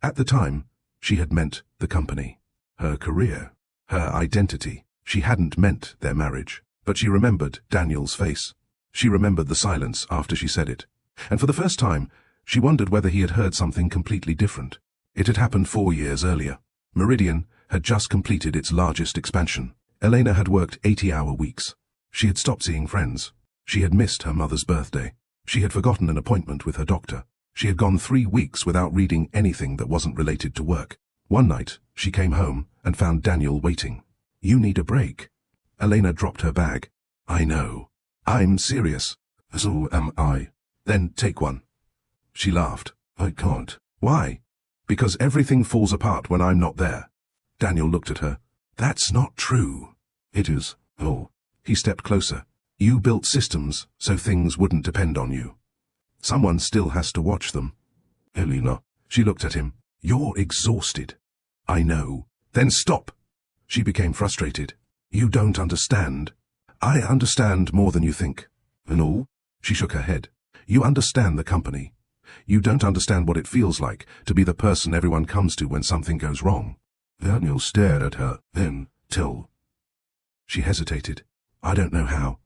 At the time, she had meant the company, her career, her identity. She hadn't meant their marriage, but she remembered Daniel's face. She remembered the silence after she said it. And for the first time, she wondered whether he had heard something completely different. It had happened 4 years earlier. Meridian had just completed its largest expansion. Elena had worked 80-hour weeks. She had stopped seeing friends. She had missed her mother's birthday. She had forgotten an appointment with her doctor. She had gone 3 weeks without reading anything that wasn't related to work. One night, she came home and found Daniel waiting. You need a break. Elena dropped her bag. I know. I'm serious. So am I. Then take one. She laughed. I can't. Why? Because everything falls apart when I'm not there. Daniel looked at her. That's not true. It is. Oh. He stepped closer. You built systems so things wouldn't depend on you. Someone still has to watch them. Elena. She looked at him. You're exhausted. I know. Then stop. She became frustrated. You don't understand. I understand more than you think. No? She shook her head. You understand the company. You don't understand what it feels like to be the person everyone comes to when something goes wrong. Daniel stared at her, then, till. She hesitated. I don't know how.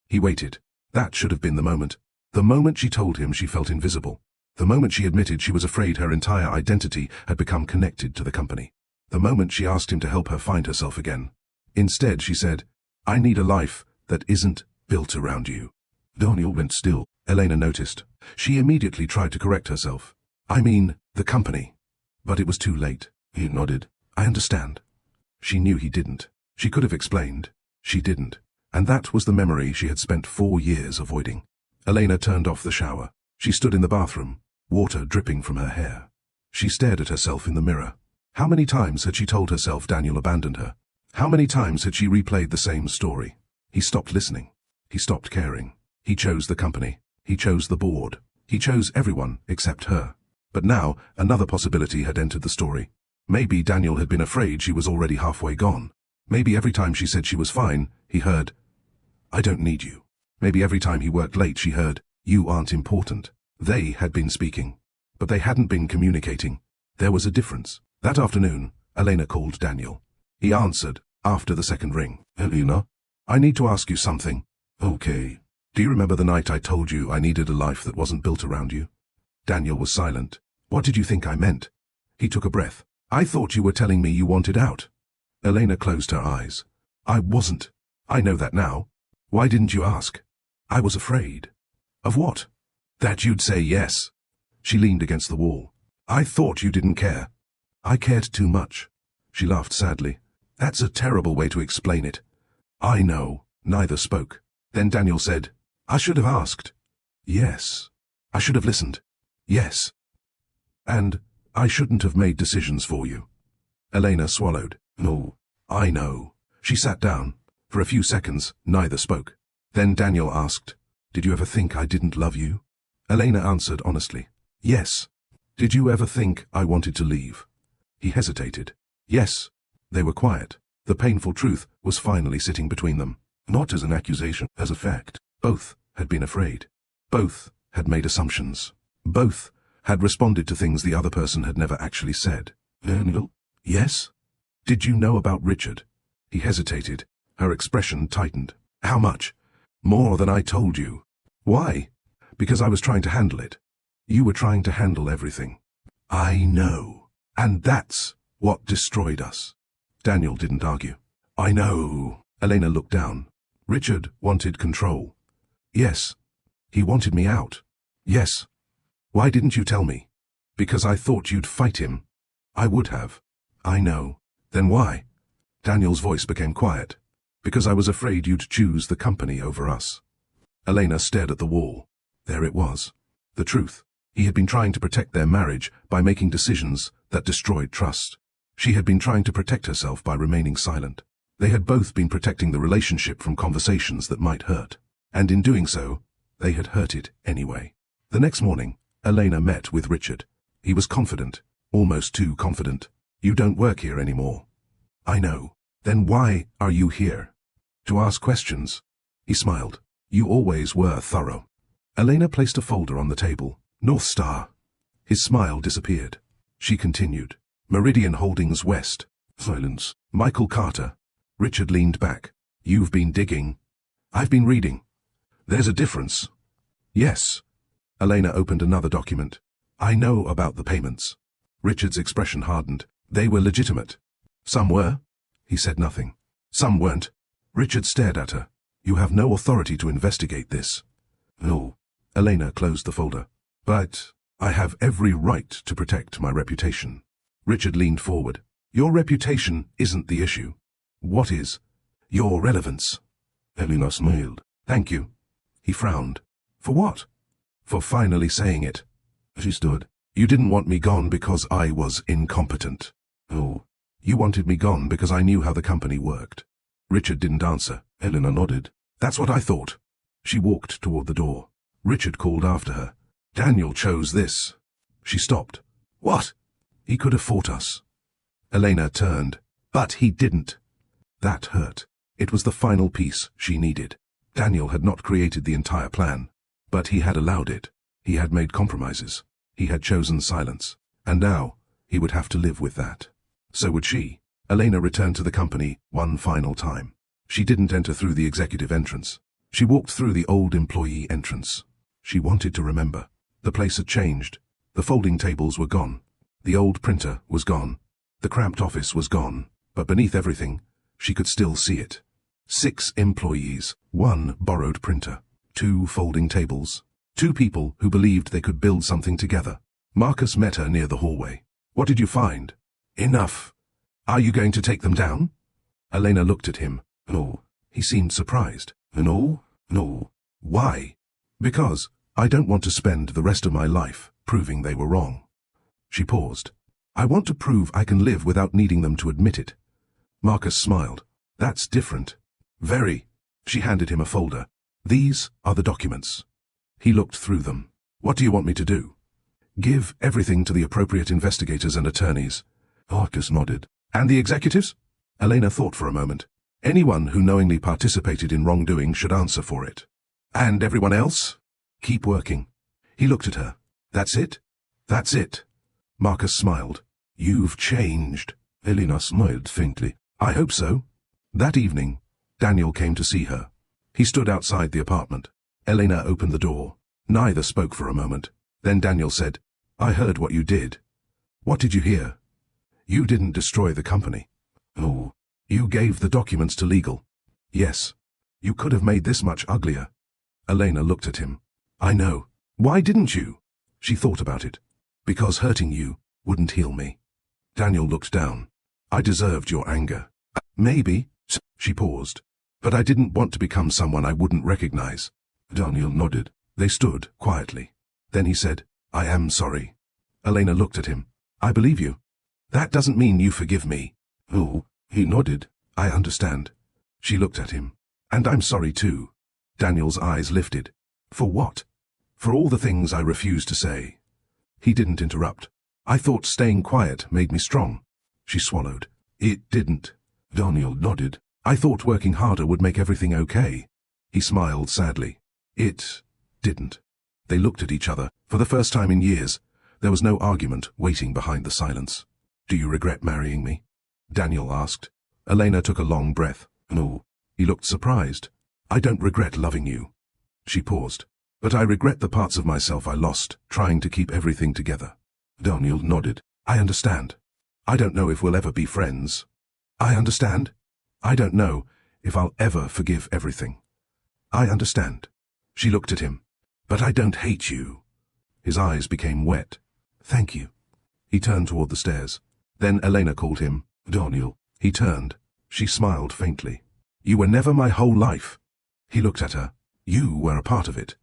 He waited. That should have been the moment. The moment she told him she felt invisible. The moment she admitted she was afraid her entire identity had become connected to the company. The moment she asked him to help her find herself again. Instead, she said, I need a life that isn't built around you. Daniel went still. Elena noticed. She immediately tried to correct herself. I mean, the company. But it was too late. He nodded. I understand. She knew he didn't. She could have explained. She didn't. And that was the memory she had spent 4 years avoiding. Elena turned off the shower. She stood in the bathroom, water dripping from her hair. She stared at herself in the mirror. How many times had she told herself Daniel abandoned her? How many times had she replayed the same story? He stopped listening. He stopped caring. He chose the company. He chose the board. He chose everyone except her. But now, another possibility had entered the story. Maybe Daniel had been afraid she was already halfway gone. Maybe every time she said she was fine, he heard, I don't need you. Maybe every time he worked late she heard, you aren't important. They had been speaking, but they hadn't been communicating. There was a difference. That afternoon, Elena called Daniel. He answered, after the second ring. Elena, I need to ask you something. Okay. Do you remember the night I told you I needed a life that wasn't built around you? Daniel was silent. What did you think I meant? He took a breath. I thought you were telling me you wanted out. Elena closed her eyes. I wasn't. I know that now. Why didn't you ask? I was afraid. Of what? That you'd say yes. She leaned against the wall. I thought you didn't care. I cared too much. She laughed sadly. That's a terrible way to explain it. I know. Neither spoke. Then Daniel said, I should have asked. Yes. I should have listened. Yes. And I shouldn't have made decisions for you. Elena swallowed. No. I know. She sat down. For a few seconds, neither spoke. Then Daniel asked, Did you ever think I didn't love you? Elena answered honestly. Yes. Did you ever think I wanted to leave? He hesitated. Yes. They were quiet. The painful truth was finally sitting between them. Not as an accusation, as a fact. Both had been afraid. Both had made assumptions. Both had responded to things the other person had never actually said. Daniel? Yes? Did you know about Richard? He hesitated. Her expression tightened. How much? More than I told you. Why? Because I was trying to handle it. You were trying to handle everything. I know. And that's what destroyed us. Daniel didn't argue. I know. Elena looked down. Richard wanted control. Yes. He wanted me out. Yes. Why didn't you tell me? Because I thought you'd fight him. I would have. I know. Then why? Daniel's voice became quiet. Because I was afraid you'd choose the company over us. Elena stared at the wall. There it was. The truth. He had been trying to protect their marriage by making decisions that destroyed trust. She had been trying to protect herself by remaining silent. They had both been protecting the relationship from conversations that might hurt. And in doing so, they had hurt it anyway. The next morning, Elena met with Richard. He was confident, almost too confident. You don't work here anymore. I know. Then why are you here? To ask questions. He smiled. You always were thorough. Elena placed a folder on the table. North Star. His smile disappeared. She continued. Meridian Holdings West. Silence. Michael Carter. Richard leaned back. You've been digging. I've been reading. There's a difference. Yes. Elena opened another document. I know about the payments. Richard's expression hardened. They were legitimate. Some were. He said nothing. Some weren't. Richard stared at her. You have no authority to investigate this. No. Elena closed the folder. But I have every right to protect my reputation. Richard leaned forward. Your reputation isn't the issue. What is? Your relevance. Elena smiled. Thank you. He frowned. For what? For finally saying it. She stood. You didn't want me gone because I was incompetent. Oh. You wanted me gone because I knew how the company worked. Richard didn't answer. Elena nodded. That's what I thought. She walked toward the door. Richard called after her. Daniel chose this. She stopped. What? He could have fought us. Elena turned. But he didn't. That hurt. It was the final piece she needed. Daniel had not created the entire plan, but he had allowed it. He had made compromises. He had chosen silence. And now, he would have to live with that. So would she. Elena returned to the company one final time. She didn't enter through the executive entrance. She walked through the old employee entrance. She wanted to remember. The place had changed. The folding tables were gone. The old printer was gone. The cramped office was gone. But beneath everything, she could still see it. 6 employees, 1 borrowed printer, 2 folding tables, 2 people who believed they could build something together. Marcus met her near the hallway. What did you find? Enough. Are you going to take them down? Elena looked at him. No. He seemed surprised. No. No. Why? Because I don't want to spend the rest of my life proving they were wrong. She paused. I want to prove I can live without needing them to admit it. Marcus smiled. That's different. Very. She handed him a folder. These are the documents. He looked through them. What do you want me to do? Give everything to the appropriate investigators and attorneys. Marcus nodded. And the executives? Elena thought for a moment. Anyone who knowingly participated in wrongdoing should answer for it. And everyone else? Keep working. He looked at her. That's it? That's it. Marcus smiled. You've changed. Elena smiled faintly. I hope so. That evening, Daniel came to see her. He stood outside the apartment. Elena opened the door. Neither spoke for a moment. Then Daniel said, I heard what you did. What did you hear? You didn't destroy the company. Oh. You gave the documents to legal. Yes. You could have made this much uglier. Elena looked at him. I know. Why didn't you? She thought about it. Because hurting you wouldn't heal me. Daniel looked down. I deserved your anger. Maybe. She paused. But I didn't want to become someone I wouldn't recognize. Daniel nodded. They stood quietly. Then he said, I am sorry. Elena looked at him. I believe you. That doesn't mean you forgive me. Oh, he nodded. I understand. She looked at him. And I'm sorry too. Daniel's eyes lifted. For what? For all the things I refused to say. He didn't interrupt. I thought staying quiet made me strong. She swallowed. It didn't. Daniel nodded. I thought working harder would make everything okay. He smiled sadly. It didn't. They looked at each other. For the first time in years, there was no argument waiting behind the silence. Do you regret marrying me? Daniel asked. Elena took a long breath. No. He looked surprised. I don't regret loving you. She paused. But I regret the parts of myself I lost, trying to keep everything together. Daniel nodded. I understand. I don't know if we'll ever be friends. I understand. I don't know if I'll ever forgive everything. I understand. She looked at him. But I don't hate you. His eyes became wet. Thank you. He turned toward the stairs. Then Elena called him, Daniel. He turned. She smiled faintly. You were never my whole life. He looked at her. You were a part of it.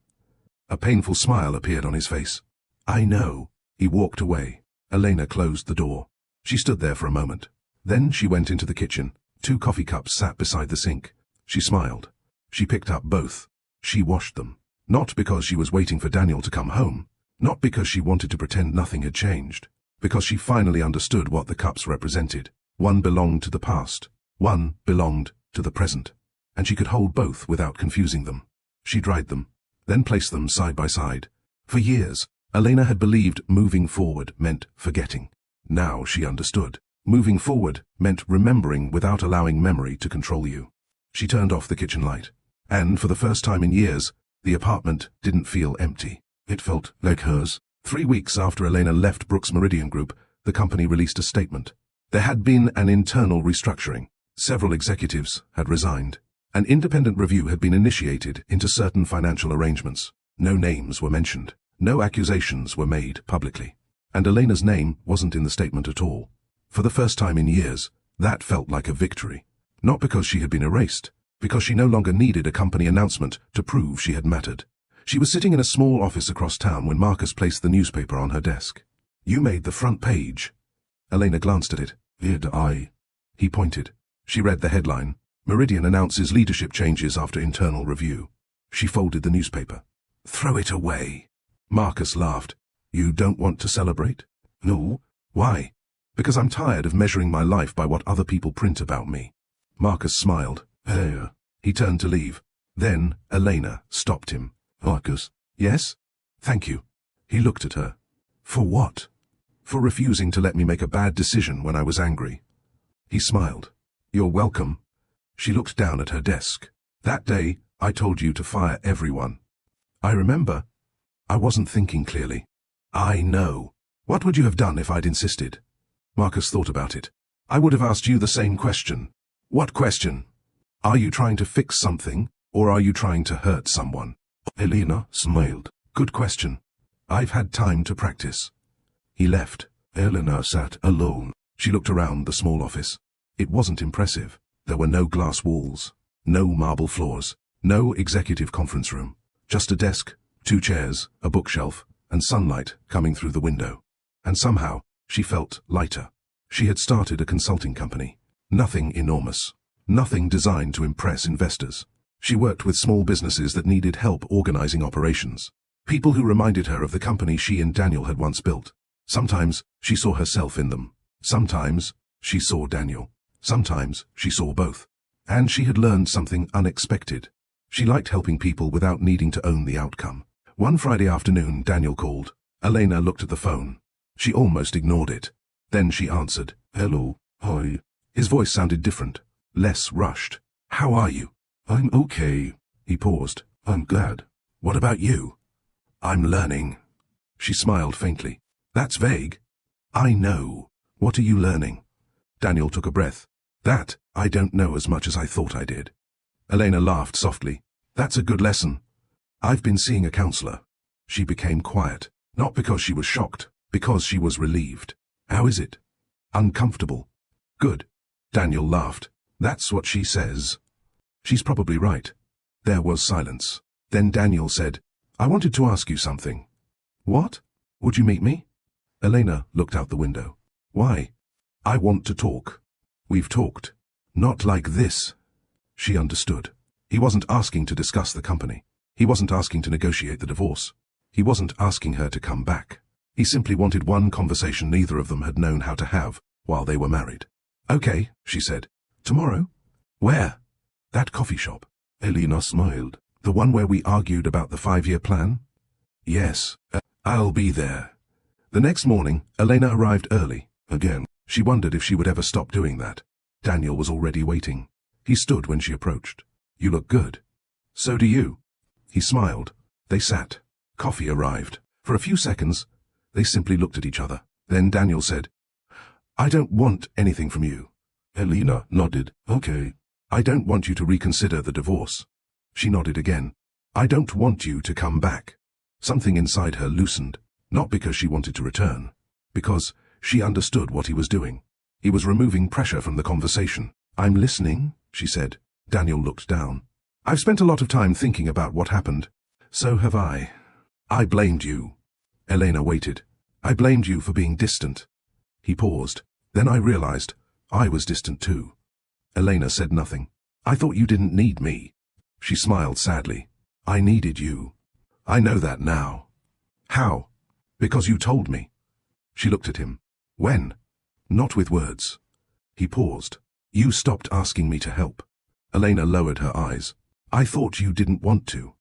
A painful smile appeared on his face. I know. He walked away. Elena closed the door. She stood there for a moment. Then she went into the kitchen. 2 coffee cups sat beside the sink. She smiled. She picked up both. She washed them. Not because she was waiting for Daniel to come home. Not because she wanted to pretend nothing had changed. Because she finally understood what the cups represented. One belonged to the past. One belonged to the present. And she could hold both without confusing them. She dried them, then placed them side by side. For years, Elena had believed moving forward meant forgetting. Now she understood. Moving forward meant remembering without allowing memory to control you. She turned off the kitchen light. And for the first time in years, the apartment didn't feel empty. It felt like hers. 3 weeks after Elena left Brooks Meridian Group, the company released a statement. There had been an internal restructuring. Several executives had resigned. An independent review had been initiated into certain financial arrangements. No names were mentioned. No accusations were made publicly. And Elena's name wasn't in the statement at all. For the first time in years, that felt like a victory. Not because she had been erased, because she no longer needed a company announcement to prove she had mattered. She was sitting in a small office across town when Marcus placed the newspaper on her desk. You made the front page. Elena glanced at it. Did I? He pointed. She read the headline. Meridian announces leadership changes after internal review. She folded the newspaper. Throw it away. Marcus laughed. You don't want to celebrate? No. Why? Because I'm tired of measuring my life by what other people print about me. Marcus smiled. He turned to leave. Then Elena stopped him. Marcus. Yes? Thank you. He looked at her. For what? For refusing to let me make a bad decision when I was angry. He smiled. You're welcome. She looked down at her desk. That day, I told you to fire everyone. I remember. I wasn't thinking clearly. I know. What would you have done if I'd insisted? Marcus thought about it. I would have asked you the same question. What question? Are you trying to fix something, or are you trying to hurt someone? Elena smiled. Good question. I've had time to practice. He left. Elena sat alone. She looked around the small office. It wasn't impressive. There were no glass walls, no marble floors, no executive conference room. Just a desk, 2 chairs, a bookshelf, and sunlight coming through the window. And somehow, she felt lighter. She had started a consulting company. Nothing enormous. Nothing designed to impress investors. She worked with small businesses that needed help organizing operations. People who reminded her of the company she and Daniel had once built. Sometimes she saw herself in them. Sometimes she saw Daniel. Sometimes she saw both. And she had learned something unexpected. She liked helping people without needing to own the outcome. One Friday afternoon, Daniel called. Elena looked at the phone. She almost ignored it. Then she answered. Hello. Hi. His voice sounded different, less rushed. How are you? I'm okay. He paused. I'm glad. What about you? I'm learning. She smiled faintly. That's vague. I know. What are you learning? Daniel took a breath. That, I don't know as much as I thought I did. Elena laughed softly. That's a good lesson. I've been seeing a counselor. She became quiet, not because she was shocked, because she was relieved. How is it? Uncomfortable. Good. Daniel laughed. That's what she says. She's probably right. There was silence. Then Daniel said, I wanted to ask you something. What? Would you meet me? Elena looked out the window. Why? I want to talk. We've talked. Not like this. She understood. He wasn't asking to discuss the company. He wasn't asking to negotiate the divorce. He wasn't asking her to come back. He simply wanted one conversation neither of them had known how to have while they were married. Okay, she said. Tomorrow? Where? That coffee shop. Elena smiled. The one where we argued about the 5-year plan? Yes, I'll be there. The next morning, Elena arrived early. Again, she wondered if she would ever stop doing that. Daniel was already waiting. He stood when she approached. You look good. So do you. He smiled. They sat. Coffee arrived. For a few seconds, they simply looked at each other. Then Daniel said, I don't want anything from you. Elena nodded. Okay. I don't want you to reconsider the divorce. She nodded again. I don't want you to come back. Something inside her loosened, not because she wanted to return, because she understood what he was doing. He was removing pressure from the conversation. I'm listening, she said. Daniel looked down. I've spent a lot of time thinking about what happened. So have I. I blamed you. Elena waited. I blamed you for being distant. He paused. Then I realized I was distant too. Elena said nothing. I thought you didn't need me. She smiled sadly. I needed you. I know that now. How? Because you told me. She looked at him. When? Not with words. He paused. You stopped asking me to help. Elena lowered her eyes. I thought you didn't want to.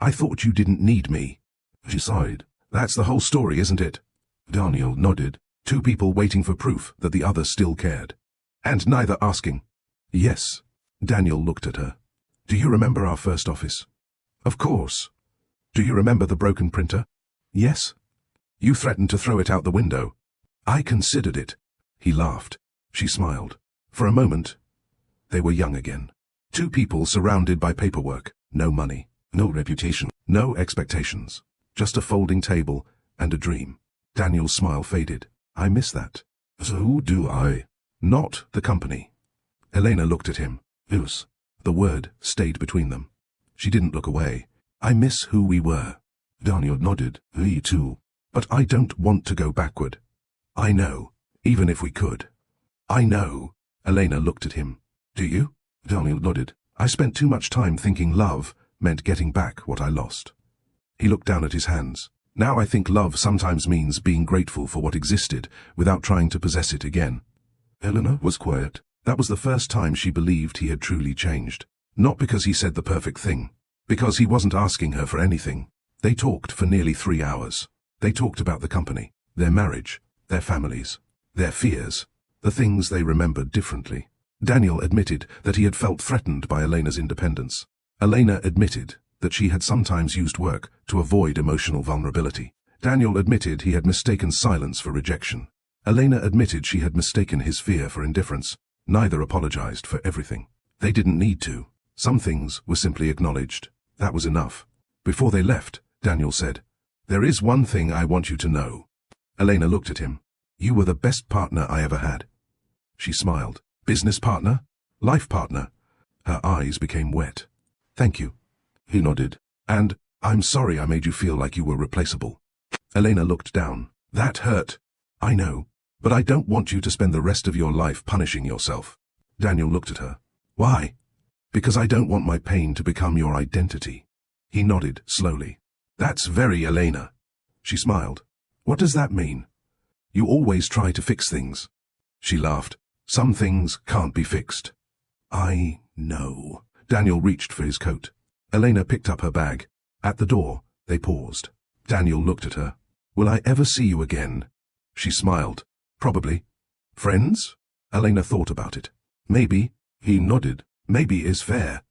I thought you didn't need me. She sighed. That's the whole story, isn't it? Daniel nodded. Two people waiting for proof that the other still cared. And neither asking. Yes. Daniel looked at her. Do you remember our first office? Of course. Do you remember the broken printer? Yes. You threatened to throw it out the window. I considered it. He laughed. She smiled. For a moment, they were young again. Two people surrounded by paperwork, no money, no reputation, no expectations. Just a folding table and a dream. Daniel's smile faded. I miss that. So do I. Not the company. Elena looked at him. Us. The word stayed between them. She didn't look away. I miss who we were. Daniel nodded. Me too. But I don't want to go backward. I know, even if we could. I know. Elena looked at him. Do you? Daniel nodded. I spent too much time thinking love meant getting back what I lost. He looked down at his hands. Now I think love sometimes means being grateful for what existed without trying to possess it again. Elena was quiet. That was the first time she believed he had truly changed. Not because he said the perfect thing. Because he wasn't asking her for anything. They talked for nearly 3 hours. They talked about the company, their marriage, their families, their fears, the things they remembered differently. Daniel admitted that he had felt threatened by Elena's independence. Elena admitted that she had sometimes used work to avoid emotional vulnerability. Daniel admitted he had mistaken silence for rejection. Elena admitted she had mistaken his fear for indifference. Neither apologized for everything. They didn't need to. Some things were simply acknowledged. That was enough. Before they left, Daniel said, There is one thing I want you to know. Elena looked at him. You were the best partner I ever had. She smiled. Business partner? Life partner? Her eyes became wet. Thank you. He nodded. And, I'm sorry I made you feel like you were replaceable. Elena looked down. That hurt. I know. But I don't want you to spend the rest of your life punishing yourself. Daniel looked at her. Why? Because I don't want my pain to become your identity. He nodded slowly. That's very Elena. She smiled. What does that mean? You always try to fix things. She laughed. Some things can't be fixed. I know. Daniel reached for his coat. Elena picked up her bag. At the door, they paused. Daniel looked at her. Will I ever see you again? She smiled. Probably. Friends? Elena thought about it. Maybe. He nodded. Maybe is fair.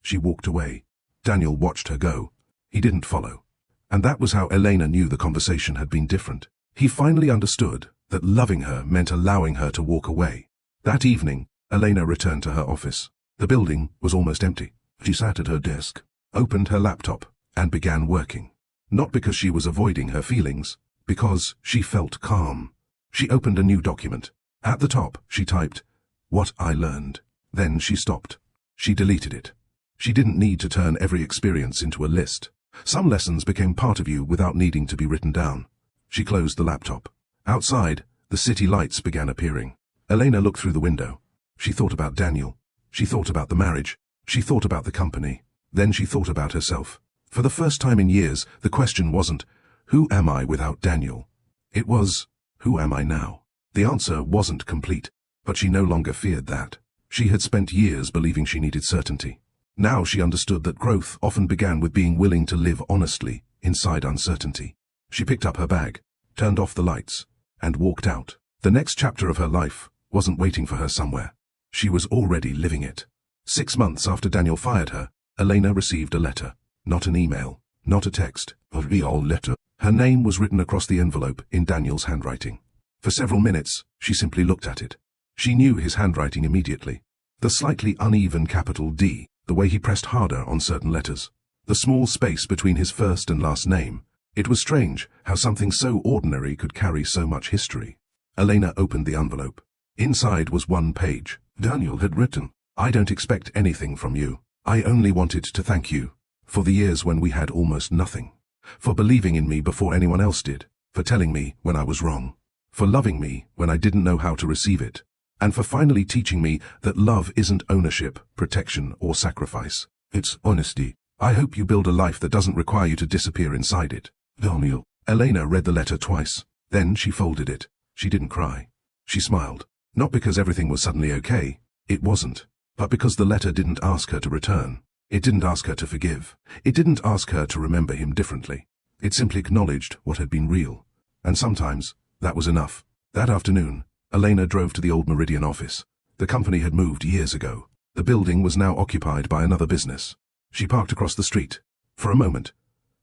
She walked away. Daniel watched her go. He didn't follow. And that was how Elena knew the conversation had been different. He finally understood that loving her meant allowing her to walk away. That evening, Elena returned to her office. The building was almost empty. She sat at her desk, opened her laptop, and began working. Not because she was avoiding her feelings, because she felt calm. She opened a new document. At the top, she typed, What I learned. Then she stopped. She deleted it. She didn't need to turn every experience into a list. Some lessons became part of you without needing to be written down. She closed the laptop. Outside, the city lights began appearing. Elena looked through the window. She thought about Daniel. She thought about the marriage. She thought about the company. Then she thought about herself. For the first time in years, the question wasn't, who am I without Daniel? It was, who am I now? The answer wasn't complete, but she no longer feared that. She had spent years believing she needed certainty. Now she understood that growth often began with being willing to live honestly inside uncertainty. She picked up her bag, turned off the lights, and walked out. The next chapter of her life wasn't waiting for her somewhere. She was already living it. 6 months after Daniel fired her, Elena received a letter. Not an email. Not a text. A real letter. Her name was written across the envelope in Daniel's handwriting. For several minutes, she simply looked at it. She knew his handwriting immediately. The slightly uneven capital D, the way he pressed harder on certain letters. The small space between his first and last name. It was strange how something so ordinary could carry so much history. Elena opened the envelope. Inside was one page. Daniel had written, "I don't expect anything from you. I only wanted to thank you for the years when we had almost nothing. For believing in me before anyone else did. For telling me when I was wrong. For loving me when I didn't know how to receive it. And for finally teaching me that love isn't ownership, protection, or sacrifice. It's honesty. I hope you build a life that doesn't require you to disappear inside it. Daniel." Elena read the letter twice. Then she folded it. She didn't cry. She smiled. Not because everything was suddenly okay. It wasn't. But because the letter didn't ask her to return. It didn't ask her to forgive. It didn't ask her to remember him differently. It simply acknowledged what had been real. And sometimes, that was enough. That afternoon, Elena drove to the old Meridian office. The company had moved years ago. The building was now occupied by another business. She parked across the street. For a moment,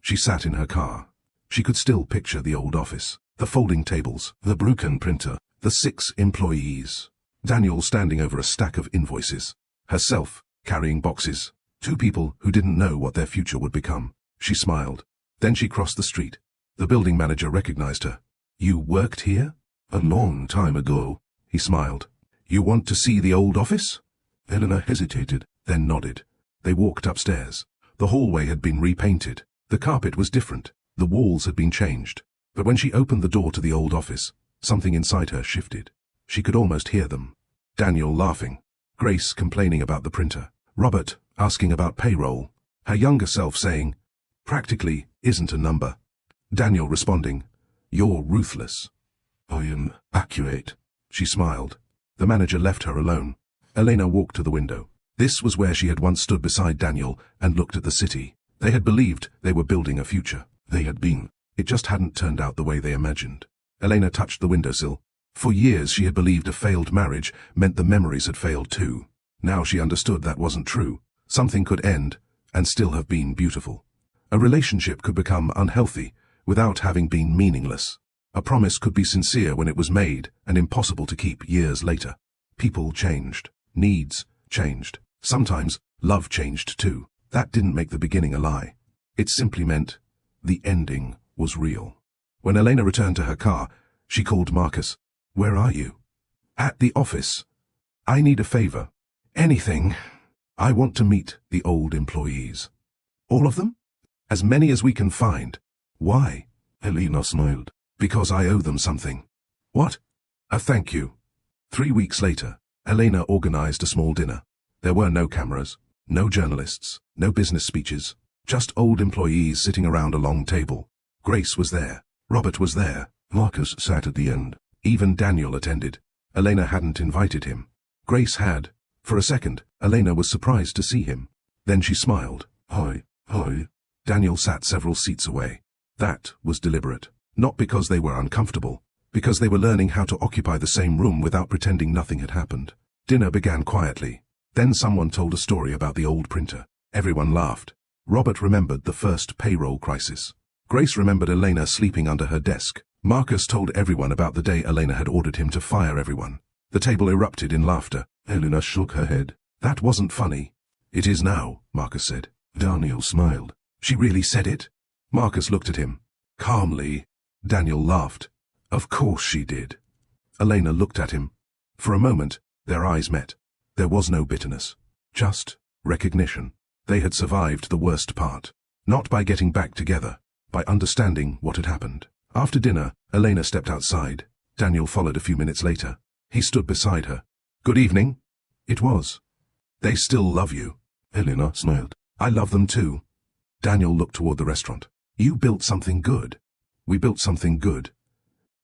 she sat in her car. She could still picture the old office, the folding tables, the broken printer, the 6 employees. Daniel standing over a stack of invoices. Herself, carrying boxes. 2 people who didn't know what their future would become. She smiled. Then she crossed the street. The building manager recognized her. "You worked here?" "A long time ago," he smiled. "You want to see the old office?" Elena hesitated, then nodded. They walked upstairs. The hallway had been repainted. The carpet was different. The walls had been changed. But when she opened the door to the old office, something inside her shifted. She could almost hear them. Daniel laughing. Grace complaining about the printer. Robert asking about payroll. Her younger self saying, "Practically isn't a number." Daniel responding, "You're ruthless." "I am accurate." She smiled. The manager left her alone. Elena walked to the window. This was where she had once stood beside Daniel and looked at the city. They had believed they were building a future. They had been. It just hadn't turned out the way they imagined. Elena touched the windowsill. For years she had believed a failed marriage meant the memories had failed too. Now she understood that wasn't true. Something could end and still have been beautiful. A relationship could become unhealthy without having been meaningless. A promise could be sincere when it was made and impossible to keep years later. People changed. Needs changed. Sometimes love changed too. That didn't make the beginning a lie. It simply meant the ending was real. When Elena returned to her car, she called Marcus. "Where are you?" "At the office. I need a favor." "Anything." "I want to meet the old employees." "All of them?" "As many as we can find." "Why?" Elena smiled. "Because I owe them something." "What?" "A thank you." 3 weeks later, Elena organized a small dinner. There were no cameras, no journalists, no business speeches, just old employees sitting around a long table. Grace was there. Robert was there. Marcus sat at the end. Even Daniel attended. Elena hadn't invited him. Grace had. For a second, Elena was surprised to see him. Then she smiled. "Hi, hi." Daniel sat several seats away. That was deliberate. Not because they were uncomfortable. Because they were learning how to occupy the same room without pretending nothing had happened. Dinner began quietly. Then someone told a story about the old printer. Everyone laughed. Robert remembered the first payroll crisis. Grace remembered Elena sleeping under her desk. Marcus told everyone about the day Elena had ordered him to fire everyone. The table erupted in laughter. Elena shook her head. "That wasn't funny." "It is now," Marcus said. Daniel smiled. "She really said it?" Marcus looked at him. Calmly. Daniel laughed. "Of course she did." Elena looked at him. For a moment, their eyes met. There was no bitterness. Just recognition. They had survived the worst part. Not by getting back together, by understanding what had happened. After dinner, Elena stepped outside. Daniel followed a few minutes later. He stood beside her. "Good evening." It was. "They still love you." Elena smiled. "I love them too." Daniel looked toward the restaurant. "You built something good." "We built something good."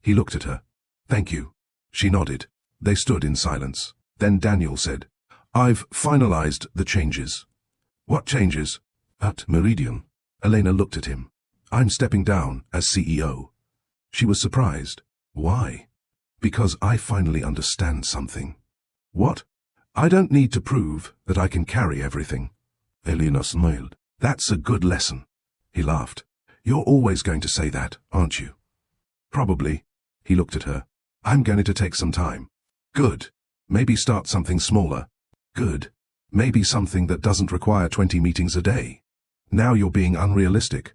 He looked at her. "Thank you." She nodded. They stood in silence. Then Daniel said, "I've finalized the changes." "What changes?" "At Meridian." Elena looked at him. "I'm stepping down as CEO." She was surprised. "Why?" "Because I finally understand something." "What?" "I don't need to prove that I can carry everything." Elena smiled. That's a good lesson. He laughed. You're always going to say that, aren't you? Probably. He looked at her. I'm going to take some time. Good. Maybe start something smaller. Good. Maybe something that doesn't require 20 meetings a day. Now you're being unrealistic.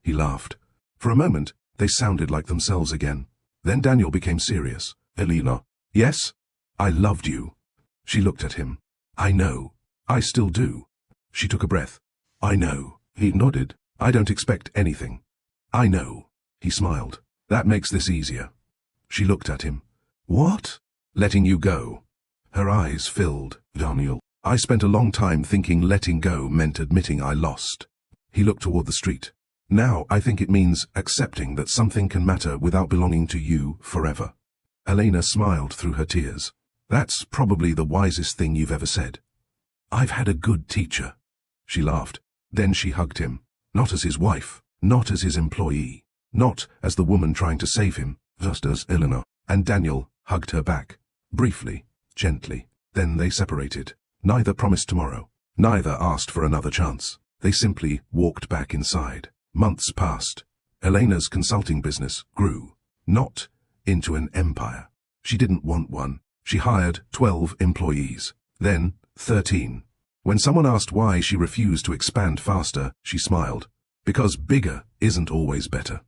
He laughed. For a moment, they sounded like themselves again. Then Daniel became serious. Elena. Yes? I loved you. She looked at him. I know. I still do. She took a breath. I know. He nodded. I don't expect anything. I know. He smiled. That makes this easier. She looked at him. What? Letting you go. Her eyes filled. Daniel. I spent a long time thinking letting go meant admitting I lost. He looked toward the street. Now I think it means accepting that something can matter without belonging to you forever. Elena smiled through her tears. That's probably the wisest thing you've ever said. I've had a good teacher. She laughed. Then she hugged him. Not as his wife, not as his employee, not as the woman trying to save him, just as Elena. And Daniel hugged her back. Briefly, gently. Then they separated. Neither promised tomorrow. Neither asked for another chance. They simply walked back inside. Months passed. Elena's consulting business grew. Not into an empire. She didn't want one. She hired 12 employees. Then 13. When someone asked why she refused to expand faster, she smiled. Because bigger isn't always better.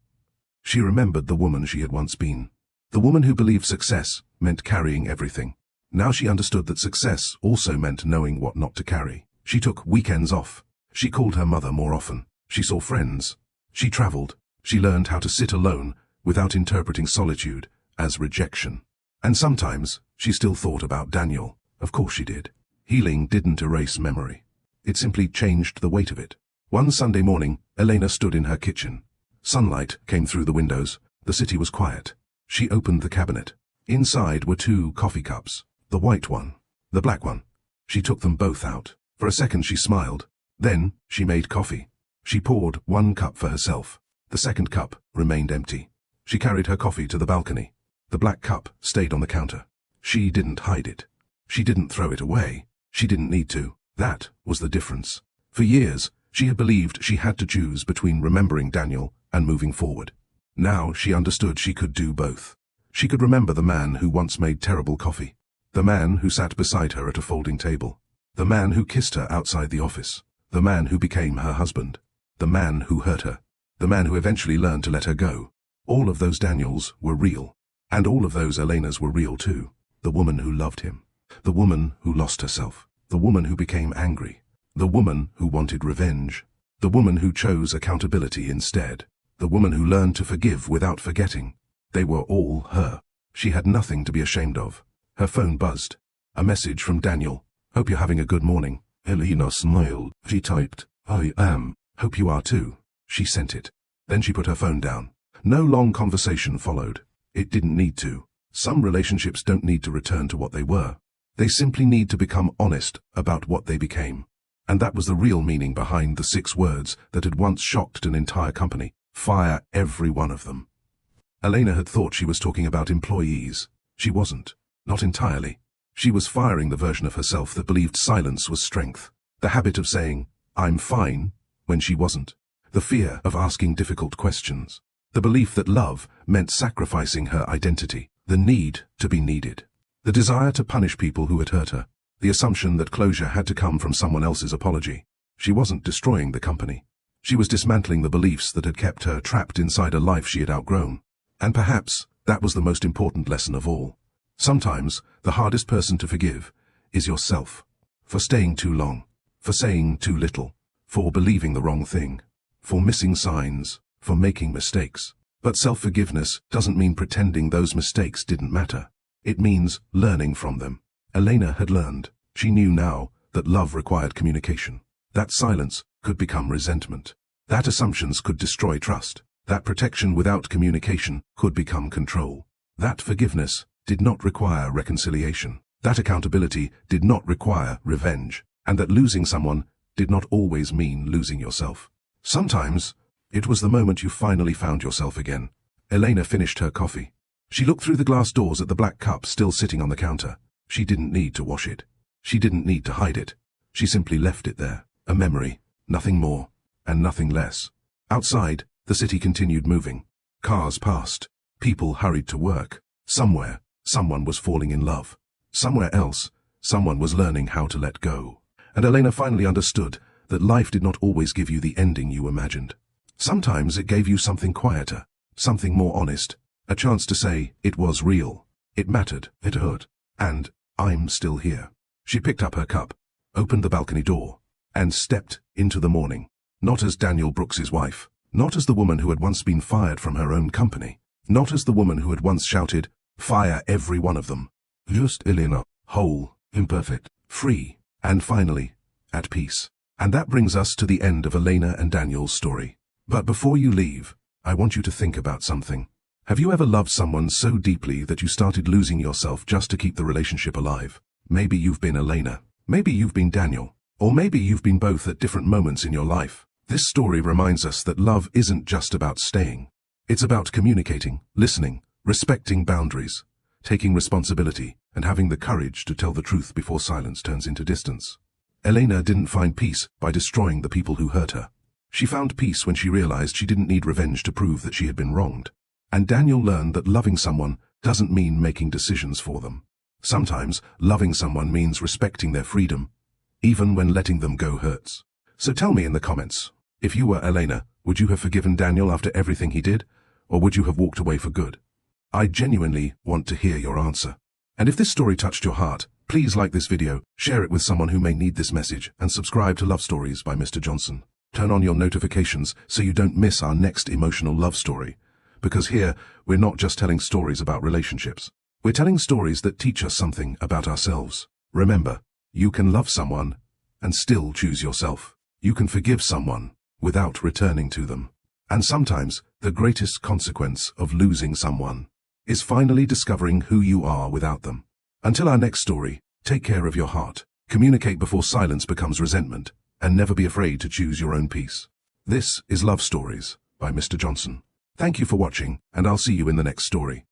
She remembered the woman she had once been. The woman who believed success meant carrying everything. Now she understood that success also meant knowing what not to carry. She took weekends off. She called her mother more often. She saw friends. She traveled. She learned how to sit alone without interpreting solitude as rejection. And sometimes she still thought about Daniel. Of course she did. Healing didn't erase memory. It simply changed the weight of it. One Sunday morning, Elena stood in her kitchen. Sunlight came through the windows. The city was quiet. She opened the cabinet. Inside were 2 coffee cups. The white one. The black one. She took them both out. For a second she smiled. Then she made coffee. She poured 1 cup for herself. The second cup remained empty. She carried her coffee to the balcony. The black cup stayed on the counter. She didn't hide it. She didn't throw it away. She didn't need to. That was the difference. For years, she had believed she had to choose between remembering Daniel and moving forward. Now she understood she could do both. She could remember the man who once made terrible coffee. The man who sat beside her at a folding table. The man who kissed her outside the office. The man who became her husband. The man who hurt her. The man who eventually learned to let her go. All of those Daniels were real. And all of those Elenas were real too. The woman who loved him. The woman who lost herself. The woman who became angry. The woman who wanted revenge. The woman who chose accountability instead. The woman who learned to forgive without forgetting. They were all her. She had nothing to be ashamed of. Her phone buzzed. A message from Daniel. Hope you're having a good morning. Elena smiled. She typed, I am. Hope you are too. She sent it. Then she put her phone down. No long conversation followed. It didn't need to. Some relationships don't need to return to what they were. They simply need to become honest about what they became. And that was the real meaning behind the 6 words that had once shocked an entire company. Fire every one of them. Elena had thought she was talking about employees. She wasn't. Not entirely. She was firing the version of herself that believed silence was strength. The habit of saying, I'm fine, when she wasn't. The fear of asking difficult questions. The belief that love meant sacrificing her identity. The need to be needed. The desire to punish people who had hurt her. The assumption that closure had to come from someone else's apology. She wasn't destroying the company. She was dismantling the beliefs that had kept her trapped inside a life she had outgrown. And perhaps that was the most important lesson of all. Sometimes the hardest person to forgive is yourself. For staying too long. For saying too little. For believing the wrong thing. For missing signs. For making mistakes. But self-forgiveness doesn't mean pretending those mistakes didn't matter. It means learning from them. Elena had learned. She knew now that love required communication. That silence could become resentment. That assumptions could destroy trust. That protection without communication could become control. That forgiveness did not require reconciliation. That accountability did not require revenge. And that losing someone did not always mean losing yourself. Sometimes, it was the moment you finally found yourself again. Elena finished her coffee. She looked through the glass doors at the black cup still sitting on the counter. She didn't need to wash it. She didn't need to hide it. She simply left it there. A memory, nothing more, and nothing less. Outside, the city continued moving. Cars passed. People hurried to work. Somewhere, someone was falling in love. Somewhere else, someone was learning how to let go. And Elena finally understood that life did not always give you the ending you imagined. Sometimes it gave you something quieter, something more honest, a chance to say it was real, it mattered, it hurt, and I'm still here. She picked up her cup, opened the balcony door, and stepped into the morning, not as Daniel Brooks's wife, not as the woman who had once been fired from her own company, not as the woman who had once shouted, "Fire every one of them." Just Elena, whole, imperfect, free, and finally, at peace. And that brings us to the end of Elena and Daniel's story. But before you leave, I want you to think about something. Have you ever loved someone so deeply that you started losing yourself just to keep the relationship alive? Maybe you've been Elena. Maybe you've been Daniel. Or maybe you've been both at different moments in your life. This story reminds us that love isn't just about staying. It's about communicating, listening, respecting boundaries, taking responsibility, and having the courage to tell the truth before silence turns into distance. Elena didn't find peace by destroying the people who hurt her. She found peace when she realized she didn't need revenge to prove that she had been wronged. And Daniel learned that loving someone doesn't mean making decisions for them. Sometimes, loving someone means respecting their freedom, even when letting them go hurts. So tell me in the comments, if you were Elena, would you have forgiven Daniel after everything he did, or would you have walked away for good? I genuinely want to hear your answer. And if this story touched your heart, please like this video, share it with someone who may need this message, and subscribe to Love Stories by Mr. Johnson. Turn on your notifications so you don't miss our next emotional love story. Because here, we're not just telling stories about relationships. We're telling stories that teach us something about ourselves. Remember, you can love someone and still choose yourself. You can forgive someone without returning to them. And sometimes, the greatest consequence of losing someone is finally discovering who you are without them. Until our next story, take care of your heart, communicate before silence becomes resentment, and never be afraid to choose your own peace. This is Love Stories by Mr. Johnson. Thank you for watching, and I'll see you in the next story.